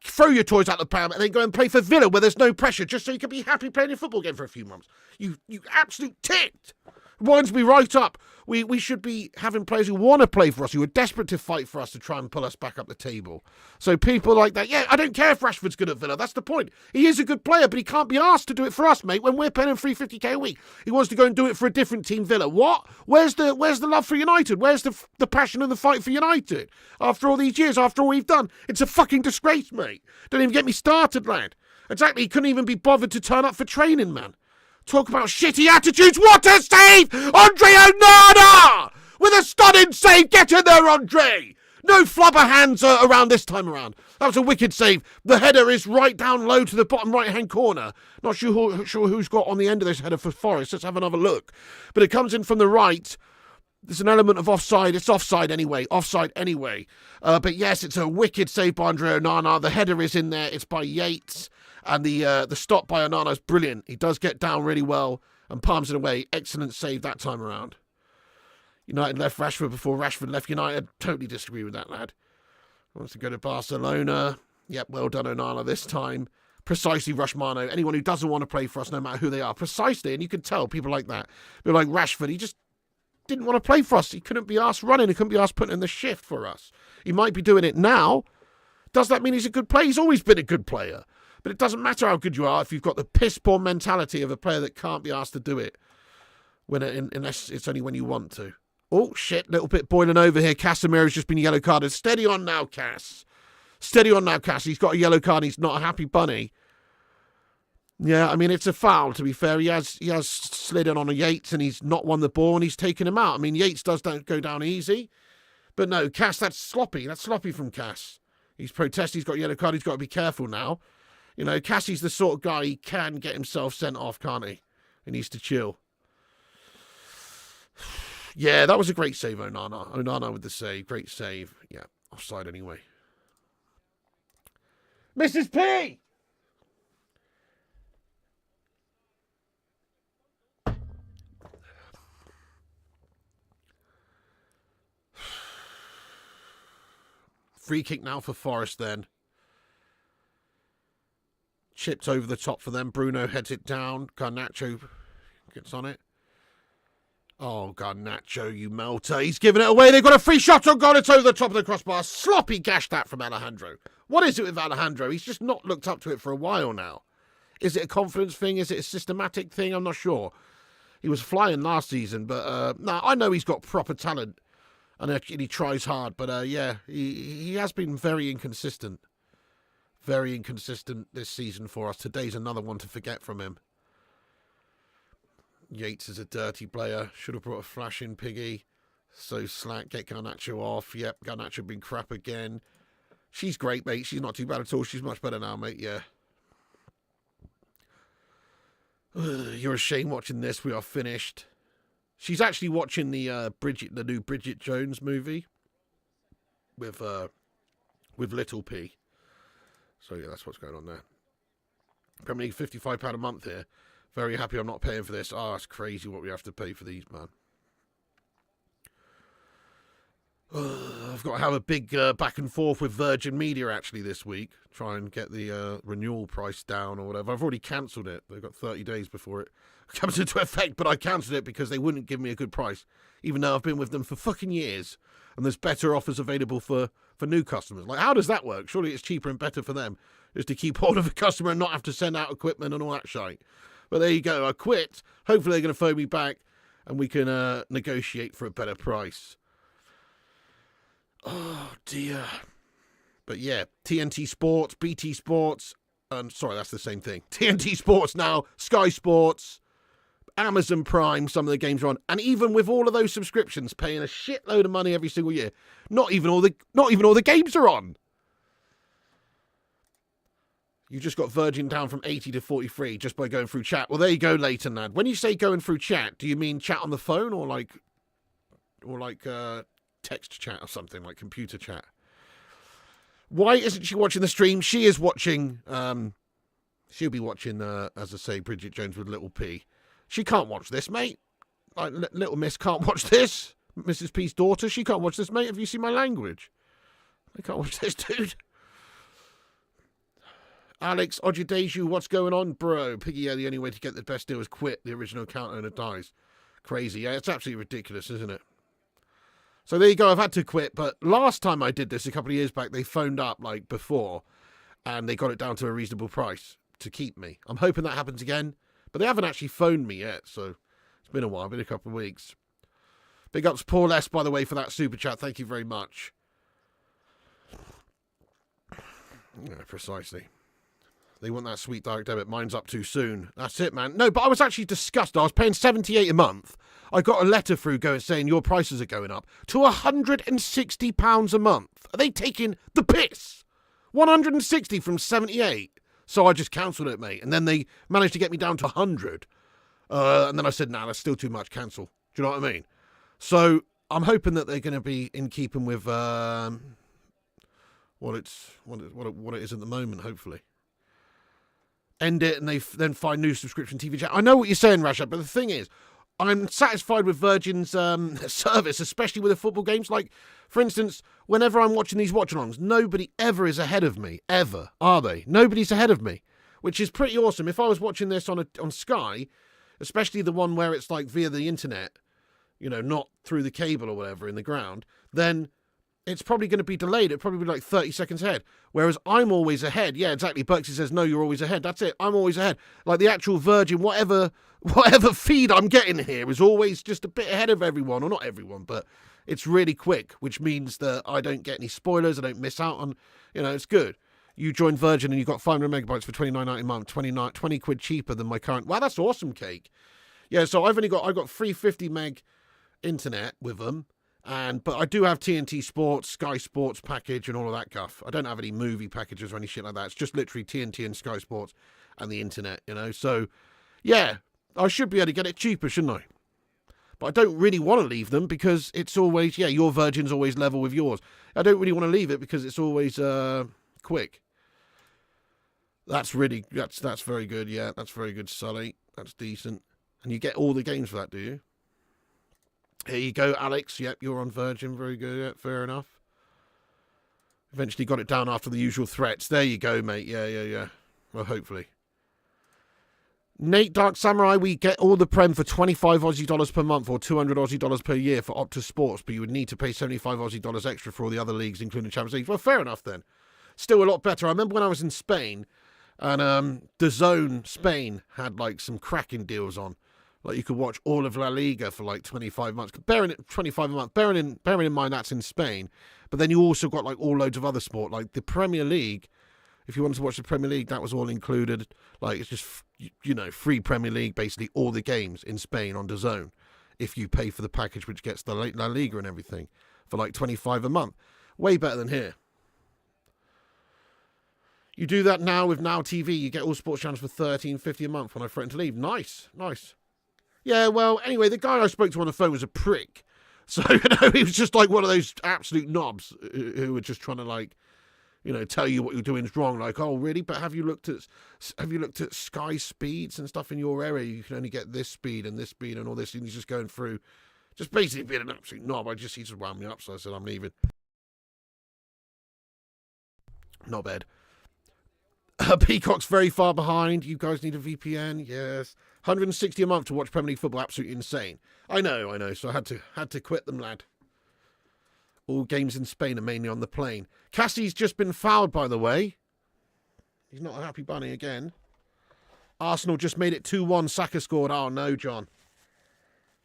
throw your toys out the pram, and then go and play for Villa where there's no pressure, just so you can be happy playing your football game for a few months. You absolute tit. Winds me right up. We should be having players who want to play for us, who are desperate to fight for us to try and pull us back up the table. So people like that, yeah, I don't care if Rashford's good at Villa. That's the point. He is a good player, but he can't be asked to do it for us, mate, when we're paying him 350k a week. He wants to go and do it for a different team, Villa. What? Where's the love for United? Where's the passion and the fight for United? After all these years, after all we've done, it's a fucking disgrace, mate. Don't even get me started, lad. Exactly, he couldn't even be bothered to turn up for training, man. Talk about shitty attitudes. What a save! Andre Onana! With a stunning save. Get in there, Andre! No flubber hands around this time around. That was a wicked save. The header is right down low to the bottom right-hand corner. Not sure who's got on the end of this header for Forest. Let's have another look. But it comes in from the right. There's an element of offside. It's offside anyway. But yes, it's a wicked save by Andre Onana. The header is in there. It's by Yates. And the stop by Onana is brilliant. He does get down really well and palms it away. Excellent save that time around. United left Rashford before Rashford left United. Totally disagree with that, lad. Wants to go to Barcelona. Yep, well done, Onana, this time. Precisely, Rushmano. Anyone who doesn't want to play for us, no matter who they are. Precisely, and you can tell people like that. People like Rashford, he just didn't want to play for us. He couldn't be asked running. He couldn't be asked putting in the shift for us. He might be doing it now. Does that mean he's a good player? He's always been a good player. But it doesn't matter how good you are if you've got the piss-poor mentality of a player that can't be asked to do it unless it's only when you want to. Oh, shit, little bit boiling over here. Casemiro's just been yellow carded. Steady on now, Cass. Steady on now, Cass. He's got a yellow card. He's not a happy bunny. Yeah, I mean, it's a foul, to be fair. He has slid in on a Yates, and he's not won the ball, and he's taken him out. I mean, Yates don't go down easy. But no, Cass, that's sloppy. That's sloppy from Cass. He's protested. He's got a yellow card. He's got to be careful now. You know, Cassie's the sort of guy, he can get himself sent off, can't he? He needs to chill. Yeah, that was a great save, Onana. Onana with the save. Great save. Yeah, offside anyway. Mrs. P! Free kick now for Forest then. Chipped over the top for them. Bruno heads it down. Garnacho gets on it. Oh, Garnacho, you melter. He's giving it away. They've got a free shot on goal. It's over the top of the crossbar. Sloppy gash that from Alejandro. What is it with Alejandro? He's just not looked up to it for a while now. Is it a confidence thing? Is it a systematic thing? I'm not sure. He was flying last season, but no, I know he's got proper talent and he tries hard. But yeah, he has been very inconsistent. Very inconsistent this season for us. Today's another one to forget from him. Yates is a dirty player. Should have brought a flash in, Piggy. So slack. Get Garnacho off. Yep, Garnacho been crap again. She's great, mate. She's not too bad at all. She's much better now, mate. Yeah. You're ashamed watching this. We are finished. She's actually watching the new Bridget Jones movie with Little P. So yeah, that's what's going on there. Premier League, £55 a month here. Very happy I'm not paying for this. Oh, it's crazy what we have to pay for these, man. I've got to have a big back and forth with Virgin Media actually this week. Try and get the renewal price down or whatever. I've already cancelled it. They've got 30 days before it comes into effect, but I cancelled it because they wouldn't give me a good price, even though I've been with them for fucking years and there's better offers available for new customers. Like, how does that work? Surely it's cheaper and better for them just to keep hold of a customer and not have to send out equipment and all that shite. But there you go. I quit. Hopefully they're going to phone me back and we can negotiate for a better price. Oh, dear. But yeah, TNT Sports, BT Sports, sorry, that's the same thing. TNT Sports now, Sky Sports, Amazon Prime, some of the games are on. And even with all of those subscriptions, paying a shitload of money every single year, not even all the games are on. You just got Virgin down from 80 to 43 just by going through chat. Well, there you go, Leighton, lad. When you say going through chat, do you mean chat on the phone or like text chat or something, like computer chat? Why isn't she watching the stream? She is watching, she'll be watching, as I say, Bridget Jones with Little P. She can't watch this, mate. Like, Little Miss can't watch this. Mrs. P's daughter, she can't watch this, mate. Have you seen my language? I can't watch this, dude. Alex, Ojudeju, what's going on, bro? Piggy, yeah, the only way to get the best deal is quit. The original account owner dies. Crazy, yeah, it's absolutely ridiculous, isn't it? So there you go, I've had to quit, but last time I did this a couple of years back, they phoned up, like, before, and they got it down to a reasonable price to keep me. I'm hoping that happens again, but they haven't actually phoned me yet, so it's been a while, been a couple of weeks. Big ups Paul S, by the way, for that super chat. Thank you very much. Yeah, precisely. They want that sweet direct debit. Mine's up too soon. That's it, man. No, but I was actually disgusted. I was paying $78 a month. I got a letter through saying your prices are going up to £160 a month. Are they taking the piss? 160 from 78. So I just cancelled it, mate. And then they managed to get me down to 100. And then I said, nah, that's still too much. Cancel. Do you know what I mean? So I'm hoping that they're going to be in keeping with what it is at the moment, hopefully. End it and they then find new subscription TV channel. I know what you're saying, Rashad, but the thing is, I'm satisfied with Virgin's service, especially with the football games. Like, for instance, whenever I'm watching these watch-alongs, nobody ever is ahead of me, ever, are they? Nobody's ahead of me, which is pretty awesome. If I was watching this on Sky, especially the one where it's like via the internet, you know, not through the cable or whatever in the ground, then it's probably going to be delayed. It'll probably be like 30 seconds ahead. Whereas I'm always ahead. Yeah, exactly. Berksy says, no, you're always ahead. That's it. I'm always ahead. Like the actual Virgin, whatever feed I'm getting here is always just a bit ahead of everyone. Or not everyone, but it's really quick, which means that I don't get any spoilers. I don't miss out on, you know, it's good. You join Virgin and you got 500 megabytes for $29.90 a month, 20 quid cheaper than my current. Wow, that's awesome, Cake. Yeah, so I've got 350 meg internet with them. But I do have TNT Sports, Sky Sports package and all of that guff. I don't have any movie packages or any shit like that. It's just literally TNT and Sky Sports and the internet, you know. So, yeah, I should be able to get it cheaper, shouldn't I? But I don't really want to leave them because it's always, yeah, your Virgin's always level with yours. I don't really want to leave it because it's always quick. That's very good, yeah. That's very good, Sully. That's decent. And you get all the games for that, do you? Here you go, Alex. Yep, you're on Virgin. Very good. Yep, fair enough. Eventually got it down after the usual threats. There you go, mate. Yeah. Well, hopefully. Nate Dark Samurai, we get all the Prem for 25 Aussie dollars per month or 200 Aussie dollars per year for Optus Sports, but you would need to pay 75 Aussie dollars extra for all the other leagues, including Champions League. Well, fair enough then. Still a lot better. I remember when I was in Spain and DAZN Spain had like some cracking deals on. Like you could watch all of La Liga for like 25 months. Bearing in mind that's in Spain. But then you also got like all loads of other sport. Like the Premier League, if you wanted to watch the Premier League, that was all included. Like it's just, you know, free Premier League, basically all the games in Spain on DAZN. If you pay for the package which gets the La Liga and everything for like 25 a month. Way better than here. You do that now with Now TV. You get all sports channels for $13.50 a month when I threaten to leave. Nice. Yeah, well, anyway, the guy I spoke to on the phone was a prick. So, you know, he was just like one of those absolute knobs who were just trying to, like, tell you what you're doing is wrong. Like, oh, really? But have you looked at sky speeds and stuff in your area? You can only get this speed and all this, and he's just going through, just basically being an absolute knob. He just wound me up, so I said, I'm leaving. Not bad. Peacock's very far behind. You guys need a VPN. Yes. 160 a month to watch Premier League football. Absolutely insane. I know. So I had to quit them, lad. All games in Spain are mainly on the plane. Cassie's just been fouled, by the way. He's not a happy bunny again. Arsenal just made it 2-1. Saka scored. Oh, no, John.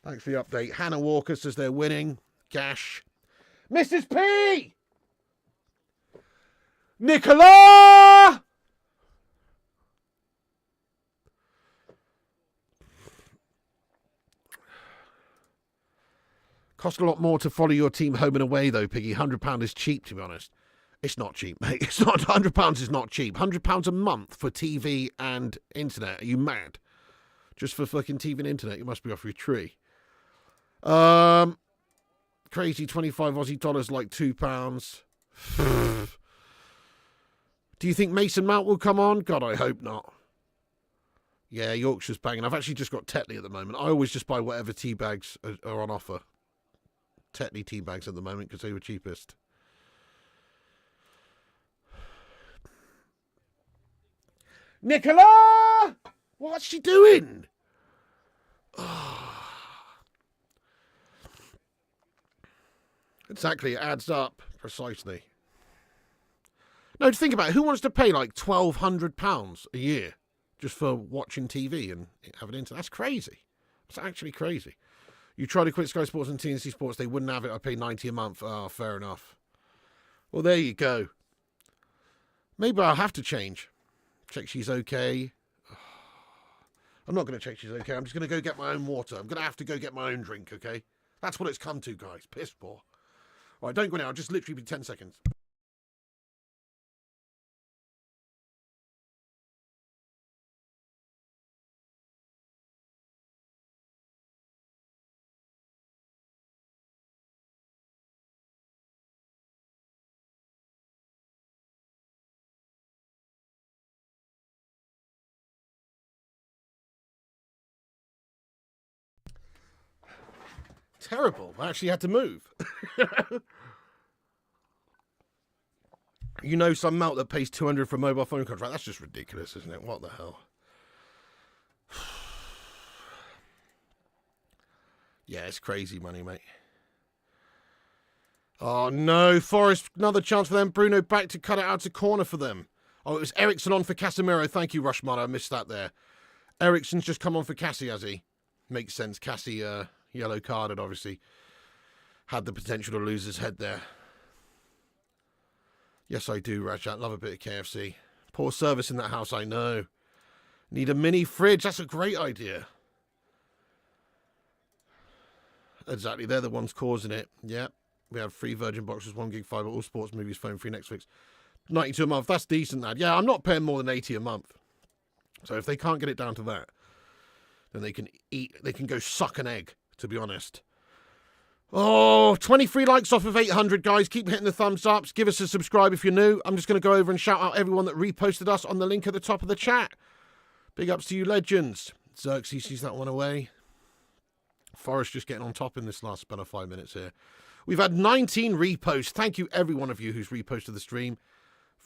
Thanks for the update. Hannah Walker says they're winning. Gash. Mrs. P! Nicola! Cost a lot more to follow your team home and away, though, Piggy. £100 is cheap, to be honest. It's not cheap, mate. It's not. £100 is not cheap. £100 a month for TV and internet. Are you mad? Just for fucking TV and internet, you must be off your tree. Crazy 25 Aussie dollars, like £2. Do you think Mason Mount will come on? God, I hope not. Yeah, Yorkshire's banging. I've actually just got Tetley at the moment. I always just buy whatever tea bags are on offer. Tetley tea bags at the moment because they were cheapest. Nicola! What's she doing? Exactly, it adds up. Precisely. No, think about it. Who wants to pay like £1,200 a year just for watching TV and having internet? That's crazy. It's actually crazy. You try to quit Sky Sports and TNC Sports, they wouldn't have it. I pay $90 a month. Oh, fair enough. Well, there you go. Maybe I'll have to change. Check she's okay. I'm not going to check she's okay. I'm just going to go get my own water. I'm going to have to go get my own drink, okay? That's what it's come to, guys. Piss poor. All right, don't go now. I'll just literally be 10 seconds. Terrible. I actually had to move. You know some melt that pays $200 for a mobile phone contract. That's just ridiculous, isn't it? What the hell? Yeah, it's crazy money, mate. Oh, no. Forest, another chance for them. Bruno back to cut it out to corner for them. Oh, it was Ericsson on for Casemiro. Thank you, Rushmar. I missed that there. Ericsson's just come on for Cassie, has he? Makes sense. Cassie, yellow carded, obviously. Had the potential to lose his head there. Yes, I do, Rajat. Love a bit of KFC. Poor service in that house, I know. Need a mini fridge. That's a great idea. Exactly. They're the ones causing it. Yeah. We have 3 Virgin boxes, 1 gig fibre, all sports movies, phone free, Netflix. 92 a month. That's decent, lad. Yeah, I'm not paying more than 80 a month. So if they can't get it down to that, then they can go suck an egg, to be honest. Oh, 23 likes off of 800, guys. Keep hitting the thumbs ups. Give us a subscribe if you're new. I'm just going to go over and shout out everyone that reposted us on the link at the top of the chat. Big ups to you, legends. Xerxes sees that one away. Forrest just getting on top in this last spell of 5 minutes here. We've had 19 reposts. Thank you, every one of you who's reposted the stream.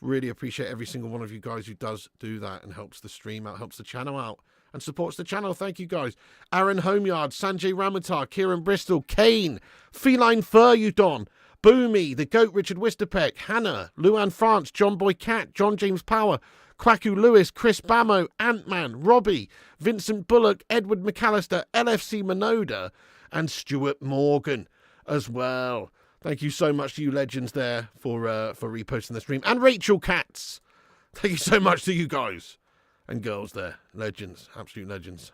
Really appreciate every single one of you guys who does do that and helps the stream out, helps the channel out, and supports the channel. Thank you, guys. Aaron Homeyard, Sanjay Ramatar, Kieran Bristol, Kane, Feline Fur, you Don, Boomy, The Goat, Richard Wisterpeck, Hannah, Luan France, John Boy Cat, John James Power, Quacku Lewis, Chris Bamo, Ant-Man, Robbie, Vincent Bullock, Edward McAllister, LFC Minoda, and Stuart Morgan as well. Thank you so much to you legends there for reposting the stream. And Rachel Katz. Thank you so much to you guys and girls there. Legends. Absolute legends.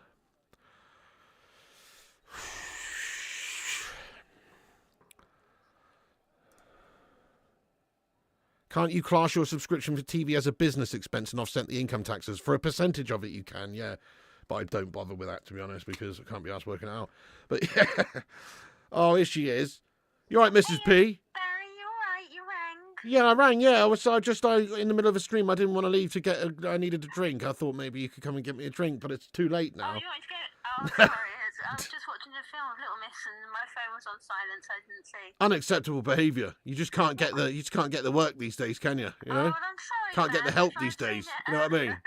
Can't you class your subscription for TV as a business expense and offset the income taxes? For a percentage of it you can, yeah. But I don't bother with that, to be honest, because I can't be asked working it out. But yeah. Oh, here she is. You all right, Mrs. P? Barry, you all right? You rang? Yeah, I rang. Yeah, I in the middle of a stream. I didn't want to leave to get. I needed a drink. I thought maybe you could come and get me a drink, but it's too late Oh, now. you want to get? Oh, sorry. I was just watching a film of Little Miss, and my phone was on silent, so I didn't see. Unacceptable behaviour. You just can't get the work these days, can you? You know, Oh, well, I'm sorry. can't get the man. help If these I'd seen days. it You know what I mean? if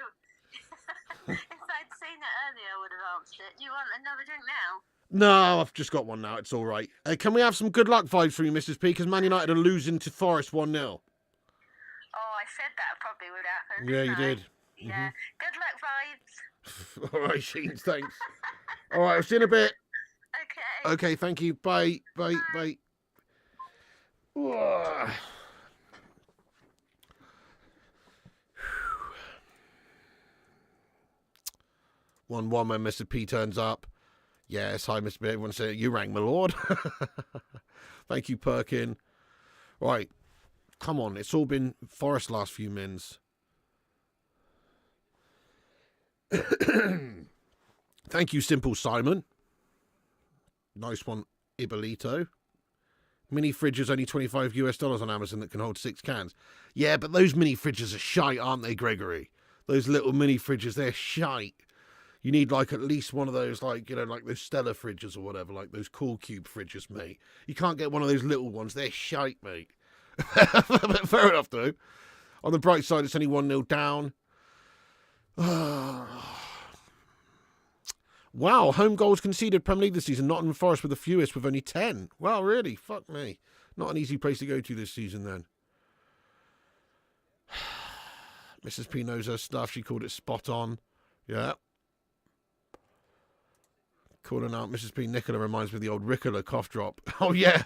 I'd seen it earlier, I would have answered it. Do you want another drink now? No, I've just got one now. It's all right. Can we have some good luck vibes for you, Mrs. P? Because Man United are losing to Forest 1-0. Oh, I said that probably would happen. Yeah, you didn't I? did. Yeah. Good luck, vibes. All right, Sheens, thanks. All right, I'll see you in a bit. Okay. Okay, thank you. Bye. Bye. Bye. Ugh. 1-1 when Mr. P turns up. Yes, hi, Mr. P. Everyone say you rang, my lord. Thank you, Perkin. Right, come on. It's all been Forest last few mins. Thank you, Simple Simon. Nice one, Ibolito. Mini fridge is only $25 on Amazon that can hold 6 cans. Yeah, but those mini fridges are shite, aren't they, Gregory? Those little mini fridges, they're shite. You need like at least one of those, like, you know, like those Stella fridges or whatever, like those Cool Cube fridges, mate. You can't get one of those little ones. They're shite, mate. Fair enough, though. On the bright side, it's only 1-0 down. Wow, home goals conceded Premier League this season. Nottingham Forest with the fewest with only 10. Well, really? Fuck me. Not an easy place to go to this season, then. Mrs. P knows her stuff. She called it spot on. Yeah. Calling out Mrs. P. Nicola reminds me of the old Ricola cough drop. Oh, yeah.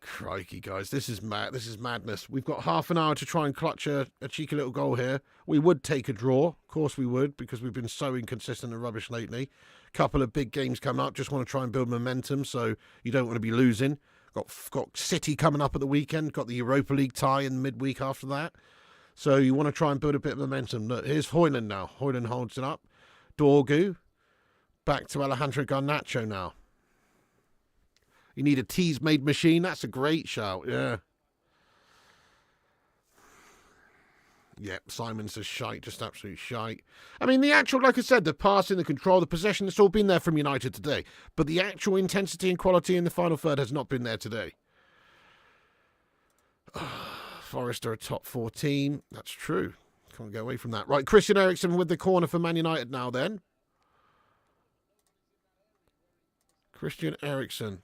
Crikey, guys. This is mad. This is madness. We've got half an hour to try and clutch a cheeky little goal here. We would take a draw. Of course we would, because we've been so inconsistent and rubbish lately. Couple of big games coming up. Just want to try and build momentum, so you don't want to be losing. Got City coming up at the weekend. Got the Europa League tie in midweek after that. So you want to try and build a bit of momentum. Look, here's Hoyland now. Hoyland holds it up. Dorgu. Back to Alejandro Garnacho now. You need a tease-made machine. That's a great shout, yeah. Yep, Simon says shite, just absolute shite. I mean, the actual, like I said, the passing, the control, the possession, it's all been there from United today. But the actual intensity and quality in the final third has not been there today. Forest are a top 4 team. That's true. Can't get away from that. Right, Christian Eriksen with the corner for Man United now then. Christian Eriksen.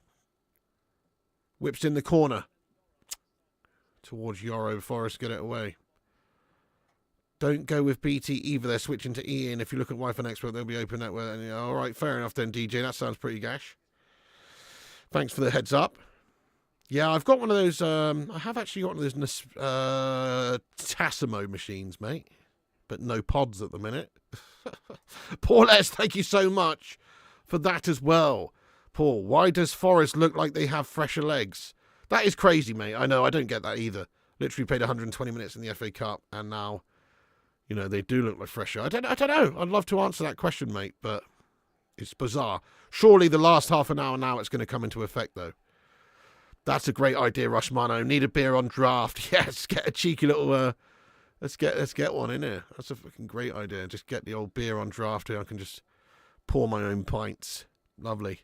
Whips in the corner. Towards Yoro. Forest get it away. Don't go with BT either. They're switching to E. And if you look at Wi-Fi Expert, they'll be open network. All right, fair enough then, DJ. That sounds pretty gash. Thanks for the heads up. Yeah, I've got one of those. I have actually got one of those Tassimo machines, mate. But no pods at the minute. Paul S., thank you so much for that as well. Paul, why does Forest look like they have fresher legs? That is crazy, mate. I know, I don't get that either. Literally played 120 minutes in the FA Cup, and now, you know, they do look like fresher. I don't know. I'd love to answer that question, mate, but it's bizarre. Surely the last half an hour now it's going to come into effect, though. That's a great idea, Rushmano. Need a beer on draft. Yes, get a cheeky little... Let's get one in here. That's a fucking great idea. Just get the old beer on draft here. I can just pour my own pints. Lovely.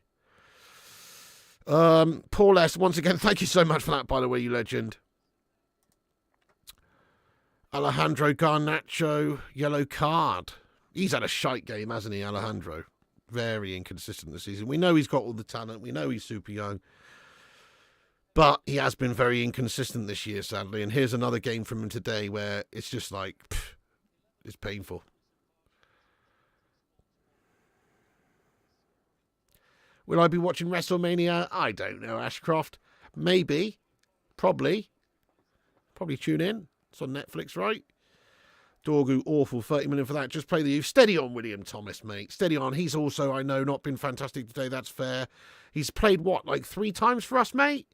Paul S., once again, thank you so much for that, by the way, you legend. Alejandro Garnacho, yellow card. He's had a shite game, hasn't he, Alejandro? Very inconsistent this season. We know he's got all the talent. We know he's super young. But he has been very inconsistent this year, sadly. And here's another game from him today where it's just like, it's painful. Will I be watching WrestleMania? I don't know, Ashcroft. Maybe. Probably. Probably tune in. It's on Netflix, right? Dorgu, awful. 30 million for that. Just play the youth. Steady on, William Thomas, mate. Steady on. He's also, I know, not been fantastic today. That's fair. He's played, what, like 3 times for us, mate?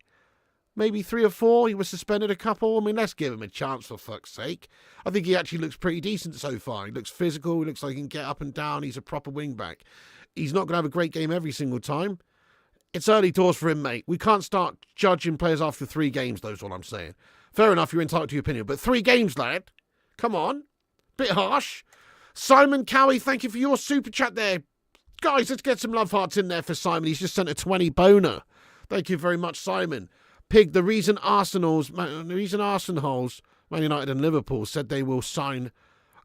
Maybe 3 or 4. He was suspended a couple. I mean, let's give him a chance, for fuck's sake. I think he actually looks pretty decent so far. He looks physical. He looks like he can get up and down. He's a proper wing-back. He's not going to have a great game every single time. It's early doors for him, mate. We can't start judging players after 3 games, though, is all I'm saying. Fair enough, you're entitled to your opinion. But 3 games, lad. Come on. Bit harsh. Simon Cowie, thank you for your super chat there. Guys, let's get some love hearts in there for Simon. He's just sent a 20 boner. Thank you very much, Simon. Pig, the reason Arsenal, Man United and Liverpool said they will sign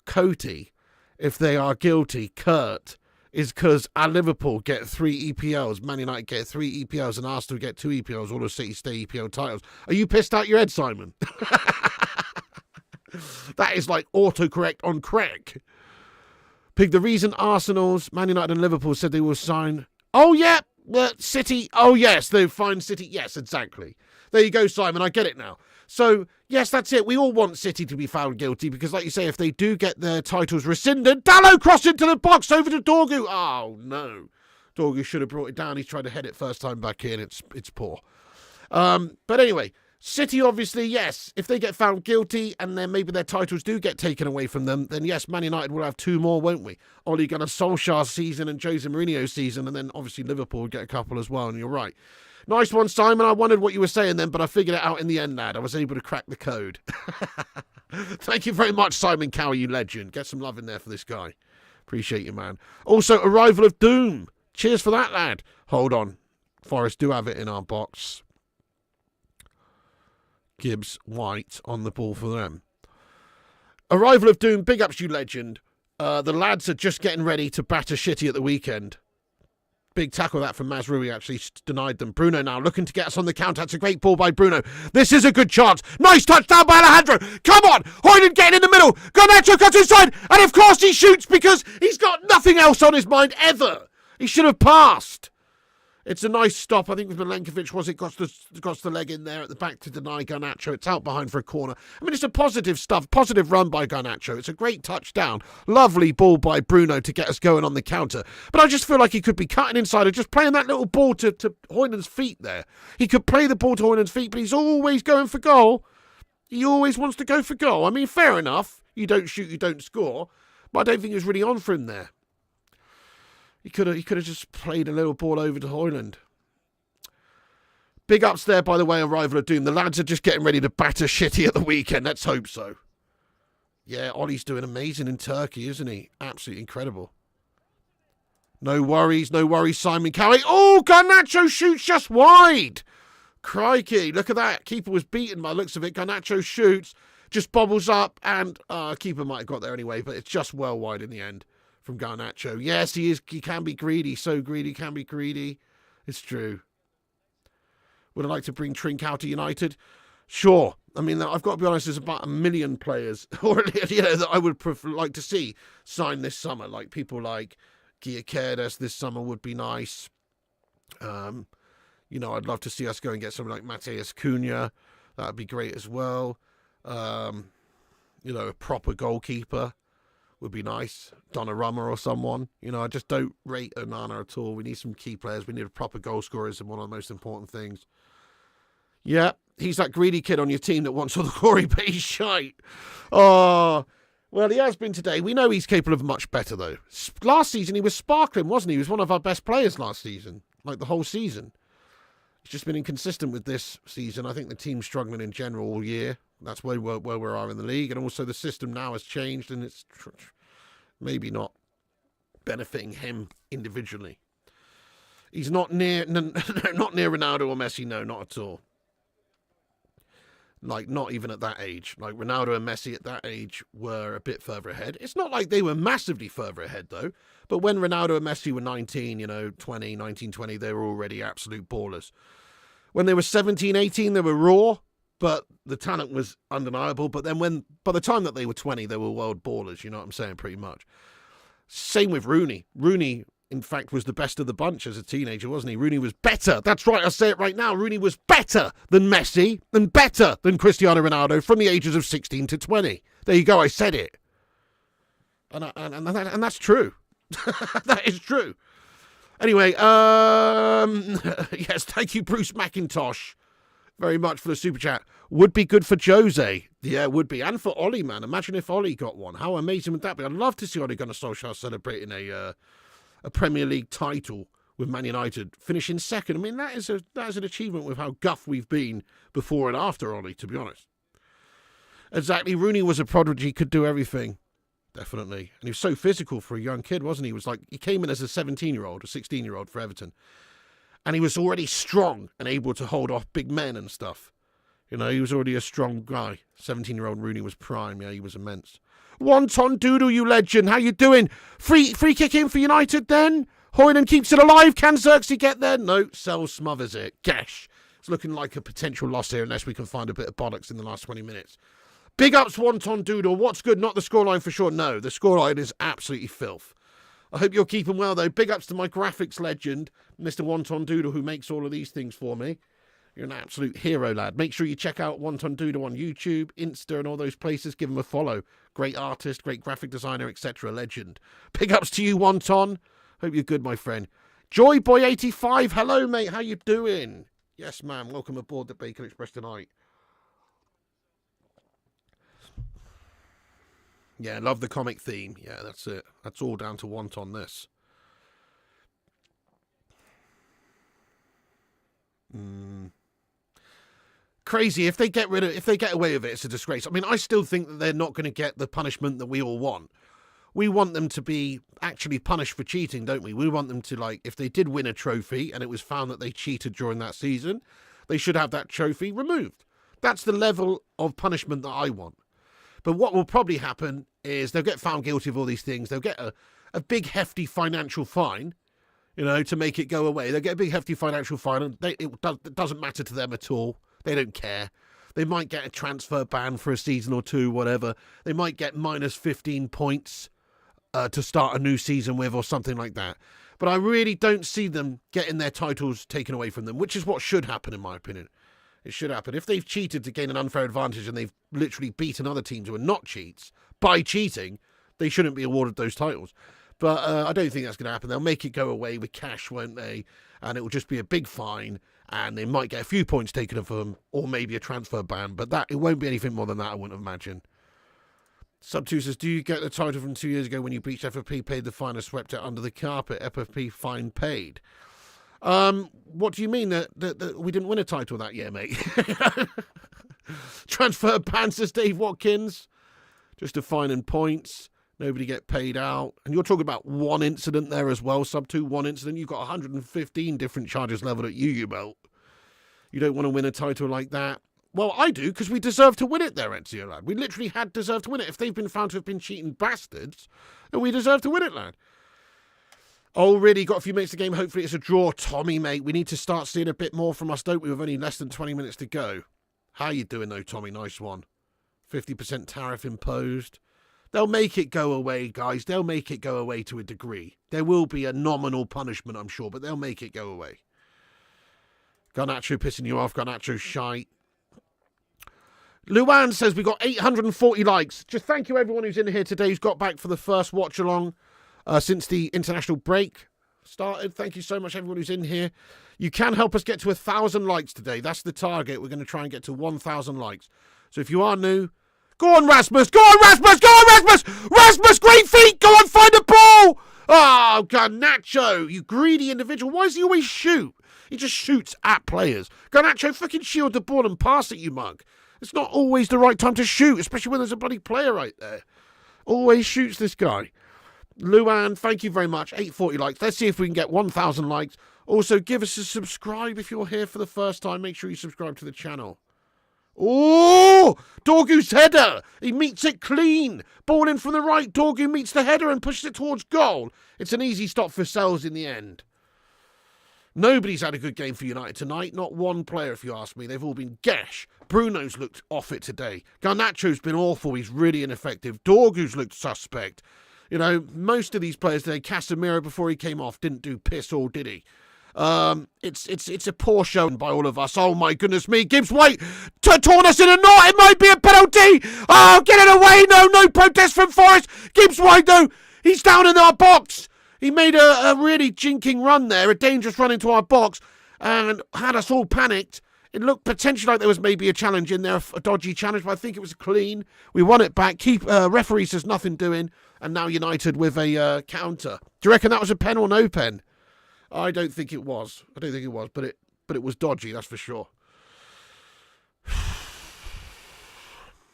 Coty if they are guilty, Kurt, is because our Liverpool get 3 EPLs, Man United get 3 EPLs, and Arsenal get 2 EPLs, all the City stay EPL titles. Are you pissed out your head, Simon? That is like autocorrect on crack. Pig, the reason Arsenal's, Man United and Liverpool said they will sign... Oh, yeah, City. Oh, yes, they'll find City. Yes, exactly. There you go, Simon. I get it now. So, yes, that's it. We all want City to be found guilty because, like you say, if they do get their titles rescinded, Dallo crossed into the box over to Dorgu. Oh, no. Dorgu should have brought it down. He's tried to head it first time back in. It's poor. But anyway, City, obviously, yes, if they get found guilty and then maybe their titles do get taken away from them, then yes, Man United will have 2 more, won't we? Ole Gunnar Solskjaer season and Jose Mourinho season, and then obviously Liverpool will get a couple as well, and you're right. Nice one, Simon. I wondered what you were saying then, but I figured it out in the end, lad. I was able to crack the code. Thank you very much, Simon Cowie, you legend. Get some love in there for this guy. Appreciate you, man. Also, Arrival of Doom. Cheers for that, lad. Hold on. Forest do have it in our box. Gibbs White on the ball for them. Arrival of Doom, big ups, you legend. The lads are just getting ready to batter Shitty at the weekend. Big tackle that from Mazrui, actually denied them. Bruno now looking to get us on the counter. That's a great ball by Bruno. This is a good chance. Nice touchdown by Alejandro. Come on. Hoyland getting in the middle. Garnacho cuts inside. And of course he shoots because he's got nothing else on his mind ever. He should have passed. It's a nice stop. I think with Milenkovic, got the leg in there at the back to deny Garnacho. It's out behind for a corner. I mean, it's a positive run by Garnacho. It's a great touchdown. Lovely ball by Bruno to get us going on the counter. But I just feel like he could be cutting inside and just playing that little ball to Hoyland's feet there. He could play the ball to Hoyland's feet, but he's always going for goal. He always wants to go for goal. I mean, fair enough. You don't shoot, you don't score. But I don't think it was really on for him there. He could have just played a little ball over to Hoyland. Big ups there, by the way, Arrival of Doom. The lads are just getting ready to batter Shitty at the weekend. Let's hope so. Yeah, Ollie's doing amazing in Turkey, isn't he? Absolutely incredible. No worries, Simon Cowie. Oh, Garnacho shoots just wide. Crikey, look at that. Keeper was beaten by the looks of it. Garnacho shoots, just bobbles up, and keeper might have got there anyway, but it's just well wide in the end. From Garnacho. Yes, he is. He can be greedy. So greedy, can be greedy. It's true. Would I like to bring Trink out to United? Sure. I mean, I've got to be honest, there's about 1 million players or that I would like to see sign this summer. Like people like Gyökeres this summer would be nice. I'd love to see us go and get someone like Mateus Cunha. That would be great as well. A proper goalkeeper would be nice. Donnarumma or someone. I just don't rate Onana at all. We need some key players. We need a proper goal scorer is one of the most important things. Yeah, he's that greedy kid on your team that wants all the glory, but he's shite. Oh, well, he has been today. We know he's capable of much better, though. Last season, he was sparkling, wasn't he? He was one of our best players last season, like the whole season. He's just been inconsistent with this season. I think the team's struggling in general all year. That's where we are in the league. And also the system now has changed and it's maybe not benefiting him individually. He's not near Ronaldo or Messi. No, not at all. Like, not even at that age. Like, Ronaldo and Messi at that age were a bit further ahead. It's not like they were massively further ahead, though. But when Ronaldo and Messi were 19, 20, they were already absolute ballers. When they were 17, 18, they were raw. But the talent was undeniable. But then by the time that they were 20, they were world ballers. You know what I'm saying? Pretty much. Same with Rooney. Rooney, in fact, was the best of the bunch as a teenager, wasn't he? Rooney was better. That's right. I'll say it right now. Rooney was better than Messi and better than Cristiano Ronaldo from the ages of 16 to 20. There you go. I said it. And that's true. That is true. Anyway, yes, thank you, Bruce McIntosh, very much for the super chat. Would be good for Jose. Yeah, it would be. And for Ollie, man. Imagine if Ollie got one. How amazing would that be? I'd love to see Ole Gunnar Solskjaer celebrating a Premier League title with Man United finishing second. I mean, that is an achievement with how guff we've been before and after, Ollie, to be honest. Exactly. Rooney was a prodigy, could do everything. Definitely. And he was so physical for a young kid, wasn't he? He was like, he came in as a 17-year-old, a 16-year-old for Everton. And he was already strong and able to hold off big men and stuff. You know, he was already a strong guy. 17-year-old Rooney was prime. Yeah, he was immense. Wonton Doodle, you legend. How you doing? Free kick in for United then? Hoyland keeps it alive. Can Xerxes get there? No, Sell smothers it. Gash. It's looking like a potential loss here unless we can find a bit of bollocks in the last 20 minutes. Big ups, Wonton Doodle. What's good? Not the scoreline for sure. No, the scoreline is absolutely filth. I hope you're keeping well, though. Big ups to my graphics legend, Mr. Wonton Doodle, who makes all of these things for me. You're an absolute hero, lad. Make sure you check out Wonton Doodle on YouTube, Insta, and all those places. Give him a follow. Great artist, great graphic designer, etc. Legend. Big ups to you, Wonton. Hope you're good, my friend. Joyboy85. Hello, mate. How you doing? Yes, ma'am. Welcome aboard the Bacon Express tonight. Yeah, love the comic theme. Yeah, that's it. That's all down to Wonton this. Crazy. If they get away with it, it's a disgrace. I mean, I still think that they're not going to get the punishment that we all want. We want them to be actually punished for cheating, don't we? We want them to, like, if they did win a trophy and it was found that they cheated during that season, they should have that trophy removed. That's the level of punishment that I want. But what will probably happen is they'll get found guilty of all these things. They'll get a big, hefty financial fine, you know, to make it go away. They'll get a big, hefty financial fine, and it doesn't matter to them at all. They don't care. They might get a transfer ban for a season or two, whatever. They might get minus 15 points to start a new season with or something like that. But I really don't see them getting their titles taken away from them, which is what should happen, in my opinion. It should happen. If they've cheated to gain an unfair advantage and they've literally beaten other teams who are not cheats by cheating, they shouldn't be awarded those titles. But I don't think that's going to happen. They'll make it go away with cash, won't they? And it will just be a big fine, and they might get a few points taken off them, or maybe a transfer ban. But it won't be anything more than that, I wouldn't imagine. Sub2 says, do you get the title from 2 years ago when you breached FFP, paid the fine, and swept it under the carpet? FFP fine paid. What do you mean that we didn't win a title that year, mate? Transfer ban, says Dave Watkins. Just a fine and points. Nobody get paid out. And you're talking about one incident there as well, Sub2, one incident. You've got 115 different charges leveled at you, you belt. You don't want to win a title like that. Well, I do, because we deserve to win it there, Ezio, lad. We literally had deserved to win it. If they've been found to have been cheating bastards, then we deserve to win it, lad. Oh, really? Got a few minutes to game. Hopefully it's a draw. Tommy, mate, we need to start seeing a bit more from us, don't we? With only less than 20 minutes to go. How you doing, though, Tommy? Nice one. 50% tariff imposed. They'll make it go away, guys. They'll make it go away to a degree. There will be a nominal punishment, I'm sure, but they'll make it go away. Garnacho pissing you off. Garnacho shite. Luan says we got 840 likes. Just thank you everyone who's in here today who's got back for the first watch along since the international break started. Thank you so much everyone who's in here. You can help us get to 1,000 likes today. That's the target. We're going to try and get to 1,000 likes. So if you are new, go on Rasmus, go on Rasmus, go on Rasmus! Rasmus, great feet, go on, find the ball! Oh, Garnacho, you greedy individual. Why does he always shoot? He just shoots at players. Garnacho, fucking shield the ball and pass it, you mug. It's not always the right time to shoot, especially when there's a bloody player right there. Always shoots this guy. Luan, thank you very much. 840 likes. Let's see if we can get 1,000 likes. Also, give us a subscribe if you're here for the first time. Make sure you subscribe to the channel. Oh, Dorgu's header. He meets it clean. Ball in from the right. Dorgu meets the header and pushes it towards goal. It's an easy stop for Sells in the end. Nobody's had a good game for United tonight. Not one player, if you ask me. They've all been gash. Bruno's looked off it today. Garnacho's been awful. He's really ineffective. Dorgu's looked suspect. You know, most of these players today, Casemiro, before he came off, didn't do piss all, did he? It's a poor showing by all of us. Oh, my goodness me. Gibbs White torn us in a knot. It might be a penalty. Oh, get it away. No protest from Forest. Gibbs White, though. He's down in our box. He made a really jinking run there, a dangerous run into our box, and had us all panicked. It looked potentially like there was maybe a challenge in there, a dodgy challenge, but I think it was clean. We won it back. Referee says nothing doing, and now United with a counter. Do you reckon that was a pen or no pen? I don't think it was. But it was dodgy, that's for sure.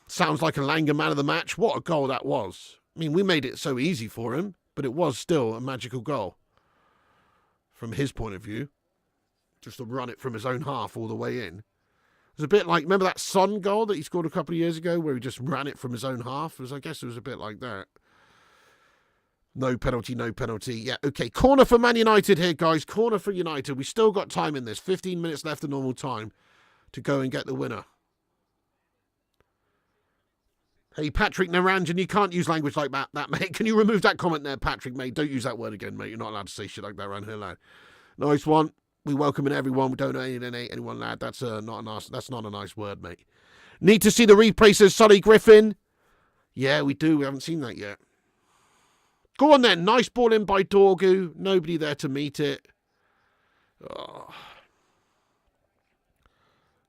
Sounds like a Langer man of the match. What a goal that was. I mean, we made it so easy for him, but it was still a magical goal. From his point of view. Just to run it from his own half all the way in. It was a bit like, remember that Son goal that he scored a couple of years ago where he just ran it from his own half? I guess it was a bit like that. No penalty, no penalty. Yeah, okay. Corner for Man United here, guys. Corner for United. We still got time in this. 15 minutes left of normal time to go and get the winner. Hey, Patrick Naranjan, you can't use language like that, mate. Can you remove that comment there, Patrick, mate? Don't use that word again, mate. You're not allowed to say shit like that around here, lad. Nice one. We welcome in everyone. We don't alienate anyone, lad. That's not a nice word, mate. Need to see the replay, says Solly Griffin. Yeah, we do. We haven't seen that yet. Go on then. Nice ball in by Dorgu. Nobody there to meet it. Oh.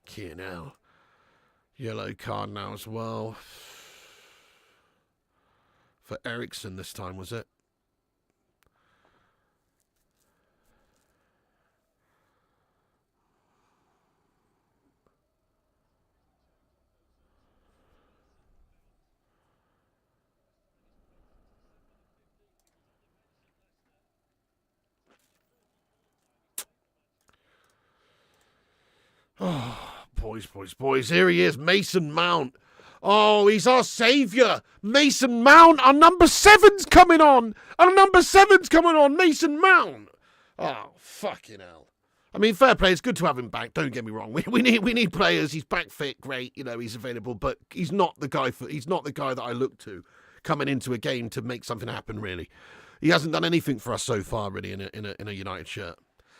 Kianel. Yellow card now as well. For Eriksson this time, was it? Oh, boys. Here he is, Mason Mount. Oh, he's our saviour. Mason Mount, our number 7's coming on. Mason Mount. Oh, fucking hell. I mean, fair play. It's good to have him back. Don't get me wrong. We need players. He's back fit, great. You know, he's available, but he's not the guy that I look to coming into a game to make something happen. Really, he hasn't done anything for us so far. Really, in a United shirt.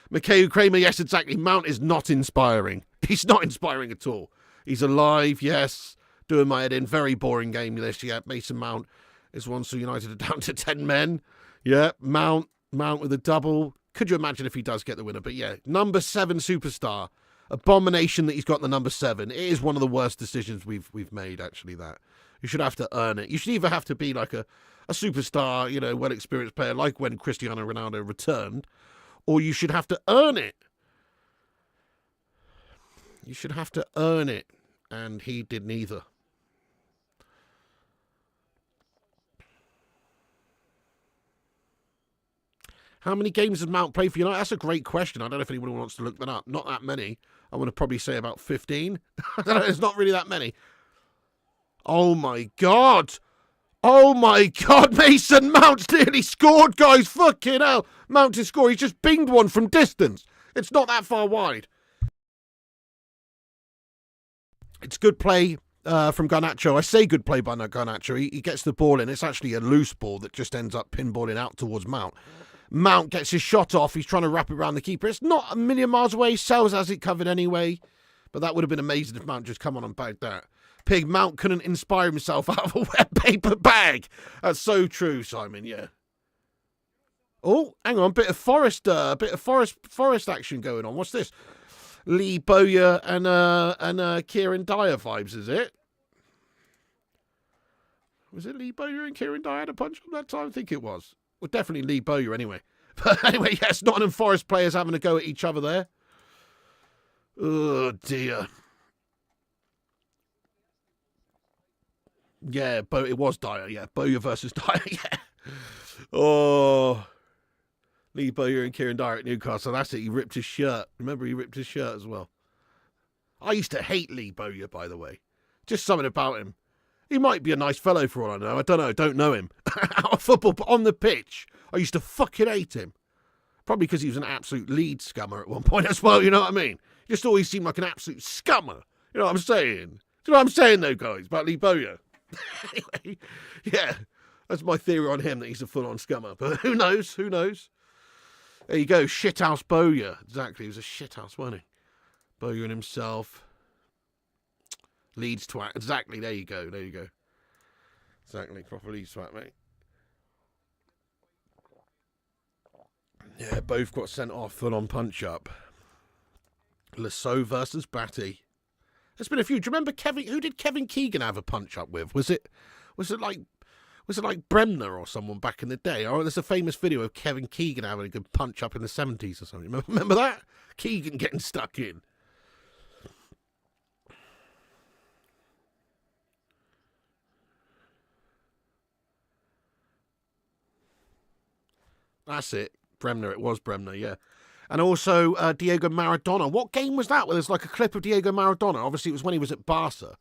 Mikhail Kramer, yes, exactly. Mount is not inspiring. He's not inspiring at all. He's alive, yes. Doing my head in. Very boring game this. Yeah, Mason Mount is one, so United are down to 10 men. Yeah, Mount with a double. Could you imagine if he does get the winner? But yeah, number 7 superstar. Abomination that he's got the number 7. It is one of the worst decisions we've made, actually, that. You should have to earn it. You should either have to be like a superstar, you know, well-experienced player, like when Cristiano Ronaldo returned, or you should have to earn it. You should have to earn it. And he did neither. How many games has Mount played for United? That's a great question. I don't know if anyone wants to look that up. Not that many. I want to probably say about 15. I don't know. It's not really that many. Oh, my God. Mason Mount's nearly scored, guys. Fucking hell. Mount to score. He's just binged one from distance. It's not that far wide. It's good play from Garnacho. I say good play by Garnacho. He gets the ball in. It's actually a loose ball that just ends up pinballing out towards Mount. Mount gets his shot off. He's trying to wrap it around the keeper. It's not a million miles away. Sells has it covered anyway. But that would have been amazing if Mount just come on and bagged that. Pig, Mount couldn't inspire himself out of a wet paper bag. That's so true, Simon, yeah. Oh, hang on. Bit of forest action going on. What's this? Lee Bowyer and Kieran Dyer vibes, is it? Was it Lee Bowyer and Kieran Dyer had a punch on that time? I think it was. Well, definitely Lee Bowyer anyway. But anyway, yes, Nottingham Forest players having a go at each other there. Oh, dear. Yeah, it was Dyer, yeah. Bowyer versus Dyer, yeah. Oh. Lee Bowyer and Kieran Dyer at Newcastle. That's it. He ripped his shirt. Remember, he ripped his shirt as well. I used to hate Lee Bowyer, by the way. Just something about him. He might be a nice fellow for all I know. I don't know. I don't know him. Out of football, but on the pitch, I used to fucking hate him. Probably because he was an absolute lead scummer at one point as well, you know what I mean? He just always seemed like an absolute scummer. You know what I'm saying? Do you know what I'm saying, though, guys, about Lee Bowyer? Anyway, yeah, that's my theory on him, that he's a full-on scummer. But who knows? Who knows? There you go, shithouse Bowyer. Exactly, he was a shithouse, wasn't he? Bowyer and himself. Leeds twat. Exactly, there you go, Exactly, proper Leeds twat, mate. Yeah, both got sent off full-on punch-up. Lasso versus Batty. There's been a few. Do you remember who did Kevin Keegan have a punch-up with? Was it Was it like Bremner or someone back in the day? Oh, there's a famous video of Kevin Keegan having a good punch up in the 70s or something. Remember that? Keegan getting stuck in. That's it. Bremner. It was Bremner, yeah. And also Diego Maradona. What game was that? Well, there's like a clip of Diego Maradona. Obviously, it was when he was at Barca.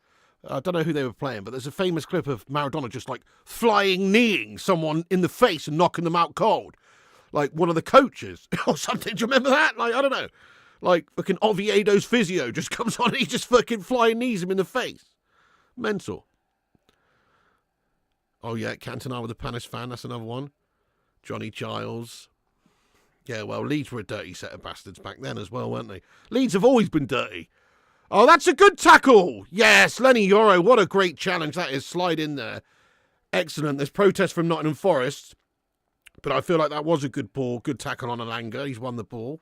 I don't know who they were playing, but there's a famous clip of Maradona just like flying kneeing someone in the face and knocking them out cold. Like one of the coaches or something. Do you remember that? Like, I don't know. Like fucking Oviedo's physio just comes on and he just fucking flying knees him in the face. Mental. Oh, yeah, Cantona with the Palace fan. That's another one. Johnny Giles. Yeah, well, Leeds were a dirty set of bastards back then as well, weren't they? Leeds have always been dirty. Oh, that's a good tackle. Yes, Lenny Yoro. What a great challenge that is. Slide in there. Excellent. There's protest from Nottingham Forest. But I feel like that was a good ball. Good tackle on Alanga. He's won the ball.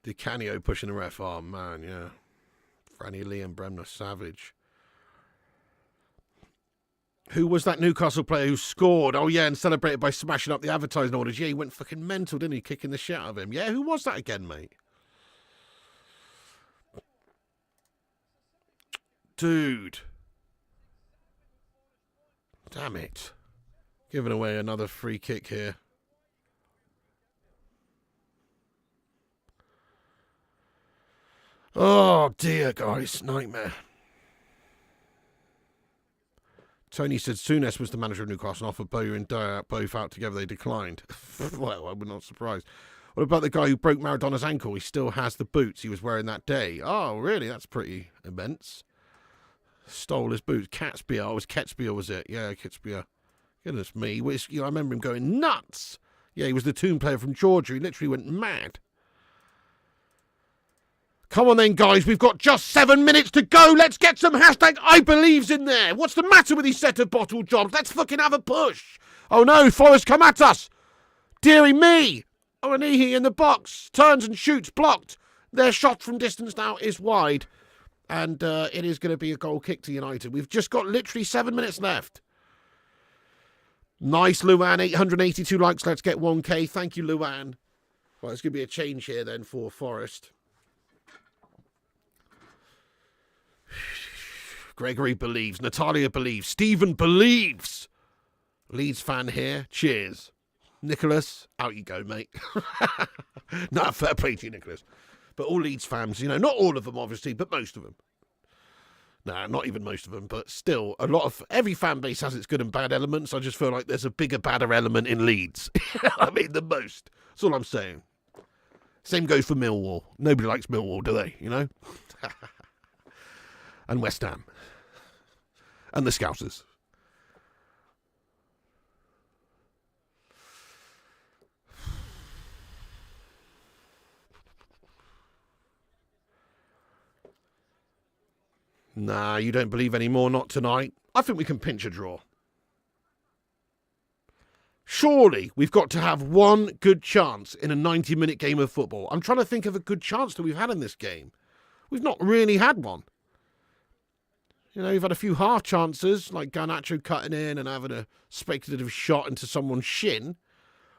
Di Canio pushing the ref. Oh, man, yeah. Franny Lee and Bremner savage. Who was that Newcastle player who scored? Oh, yeah, and celebrated by smashing up the advertising orders. Yeah, he went fucking mental, didn't he? Kicking the shit out of him. Yeah, who was that again, mate? Dude. Damn it. Giving away another free kick here. Oh, dear, guys. Nightmare. Tony said Souness was the manager of Newcastle and offered Bowyer and Dyer both out together. They declined. Well, I'm not surprised. What about the guy who broke Maradona's ankle? He still has the boots he was wearing that day. Oh, really? That's pretty immense. Stole his boots. Catspier. Oh, it was Ketspier, was it? Yeah, Ketspier. Goodness me. I remember him going nuts. Yeah, he was the Toon player from Georgia. He literally went mad. Come on then, guys. We've got just 7 minutes to go. Let's get some hashtag I believes in there. What's the matter with these set of bottle jobs? Let's fucking have a push. Oh, no. Forrest, come at us. Deary me. Oh, Anihi in the box. Turns and shoots. Blocked. Their shot from distance now is wide. And it is going to be a goal kick to United. We've just got literally 7 minutes left. Nice, Luan. 882 likes. Let's get 1K. Thank you, Luan. Well, it's going to be a change here then for Forrest. Gregory believes. Natalia believes. Stephen believes. Leeds fan here. Cheers. Nicholas, out you go, mate. No, fair play to you, Nicholas. But all Leeds fans, not all of them, obviously, but most of them. Nah, not even most of them, but still, every fan base has its good and bad elements. I just feel like there's a bigger, badder element in Leeds. I mean, the most. That's all I'm saying. Same goes for Millwall. Nobody likes Millwall, do they? And West Ham. And the Scousers. Nah, you don't believe anymore, not tonight. I think we can pinch a draw. Surely we've got to have one good chance in a 90-minute game of football. I'm trying to think of a good chance that we've had in this game. We've not really had one. You've had a few half chances, like Garnacho cutting in and having a speculative shot into someone's shin.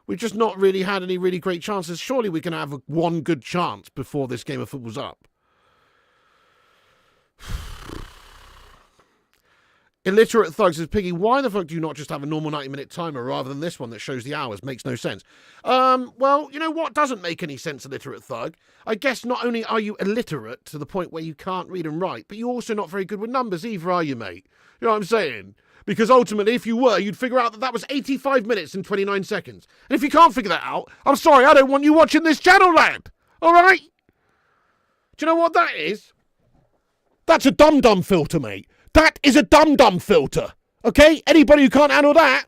We've just not really had any really great chances. Surely we can have one good chance before this game of football's up. Illiterate Thug says, Piggy, why the fuck do you not just have a normal 90-minute timer rather than this one that shows the hours? Makes no sense. Well, you know what doesn't make any sense, Illiterate Thug? I guess not only are you illiterate to the point where you can't read and write, but you're also not very good with numbers either, are you, mate? You know what I'm saying? Because ultimately, if you were, you'd figure out that was 85 minutes and 29 seconds. And if you can't figure that out, I'm sorry, I don't want you watching this channel, lad. All right? Do you know what that is? That's a dum-dum filter, mate. That is a dum-dum filter. Okay? Anybody who can't handle that,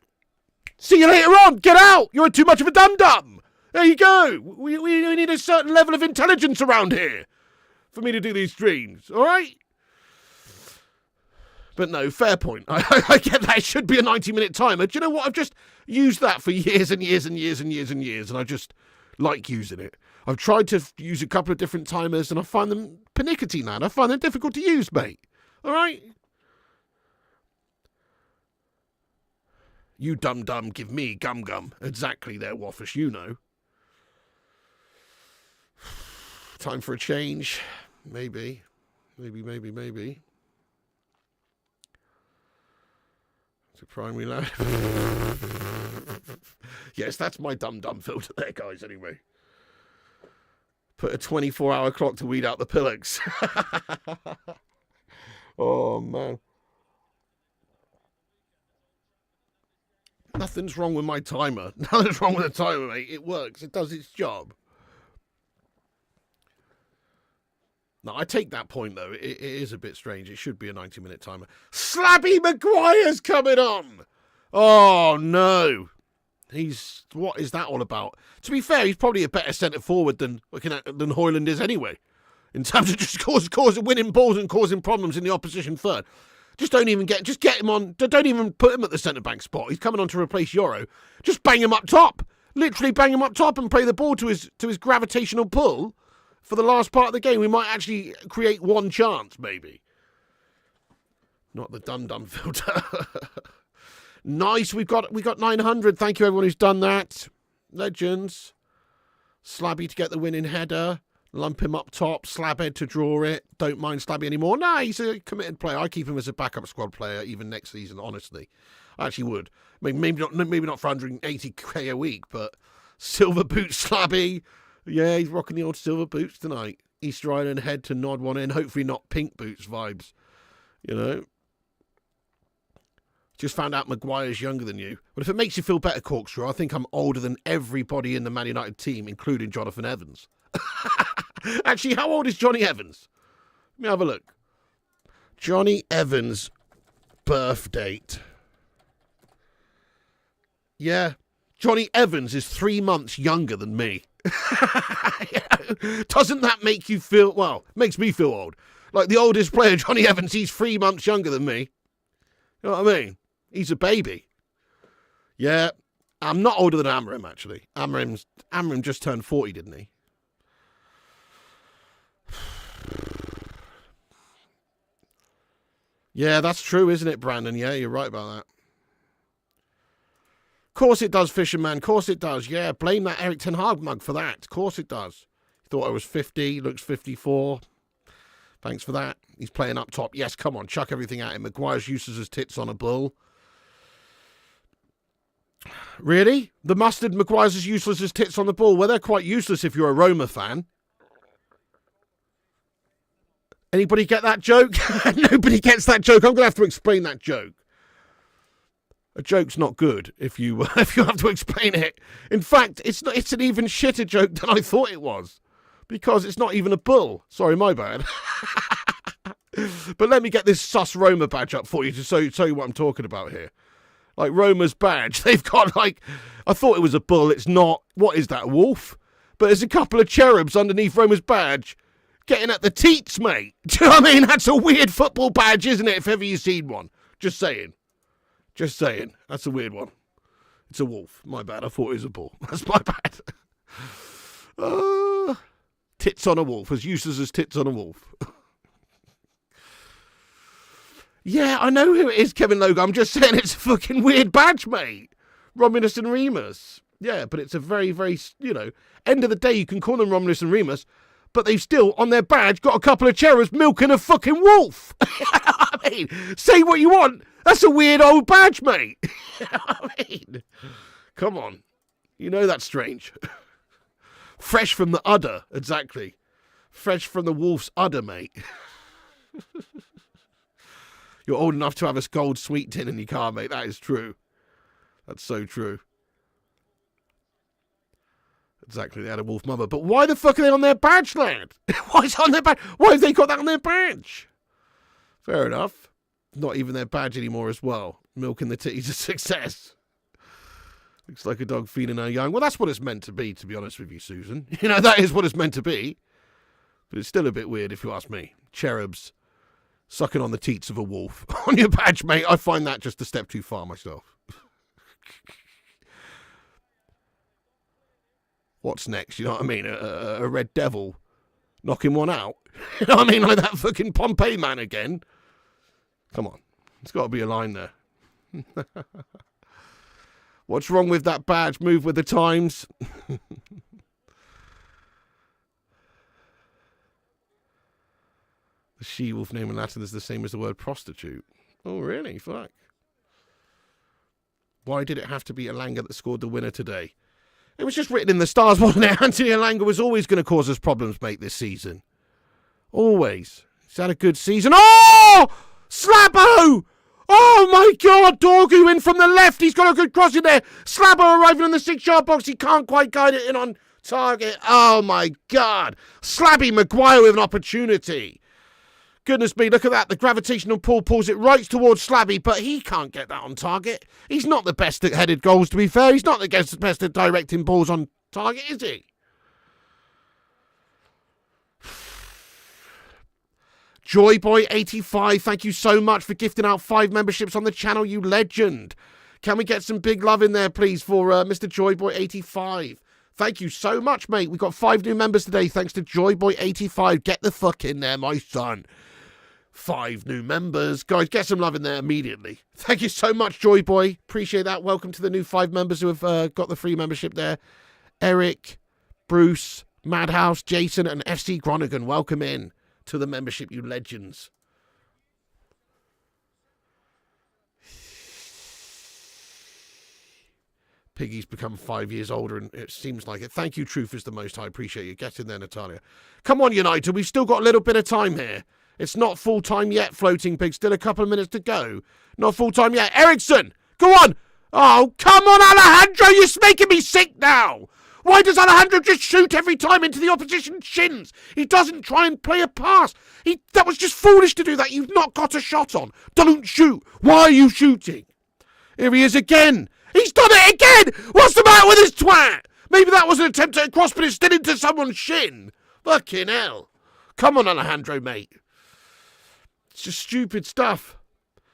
see you later on. Get out. You're too much of a dum-dum. There you go. We need a certain level of intelligence around here for me to do these streams. All right? But no, fair point. I get that. It should be a 90-minute timer. Do you know what? I've just used that for years and years and years and years and years, and I just like using it. I've tried to use a couple of different timers, and I find them pernickety, man. I find them difficult to use, mate. All right? You dum-dum, give me gum-gum. Exactly there, Waffish, you know. Time for a change. Maybe. Maybe. To primary lab. Yes, that's my dum-dum filter there, guys, anyway. Put a 24-hour clock to weed out the pillocks. Oh, man. Nothing's wrong with my timer. Nothing's wrong with the timer, mate. It works. It does its job. No, I take that point, though. It is a bit strange. It should be a 90-minute timer. Slabby Maguire's coming on! Oh, no. What is that all about? To be fair, he's probably a better centre-forward than Højlund is anyway. In terms of just causing winning balls and causing problems in the opposition third. Just get him on. Don't even put him at the centre-back spot. He's coming on to replace Euro. Just bang him up top. Literally bang him up top and play the ball to his gravitational pull. For the last part of the game, we might actually create one chance, maybe. Not the dum-dum filter. Nice, we got 900. Thank you, everyone who's done that. Legends. Slabby to get the winning header. Lump him up top. Slabhead to draw it. Don't mind Slabby anymore. No, he's a committed player. I keep him as a backup squad player even next season, honestly. I actually would. I mean, maybe not for 180k a week, but silver boot Slabby. Yeah, he's rocking the old silver boots tonight. Easter Island head to nod one in. Hopefully not pink boots vibes. You know. Just found out Maguire's younger than you. But if it makes you feel better, Corkscrew, I think I'm older than everybody in the Man United team, including Jonathan Evans. Actually, how old is Johnny Evans? Let me have a look. Johnny Evans' birth date. Yeah. Johnny Evans is 3 months younger than me. Doesn't that make you feel... Well, makes me feel old. Like the oldest player, Johnny Evans, he's 3 months younger than me. You know what I mean? He's a baby. Yeah. I'm not older than Amram, actually. Amram just turned 40, didn't he? Yeah, that's true, isn't it, Brandon? Yeah, you're right about that. Course it does, Fisherman. Course it does. Yeah, blame that Eric Ten Hag mug for that. Course it does. Thought I was 50. Looks 54. Thanks for that. He's playing up top. Yes, come on. Chuck everything at him. Maguire's useless as tits on a bull. Really? The mustard Maguire's as useless as tits on the ball? Well, they're quite useless if you're a Roma fan. Anybody get that joke? Nobody gets that joke. I'm going to have to explain that joke. A joke's not good if you have to explain it. In fact, it's an even shitter joke than I thought it was. Because it's not even a bull. Sorry, my bad. But let me get this sus Roma badge up for you to show you what I'm talking about here. Like Roma's badge. They've got like... I thought it was a bull. It's not. What is that, a wolf? But there's a couple of cherubs underneath Roma's badge getting at the teats, mate. Do you know what I mean? That's a weird football badge, isn't it, if ever you've seen one? Just saying. Just saying. That's a weird one. It's a wolf. My bad. I thought it was a bull. That's my bad. Tits on a wolf. As useless as tits on a wolf. Yeah, I know who it is, Kevin Logan. I'm just saying it's a fucking weird badge, mate. Romulus and Remus. Yeah, but it's a very, very, end of the day, you can call them Romulus and Remus, but they've still, on their badge, got a couple of cherubs milking a fucking wolf. I mean, say what you want. That's a weird old badge, mate. I mean, come on. You know that's strange. Fresh from the udder, exactly. Fresh from the wolf's udder, mate. You're old enough to have a gold sweet tin in your car, mate. That is true. That's so true. Exactly, they had a wolf mother. But why the fuck are they on their badge, lad? Why is it on their badge? Why have they got that on their badge? Fair enough. Not even their badge anymore as well. Milking the titties of success. Looks like a dog feeding her young. Well, that's what it's meant to be honest with you, Susan. That is what it's meant to be. But it's still a bit weird if you ask me. Cherubs sucking on the teats of a wolf. On your badge, mate, I find that just a step too far myself. what's next? You know what I mean? A red devil knocking one out. You know what I mean? Like that fucking Pompeii man again. Come on. There's got to be a line there. What's wrong with that badge? Move with the times. The she-wolf name in Latin is the same as the word prostitute. Oh, really? Fuck. Why did it have to be Elanga that scored the winner today? It was just written in the stars, wasn't it? Anthony Elanga was always going to cause us problems, mate, this season. Always. He's had a good season. Oh! Slabbo! Oh, my God. Dorgu in from the left. He's got a good cross in there. Slabbo arriving in the 6-yard box. He can't quite guide it in on target. Oh, my God. Slabby Maguire with an opportunity. Goodness me, look at that. The gravitational pull pulls it right towards Slabby, but he can't get that on target. He's not the best at headed goals, to be fair. He's not the best at directing balls on target, is he? Joyboy85, thank you so much for gifting out 5 memberships on the channel, you legend. Can we get some big love in there, please, for Mr. Joyboy85? Thank you so much, mate. We've got 5 new members today, thanks to Joyboy85. Get the fuck in there, my son. 5 new members. Guys, get some love in there immediately. Thank you so much, Joyboy. Appreciate that. Welcome to the new 5 members who have got the free membership there. Eric, Bruce, Madhouse, Jason, and FC Groningen. Welcome in to the membership, you legends. Piggy's become 5 years older, and it seems like it. Thank you, Truth is the Most High. Appreciate you. Get in there, Natalia. Come on, United. We've still got a little bit of time here. It's not full time yet, Floating Pig. Still a couple of minutes to go. Not full time yet. Ericsson, go on. Oh, come on, Alejandro. You're making me sick now. Why does Alejandro just shoot every time into the opposition's shins? He doesn't try and play a pass. That was just foolish to do that. You've not got a shot on. Don't shoot. Why are you shooting? Here he is again. He's done it again. What's the matter with this twat? Maybe that was an attempt at a cross, but it's still into someone's shin. Fucking hell. Come on, Alejandro, mate. It's just stupid stuff.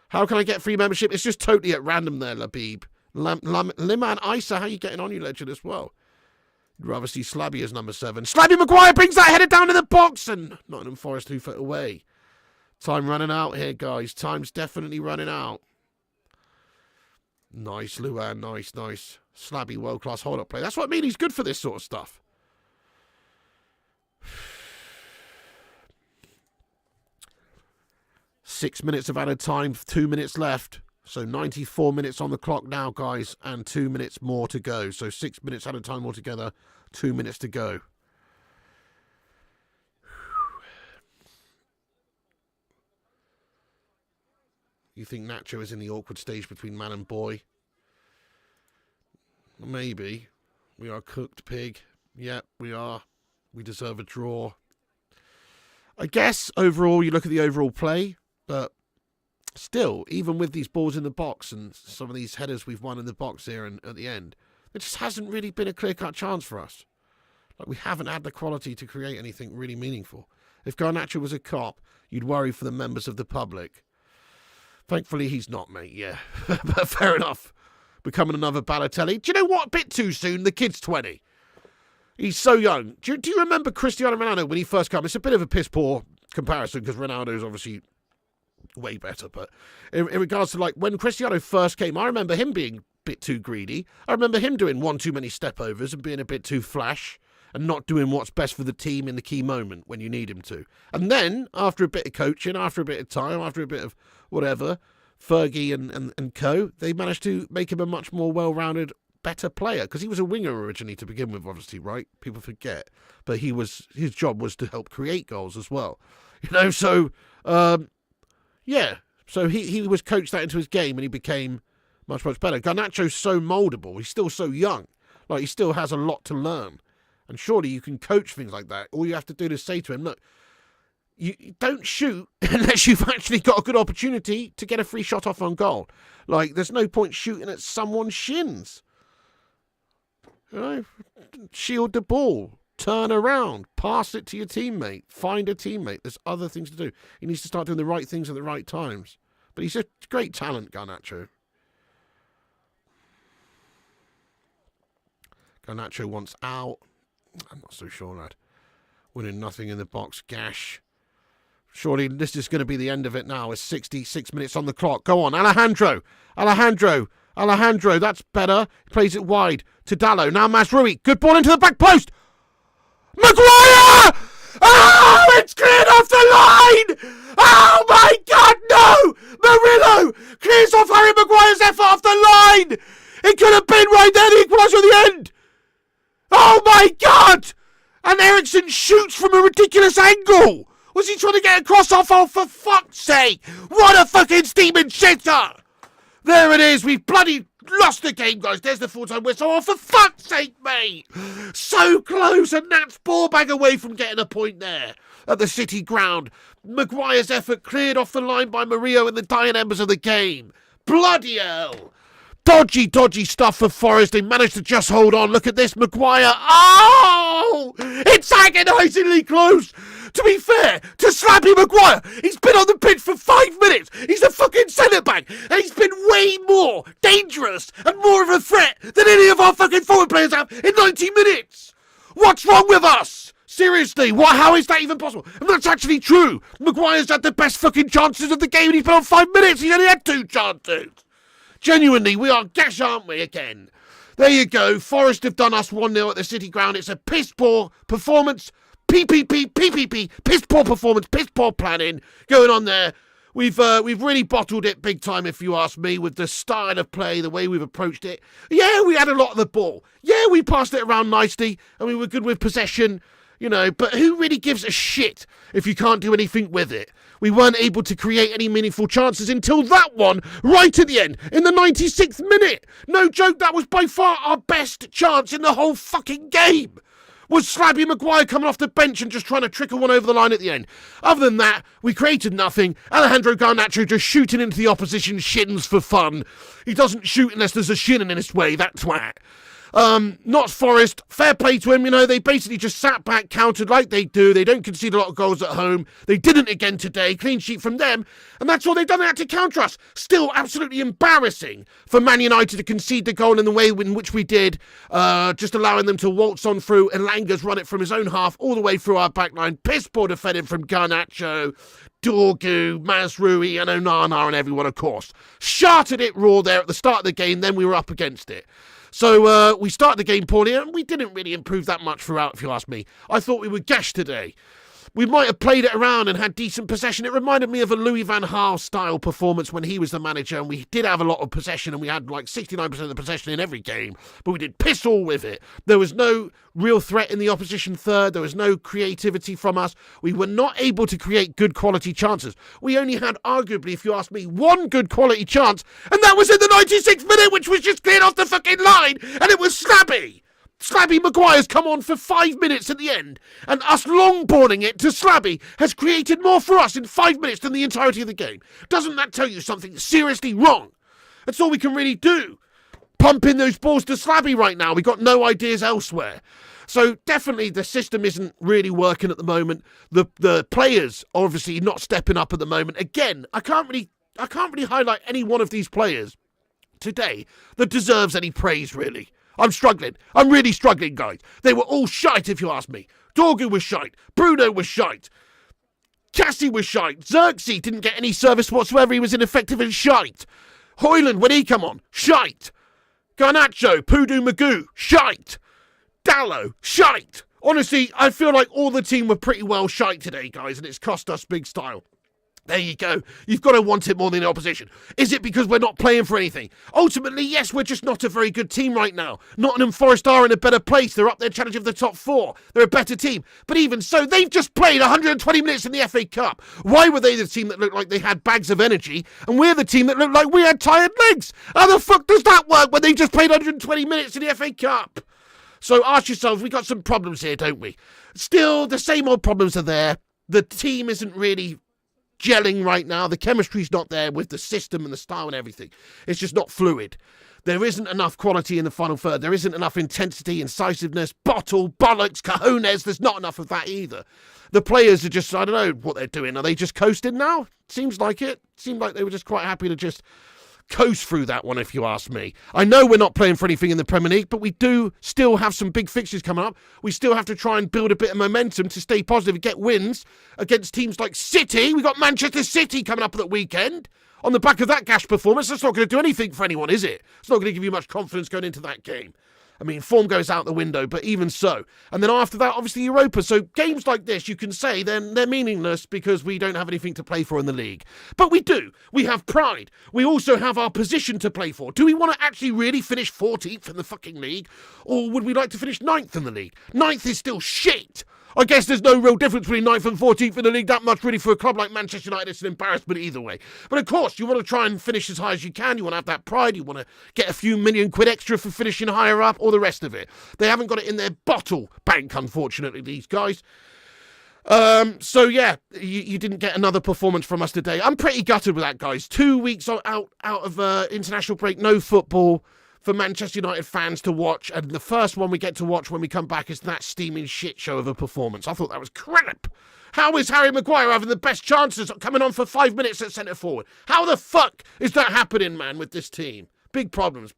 How can I get free membership? It's just totally at random there, Labib. Liman Isa, how you getting on, you legend, as well? You'd rather see Slabby as number 7. Slabby Maguire brings that header down in the box, and Nottingham Forest 2 foot away. Time running out here, guys. Time's definitely running out. Nice, Luan. Nice. Slabby, world-class hold-up play. That's what I mean. He's good for this sort of stuff. Six minutes of added time, 2 minutes left. So 94 minutes on the clock now, guys, and 2 minutes more to go. So 6 minutes added time altogether, 2 minutes to go. You think Nacho is in the awkward stage between man and boy? Maybe. We are cooked pig. Yep, we are. We deserve a draw. I guess, overall, you look at the overall play, but still, even with these balls in the box and some of these headers we've won in the box here and at the end, it just hasn't really been a clear-cut chance for us. Like, we haven't had the quality to create anything really meaningful. If Garnacho was a cop, you'd worry for the members of the public. Thankfully, he's not, mate, yeah. But fair enough. Becoming another Balotelli. Do you know what? A bit too soon. The kid's 20. He's so young. Do you remember Cristiano Ronaldo when he first came? It's a bit of a piss-poor comparison because Ronaldo's obviously way better. But in regards to, like, when Cristiano first came, I remember him being a bit too greedy. I remember him doing one too many step-overs and being a bit too flash and not doing what's best for the team in the key moment when you need him to. And then, after a bit of coaching, after a bit of time, after a bit of whatever, Fergie and co, they managed to make him a much more well-rounded, better player, because he was a winger originally to begin with, obviously, right? People forget. But his job was to help create goals as well. You know, so, yeah. So he was coached that into his game and he became much, much better. Garnacho's so mouldable. He's still so young. Like, he still has a lot to learn. And surely you can coach things like that. All you have to do is say to him, look, you don't shoot unless you've actually got a good opportunity to get a free shot off on goal. Like, there's no point shooting at someone's shins. You know, shield the ball, turn around, pass it to your teammate, find a teammate. There's other things to do. He needs to start doing the right things at the right times. But he's a great talent, Garnacho. Garnacho wants out. I'm not so sure, lad. Winning nothing in the box. Gash. Surely this is going to be the end of it now. It's 66 minutes on the clock. Go on, Alejandro. That's better. He plays it wide to Dallo. Now Mazrui. Good ball into the back post. Maguire! Oh, it's cleared off the line! Oh my God, no! Murillo clears off Harry Maguire's effort off the line! It could have been right there, the equaliser at the end! Oh my God! And Ericsson shoots from a ridiculous angle! Was he trying to get across off? Oh, for fuck's sake! What a fucking steaming shitter! There it is, we've bloody lost the game, guys. There's the full-time whistle. Oh, for fuck's sake, mate! So close, and Nats ball bag away from getting a point there at the City ground. Maguire's effort cleared off the line by Murillo in the dying embers of the game. Bloody hell! Dodgy stuff for Forest. They managed to just hold on. Look at this, Maguire. Oh! It's agonisingly close. To be fair to Slabby Maguire, he's been on the pitch for 5 minutes. He's a fucking centre-back. And he's been way more dangerous and more of a threat than any of our fucking forward players have in 90 minutes. What's wrong with us? Seriously, how is that even possible? And that's actually true. Maguire's had the best fucking chances of the game and he's been on 5 minutes. He's only had 2 chances. Genuinely, we are gash, aren't we, again? There you go. Forest have done us 1-0 at the City ground. It's a piss-poor performance. PPP, piss-poor performance, piss-poor planning going on there. We've really bottled it big time, if you ask me, with the style of play, the way we've approached it. Yeah, we had a lot of the ball. Yeah, we passed it around nicely, and we were good with possession, you know, but who really gives a shit if you can't do anything with it? We weren't able to create any meaningful chances until that one, right at the end, in the 96th minute. No joke, that was by far our best chance in the whole fucking game. Was Slabby Maguire coming off the bench and just trying to trickle one over the line at the end. Other than that, we created nothing. Alejandro Garnacho just shooting into the opposition shins for fun. He doesn't shoot unless there's a shin in his way, that twat. Not Forest, fair play to him, you know, they basically just sat back, countered like they do. They don't concede a lot of goals at home. They didn't again today, clean sheet from them, and that's all they've done. They had to counter us. Still absolutely embarrassing for Man United to concede the goal in the way in which we did, just allowing them to waltz on through. Elanga's run it from his own half all the way through our back line. Piss poor defending from Garnacho, Dorgu, Mazrui and Onana and everyone, of course. Sharted it raw there at the start of the game, then we were up against it. So we started the game poorly, and we didn't really improve that much throughout, if you ask me. I thought we were gash today. We might have played it around and had decent possession. It reminded me of a Louis van Gaal style performance when he was the manager, and we did have a lot of possession, and we had like 69% of the possession in every game, but we did piss all with it. There was no real threat in the opposition third. There was no creativity from us. We were not able to create good quality chances. We only had, arguably, if you ask me, one good quality chance, and that was in the 96th minute, which was just cleared off the fucking line, and it was Slabby. Slabby Maguire's come on for 5 minutes at the end, and us longboarding it to Slabby has created more for us in 5 minutes than the entirety of the game. Doesn't that tell you something seriously wrong? That's all we can really do. Pump in those balls to Slabby right now. We got no ideas elsewhere. So definitely the system isn't really working at the moment. The players are obviously not stepping up at the moment. Again, I can't really highlight any one of these players today that deserves any praise, really. I'm struggling. I'm really struggling, guys. They were all shite, if you ask me. Dorgu was shite. Bruno was shite. Cassie was shite. Xerxes didn't get any service whatsoever. He was ineffective and shite. Hoyland, when he come on, shite. Garnacho, Pudu Magoo, shite. Dallo, shite. Honestly, I feel like all the team were pretty well shite today, guys, and it's cost us big style. There you go. You've got to want it more than the opposition. Is it because we're not playing for anything? Ultimately, yes, we're just not a very good team right now. Nottingham Forest are in a better place. They're up there challenging for the top 4. They're a better team. But even so, they've just played 120 minutes in the FA Cup. Why were they the team that looked like they had bags of energy, and we're the team that looked like we had tired legs? How the fuck does that work when they just played 120 minutes in the FA Cup? So ask yourselves, we got some problems here, don't we? Still, the same old problems are there. The team isn't really gelling right now. The chemistry's not there with the system and the style and everything. It's just not fluid. There isn't enough quality in the final third. There isn't enough intensity, incisiveness, bottle, bollocks, cojones. There's not enough of that either. The players are just, I don't know what they're doing. Are they just coasting now? Seems like it. Seemed like they were just quite happy to just coast through that one, if you ask me. I know we're not playing for anything in the Premier League, but we do still have some big fixtures coming up. We still have to try and build a bit of momentum to stay positive and get wins against teams like City. We got Manchester City coming up at the weekend. On the back of that gash performance, that's not going to do anything for anyone, is it? It's not going to give you much confidence going into that game. I mean, form goes out the window, but even so. And then after that, obviously, Europa. So games like this, you can say they're meaningless because we don't have anything to play for in the league. But we do. We have pride. We also have our position to play for. Do we want to actually really finish 14th in the fucking league? Or would we like to finish 9th in the league? 9th is still shit. I guess there's no real difference between 9th and 14th in the league that much, really, for a club like Manchester United. It's an embarrassment either way. But of course, you want to try and finish as high as you can. You want to have that pride. You want to get a few million quid extra for finishing higher up, all the rest of it. They haven't got it in their bottle bank, unfortunately, these guys. So yeah, you didn't get another performance from us today. I'm pretty gutted with that, guys. 2 weeks out of international break, no football for Manchester United fans to watch, and the first one we get to watch when we come back is that steaming shit show of a performance. I thought that was crap. How is Harry Maguire having the best chances coming on for 5 minutes at centre forward? How the fuck is that happening, man, with this team? Big problems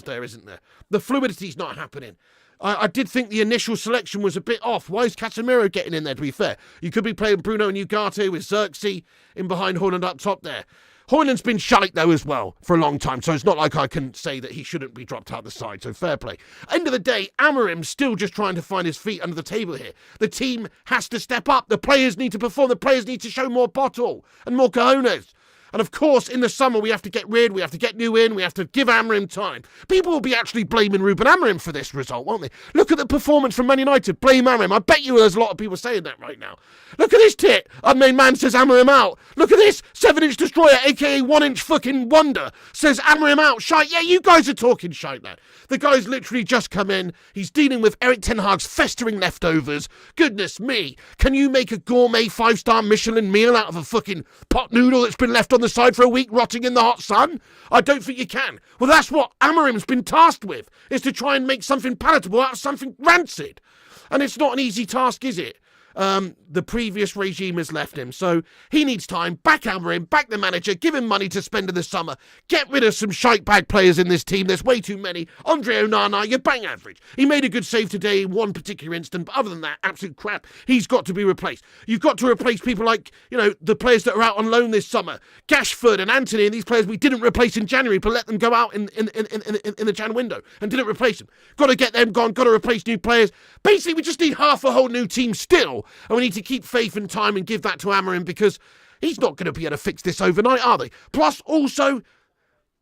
there, isn't there? The fluidity's not happening. I did think the initial selection was a bit off. Why is Casemiro getting in there, to be fair? You could be playing Bruno and Ugarte with Xerxes in behind Haaland up top there. Haaland's been shite, though, as well, for a long time, so it's not like I can say that he shouldn't be dropped out the side, so fair play. End of the day, Amorim's still just trying to find his feet under the table here. The team has to step up. The players need to perform. The players need to show more bottle and more cojones. And of course, in the summer, we have to get rid, we have to get new in, we have to give Amorim time. People will be actually blaming Ruben Amorim for this result, won't they? Look at the performance from Man United. Blame Amorim. I bet you there's a lot of people saying that right now. Look at this tit. Unnamed man says Amorim out. Look at this 7-inch destroyer, a.k.a. 1-inch fucking wonder, says Amorim out. Shite. Yeah, you guys are talking shite, lad. The guy's literally just come in. He's dealing with Eric Ten Hag's festering leftovers. Goodness me. Can you make a gourmet 5-star Michelin meal out of a fucking pot noodle that's been left on the side for a week rotting in the hot sun? I don't think you can. Well, that's what Amorim's been tasked with, is to try and make something palatable out of something rancid. And it's not an easy task, is it? The previous regime has left him, so he needs time. Back Amorim, back the manager, give him money to spend in the summer. Get rid of some shite bag players in this team. There's way too many. Andre Onana, you're bang average. He made a good save today in one particular instant, but other than that, absolute crap. He's got to be replaced. You've got to replace people like, the players that are out on loan this summer. Gashford and Anthony and these players we didn't replace in January, but let them go out in the Jan window and didn't replace them. Got to get them gone, got to replace new players. Basically, we just need half a whole new team still, and we need to keep faith and time and give that to Amorim, because he's not going to be able to fix this overnight, are they? Plus, also,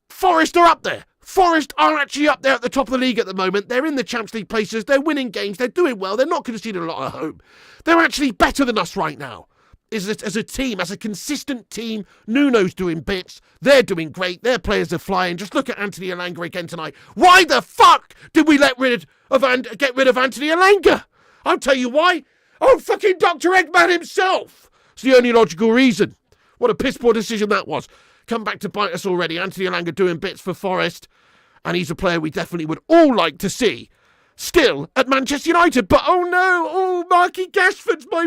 Forest are up there. Forest are actually up there at the top of the league at the moment. They're in the Champions League places. They're winning games. They're doing well. They're not conceding a lot at home. They're actually better than us right now. As a team, as a consistent team, Nuno's doing bits. They're doing great. Their players are flying. Just look at Anthony Elanga again tonight. Why the fuck did we get rid of Anthony Elanga? I'll tell you why. Oh, fucking Dr. Eggman himself! It's the only logical reason. What a piss-poor decision that was. Come back to bite us already. Anthony Elanga doing bits for Forest, and he's a player we definitely would all like to see still at Manchester United. But oh no, Marky Gashford's my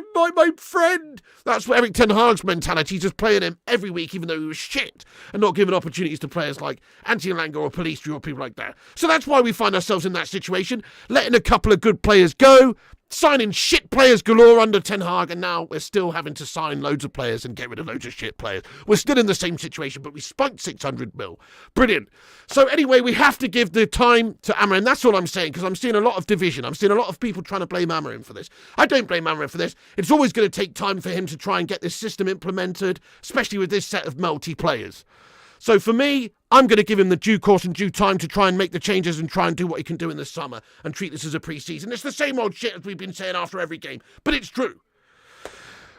friend. That's what Eric Ten Hag's mentality. He's just playing him every week, even though he was shit, and not giving opportunities to players like Anthony Elanga or Pellistri or people like that. So that's why we find ourselves in that situation, letting a couple of good players go, signing shit players galore under Ten Hag, and now we're still having to sign loads of players and get rid of loads of shit players. We're still in the same situation, but we spiked 600 mil. Brilliant. So anyway, we have to give the time to Amorim. That's all I'm saying, because I'm seeing a lot of division. I'm seeing a lot of people trying to blame Amorim for this. I don't blame Amorim for this. It's always going to take time for him to try and get this system implemented, especially with this set of multi-players. So for me, I'm going to give him the due course and due time to try and make the changes and try and do what he can do in the summer and treat this as a pre-season. It's the same old shit as we've been saying after every game, but it's true.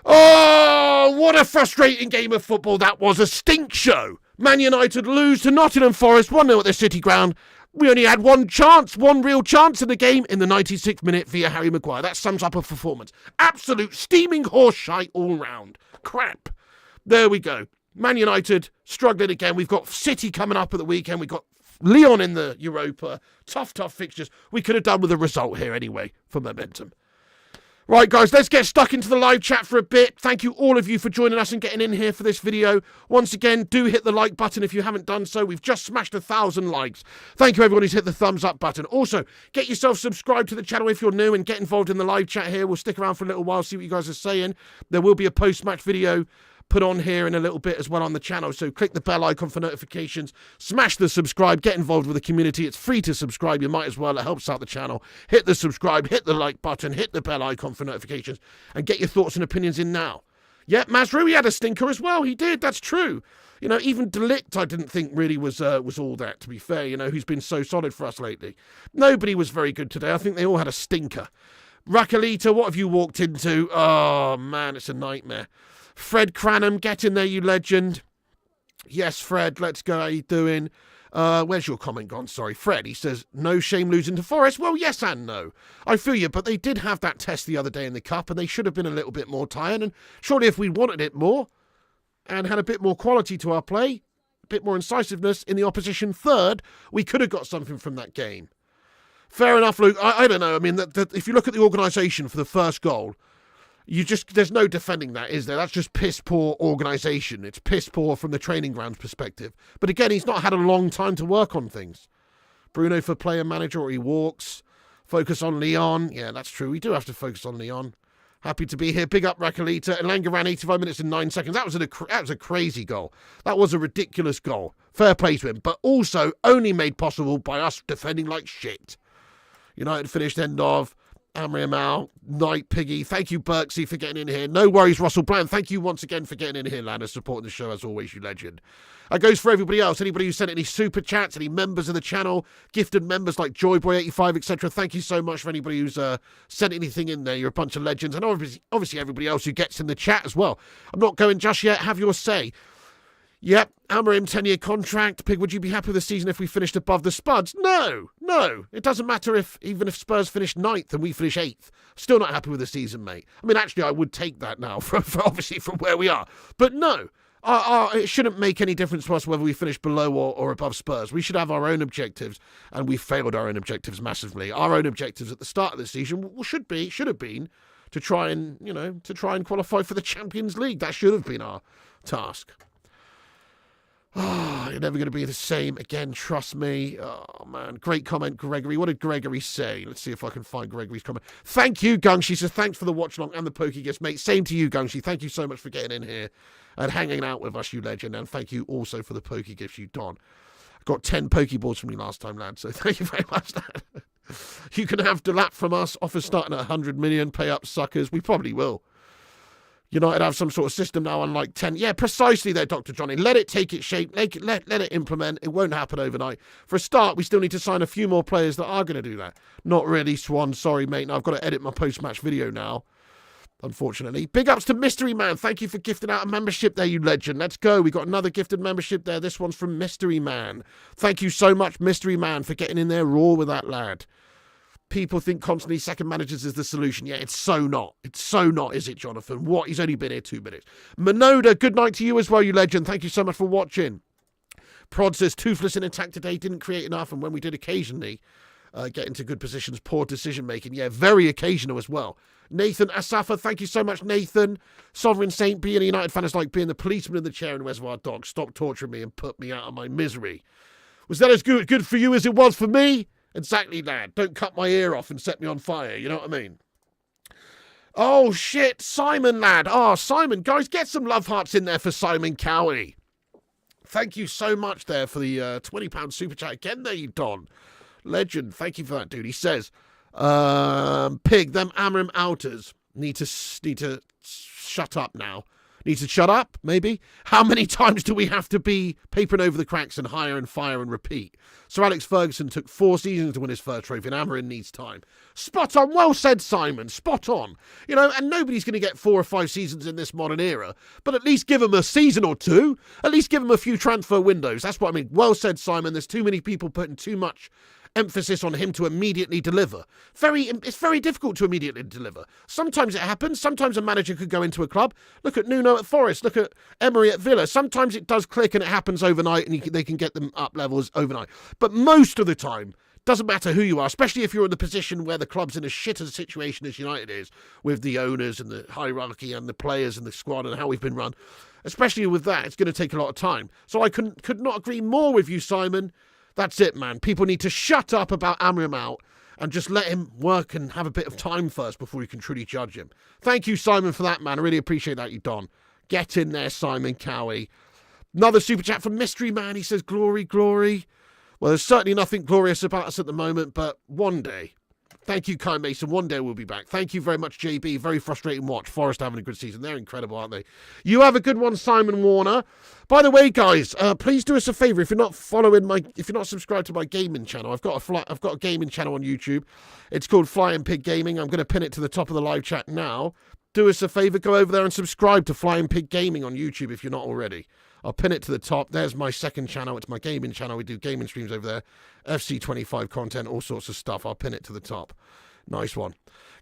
Oh, what a frustrating game of football that was. A stink show. Man United lose to Nottingham Forest 1-0 at the City Ground. We only had one real chance in the game in the 96th minute via Harry Maguire. That sums up a performance. Absolute steaming horse shite all round. Crap. There we go. Man United struggling again. We've got City coming up at the weekend. We've got Lyon in the Europa. Tough fixtures. We could have done with a result here anyway for momentum. Right, guys, let's get stuck into the live chat for a bit. Thank you, all of you, for joining us and getting in here for this video. Once again, do hit the like button if you haven't done so. We've just smashed 1,000 likes. Thank you, everyone who's hit the thumbs up button. Also, get yourself subscribed to the channel if you're new and get involved in the live chat here. We'll stick around for a little while, see what you guys are saying. There will be a post-match video put on here in a little bit as well on the channel, so click the bell icon for notifications, smash the subscribe, get involved with the community. It's free to subscribe, you might as well, it helps out the channel. Hit the subscribe, hit the like button, hit the bell icon for notifications, and get your thoughts and opinions in now. Yeah, Mazrui had a stinker as well, he did, that's true. You know, even Delict I didn't think really was all that, to be fair, you know, who's been so solid for us lately. Nobody was very good today, I think they all had a stinker. Rakalita, what have you walked into? Oh man, it's a nightmare. Fred Cranham, get in there, you legend. Yes, Fred, let's go. How you doing? Where's your comment gone? Sorry, Fred, he says, no shame losing to Forest. Well, yes and no. I feel you, but they did have that test the other day in the Cup, and they should have been a little bit more tired, and surely if we wanted it more, and had a bit more quality to our play, a bit more incisiveness in the opposition third, we could have got something from that game. Fair enough, Luke. I don't know. I mean, if you look at the organisation for the first goal, there's no defending that, is there? That's just piss poor organisation. It's piss poor from the training grounds perspective. But again, he's not had a long time to work on things. Bruno for player manager, or he walks. Focus on Leon. Yeah, that's true. We do have to focus on Leon. Happy to be here. Big up Rakalita. Elanga ran 85 minutes and 9 seconds. That was a crazy goal. That was a ridiculous goal. Fair play to him. But also only made possible by us defending like shit. United finished end of. Amri Amal, Night Piggy, thank you Berksy for getting in here. No worries Russell Bland, thank you once again for getting in here, lad, and supporting the show as always, you legend. That goes for everybody else, anybody who sent any super chats, any members of the channel, gifted members like Joyboy85, etc. Thank you so much for anybody who's sent anything in there, you're a bunch of legends, and obviously everybody else who gets in the chat as well. I'm not going just yet, have your say. Yep, Amarim 10-year contract. Pig, would you be happy with the season if we finished above the Spuds? No. It doesn't matter even if Spurs finish 9th and we finish 8th. Still not happy with the season, mate. I mean, actually, I would take that now, obviously from where we are. But no, it shouldn't make any difference to us whether we finish below or above Spurs. We should have our own objectives, and we failed our own objectives massively. Our own objectives at the start of the season should have been to try and qualify for the Champions League. That should have been our task. Oh, you're never going to be the same again, trust me. Oh, man. Great comment, Gregory. What did Gregory say? Let's see if I can find Gregory's comment. Thank you, Gungshi. Says, thanks for the watch along and the pokey gifts, mate. Same to you, Gungshi. Thank you so much for getting in here and hanging out with us, you legend. And thank you also for the pokey gifts, you Don. I got 10 pokeballs from you last time, lad, so thank you very much, lad. You can have Delap from us. Offers starting at 100 million. Pay up, suckers. We probably will. United have some sort of system now, unlike 10. Yeah, precisely there, Dr. Johnny. Let it take its shape. Let it implement. It won't happen overnight. For a start, we still need to sign a few more players that are going to do that. Not really, Swan. Sorry, mate. Now I've got to edit my post-match video now, unfortunately. Big ups to Mystery Man. Thank you for gifting out a membership there, you legend. Let's go. We got another gifted membership there. This one's from Mystery Man. Thank you so much, Mystery Man, for getting in there raw with that lad. People think constantly second managers is the solution. Yeah, it's so not. It's so not, is it, Jonathan? What? He's only been here 2 minutes. Minoda, good night to you as well, you legend. Thank you so much for watching. Prod says, toothless in attack today, didn't create enough, and when we did occasionally get into good positions, poor decision-making. Yeah, very occasional as well. Nathan Asafa, thank you so much, Nathan. Sovereign Saint, being a United fan is like being the policeman in the chair in Reservoir Dogs. Stop torturing me and put me out of my misery. Was that as good for you as it was for me? Exactly, lad. Don't cut my ear off and set me on fire. You know what I mean? Oh, shit. Simon, lad. Oh, Simon. Guys, get some love hearts in there for Simon Cowie. Thank you so much there for the £20 super chat. Again there, you Don. Legend. Thank you for that, dude. He says, Pig, them Amram outers need to shut up now. Need to shut up, maybe? How many times do we have to be papering over the cracks and hire and fire and repeat? Sir Alex Ferguson took 4 seasons to win his first trophy, and Amarin needs time. Spot on. Well said, Simon. Spot on. You know, and nobody's going to get 4 or 5 seasons in this modern era, but at least give them a season or 2. At least give them a few transfer windows. That's what I mean. Well said, Simon. There's too many people putting too much emphasis on him to immediately deliver. It's very difficult to immediately deliver. Sometimes it happens. Sometimes a manager could go into a club. Look at Nuno at Forest. Look at Emery at Villa. Sometimes it does click and it happens overnight and they can get them up levels overnight. But most of the time, Doesn't matter who you are, especially if you're in the position where the club's in as shit a situation as United is, with the owners and the hierarchy and the players and the squad and how we've been run. Especially with that, it's going to take a lot of time. So I could not agree more with you, Simon. That's it, man. People need to shut up about Amram out and just let him work and have a bit of time first before you can truly judge him. Thank you, Simon, for that, man. I really appreciate that, you Don. Get in there, Simon Cowie. Another super chat from Mystery Man. He says, glory, glory. Well, there's certainly nothing glorious about us at the moment, but one day. Thank you, Kai Mason. One day we'll be back. Thank you very much, JB. Very frustrating watch. Forest having a good season. They're incredible, aren't they? You have a good one, Simon Warner. By the way, guys, please do us a favour. If you're not subscribed to my gaming channel, I've got a gaming channel on YouTube. It's called Flying Pig Gaming. I'm going to pin it to the top of the live chat now. Do us a favour, go over there and subscribe to Flying Pig Gaming on YouTube if you're not already. I'll pin it to the top. There's my second channel. It's my gaming channel. We do gaming streams over there. FC25 content, all sorts of stuff. I'll pin it to the top. Nice one.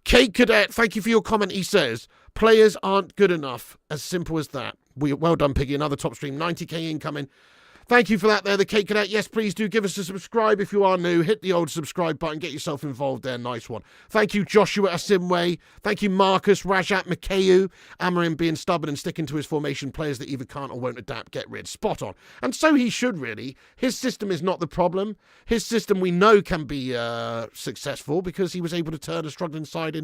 Kate Cadet, thank you for your comment. He says, players aren't good enough. As simple as that. Well done, Piggy. Another top stream. 90k incoming. Thank you for that there, the Kate Cadet. Yes, please do give us a subscribe if you are new. Hit the old subscribe button. Get yourself involved there. Nice one. Thank you, Joshua Asimwe. Thank you, Marcus, Rajat Mikhayu. Amarim being stubborn and sticking to his formation. Players that either can't or won't adapt, get rid. Spot on. And so he should, really. His system is not the problem. His system we know can be successful because he was able to turn a struggling side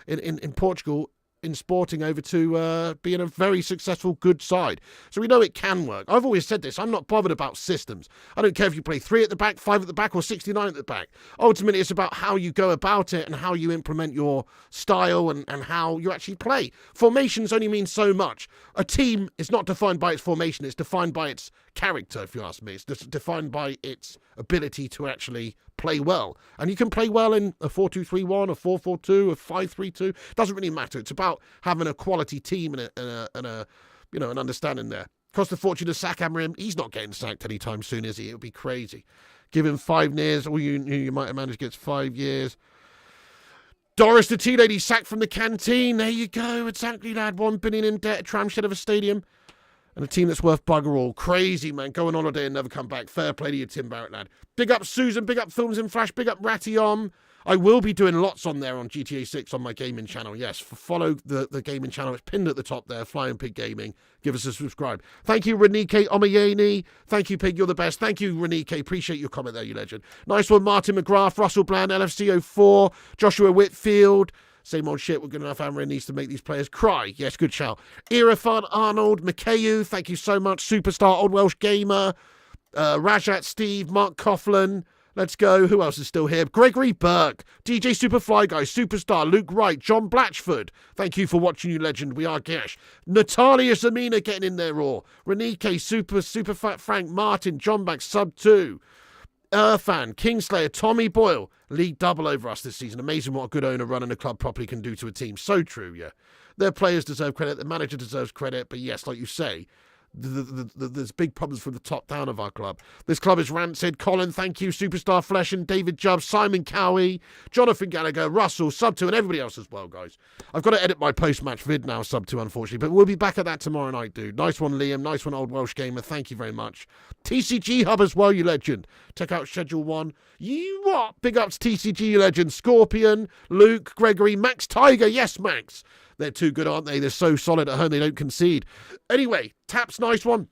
in Portugal in Sporting over to being a very successful, good side. So we know it can work. I've always said this. I'm not bothered about systems. I don't care if you play 3 at the back, 5 at the back, or 69 at the back. Ultimately, it's about how you go about it and how you implement your style and how you actually play. Formations only mean so much. A team is not defined by its formation. It's defined by its character, if you ask me. It's defined by its ability to actually play well. And you can play well in a 4-2-3-1, a 4-4-2, a 5-3-2. Doesn't really matter. It's about having a quality team and an understanding there. Cost a fortune to sack Amarim. He's not getting sacked anytime soon, is he? It would be crazy. Give him 5 years. All you might have managed gets 5 years. Doris the Tea Lady sacked from the canteen. There you go. Exactly, lad. 1 billion in debt, a tram shed of a stadium. And a team that's worth bugger all. Crazy, man. Go on holiday and never come back. Fair play to you, Tim Barrett, lad. Big up Susan. Big up Films in Flash. Big up Ratiom. I will be doing lots on there on GTA 6 on my gaming channel. Yes, follow the gaming channel. It's pinned at the top there. Flying Pig Gaming. Give us a subscribe. Thank you, Renike Omayeni. Thank you, Pig. You're the best. Thank you, Renike. Appreciate your comment there, you legend. Nice one, Martin McGrath, Russell Bland, LFC04, Joshua Whitfield. Same old shit. We're good enough. Amarin needs to make these players cry. Yes, good shout. Irafan Arnold, Mikhayu, thank you so much. Superstar, Old Welsh Gamer, Rajat Steve, Mark Coughlin. Let's go. Who else is still here? Gregory Burke, DJ Superfly Guy, Superstar, Luke Wright, John Blatchford. Thank you for watching, you legend. We are Gash. Natalia Zamina getting in there raw. Renike, Super Fat Frank, Martin, John Back, Sub 2. Irfan, Kingslayer, Tommy Boyle, league double over us this season. Amazing what a good owner running a club properly can do to a team. So true, yeah. Their players deserve credit, the manager deserves credit, but yes, like you say, there's big problems from the top down of our club. This club is rancid. Colin, thank you. Superstar Flesh and David Jubb, Simon Cowie, Jonathan Gallagher, Russell, Sub 2, and everybody else as well, guys. I've got to edit my post-match vid now, Sub 2, unfortunately, but we'll be back at that tomorrow night, dude. Nice one, Liam. Nice one, Old Welsh Gamer. Thank you very much. TCG Hub as well, you legend. Check out Schedule 1. You what? Big ups TCG, you legend. Scorpion, Luke, Gregory, Max Tiger. Yes, Max. They're too good, aren't they? They're so solid at home, they don't concede. Anyway, Taps, nice one.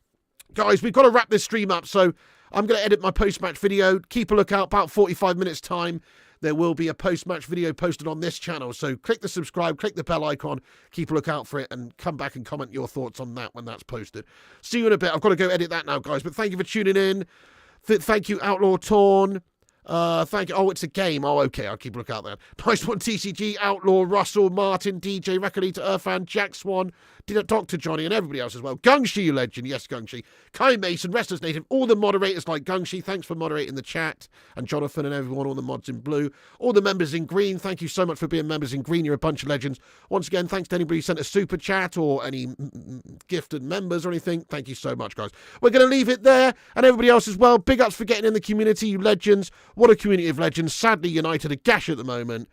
Guys, we've got to wrap this stream up, so I'm going to edit my post-match video. Keep a lookout, about 45 minutes' time. There will be a post-match video posted on this channel, so click the subscribe, click the bell icon, keep a lookout for it, and come back and comment your thoughts on that when that's posted. See you in a bit. I've got to go edit that now, guys, but thank you for tuning in. Thank you, Outlaw Torn. Thank you. Oh, it's a game. Oh, okay. I'll keep a look out there. Nice one, TCG, Outlaw, Russell, Martin, DJ, Recolita, Irfan, Jack Swan, Dr. Johnny, and everybody else as well. Gungshi, you legend. Yes, Gungshi. Kai Mason, Restless Native, all the moderators like Gungshi. Thanks for moderating the chat. And Jonathan and everyone, all the mods in blue. All the members in green. Thank you so much for being members in green. You're a bunch of legends. Once again, thanks to anybody who sent a super chat or any gifted members or anything. Thank you so much, guys. We're going to leave it there. And everybody else as well. Big ups for getting in the community, you legends. What a community of legends. Sadly, United are gash at the moment.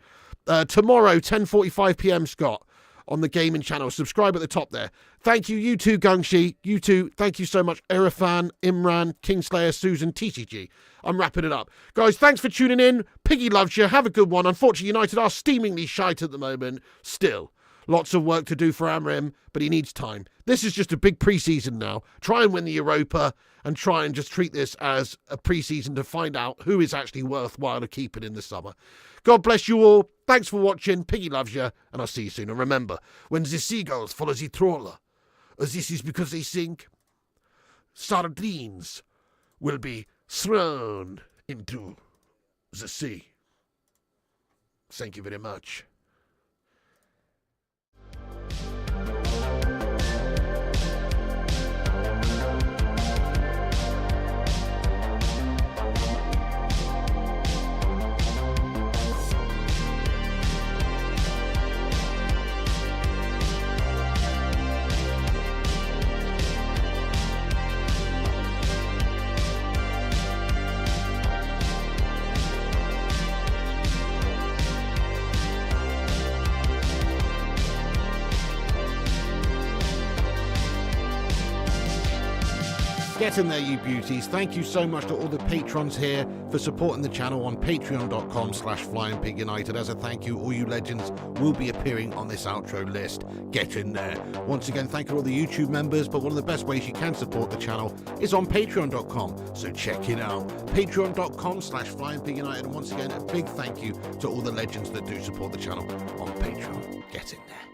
Tomorrow, 10:45 p.m, Scott. on the gaming channel. Subscribe at the top there. Thank you, you too, Gungshi. You too. Thank you so much, Irafan, Imran, Kingslayer, Susan, TCG. I'm wrapping it up. Guys, thanks for tuning in. Piggy loves you. Have a good one. Unfortunately, United are steamingly shite at the moment. Still, lots of work to do for Amrim, but he needs time. This is just a big pre-season now. Try and win the Europa and try and just treat this as a pre-season to find out who is actually worthwhile to keep it in the summer. God bless you all. Thanks for watching. Piggy loves you, and I'll see you soon. And remember, when the seagulls follow the trawler, this is because they think sardines will be thrown into the sea. Thank you very much. Get in there, you beauties. Thank you so much to all the patrons here for supporting the channel on patreon.com/FlyingPigUnited. As a thank you, all you legends will be appearing on this outro list. Get in there. Once again, thank you to all the YouTube members, but one of the best ways you can support the channel is on patreon.com. So check it out. Patreon.com/FlyingPigUnited. And once again, a big thank you to all the legends that do support the channel on Patreon. Get in there.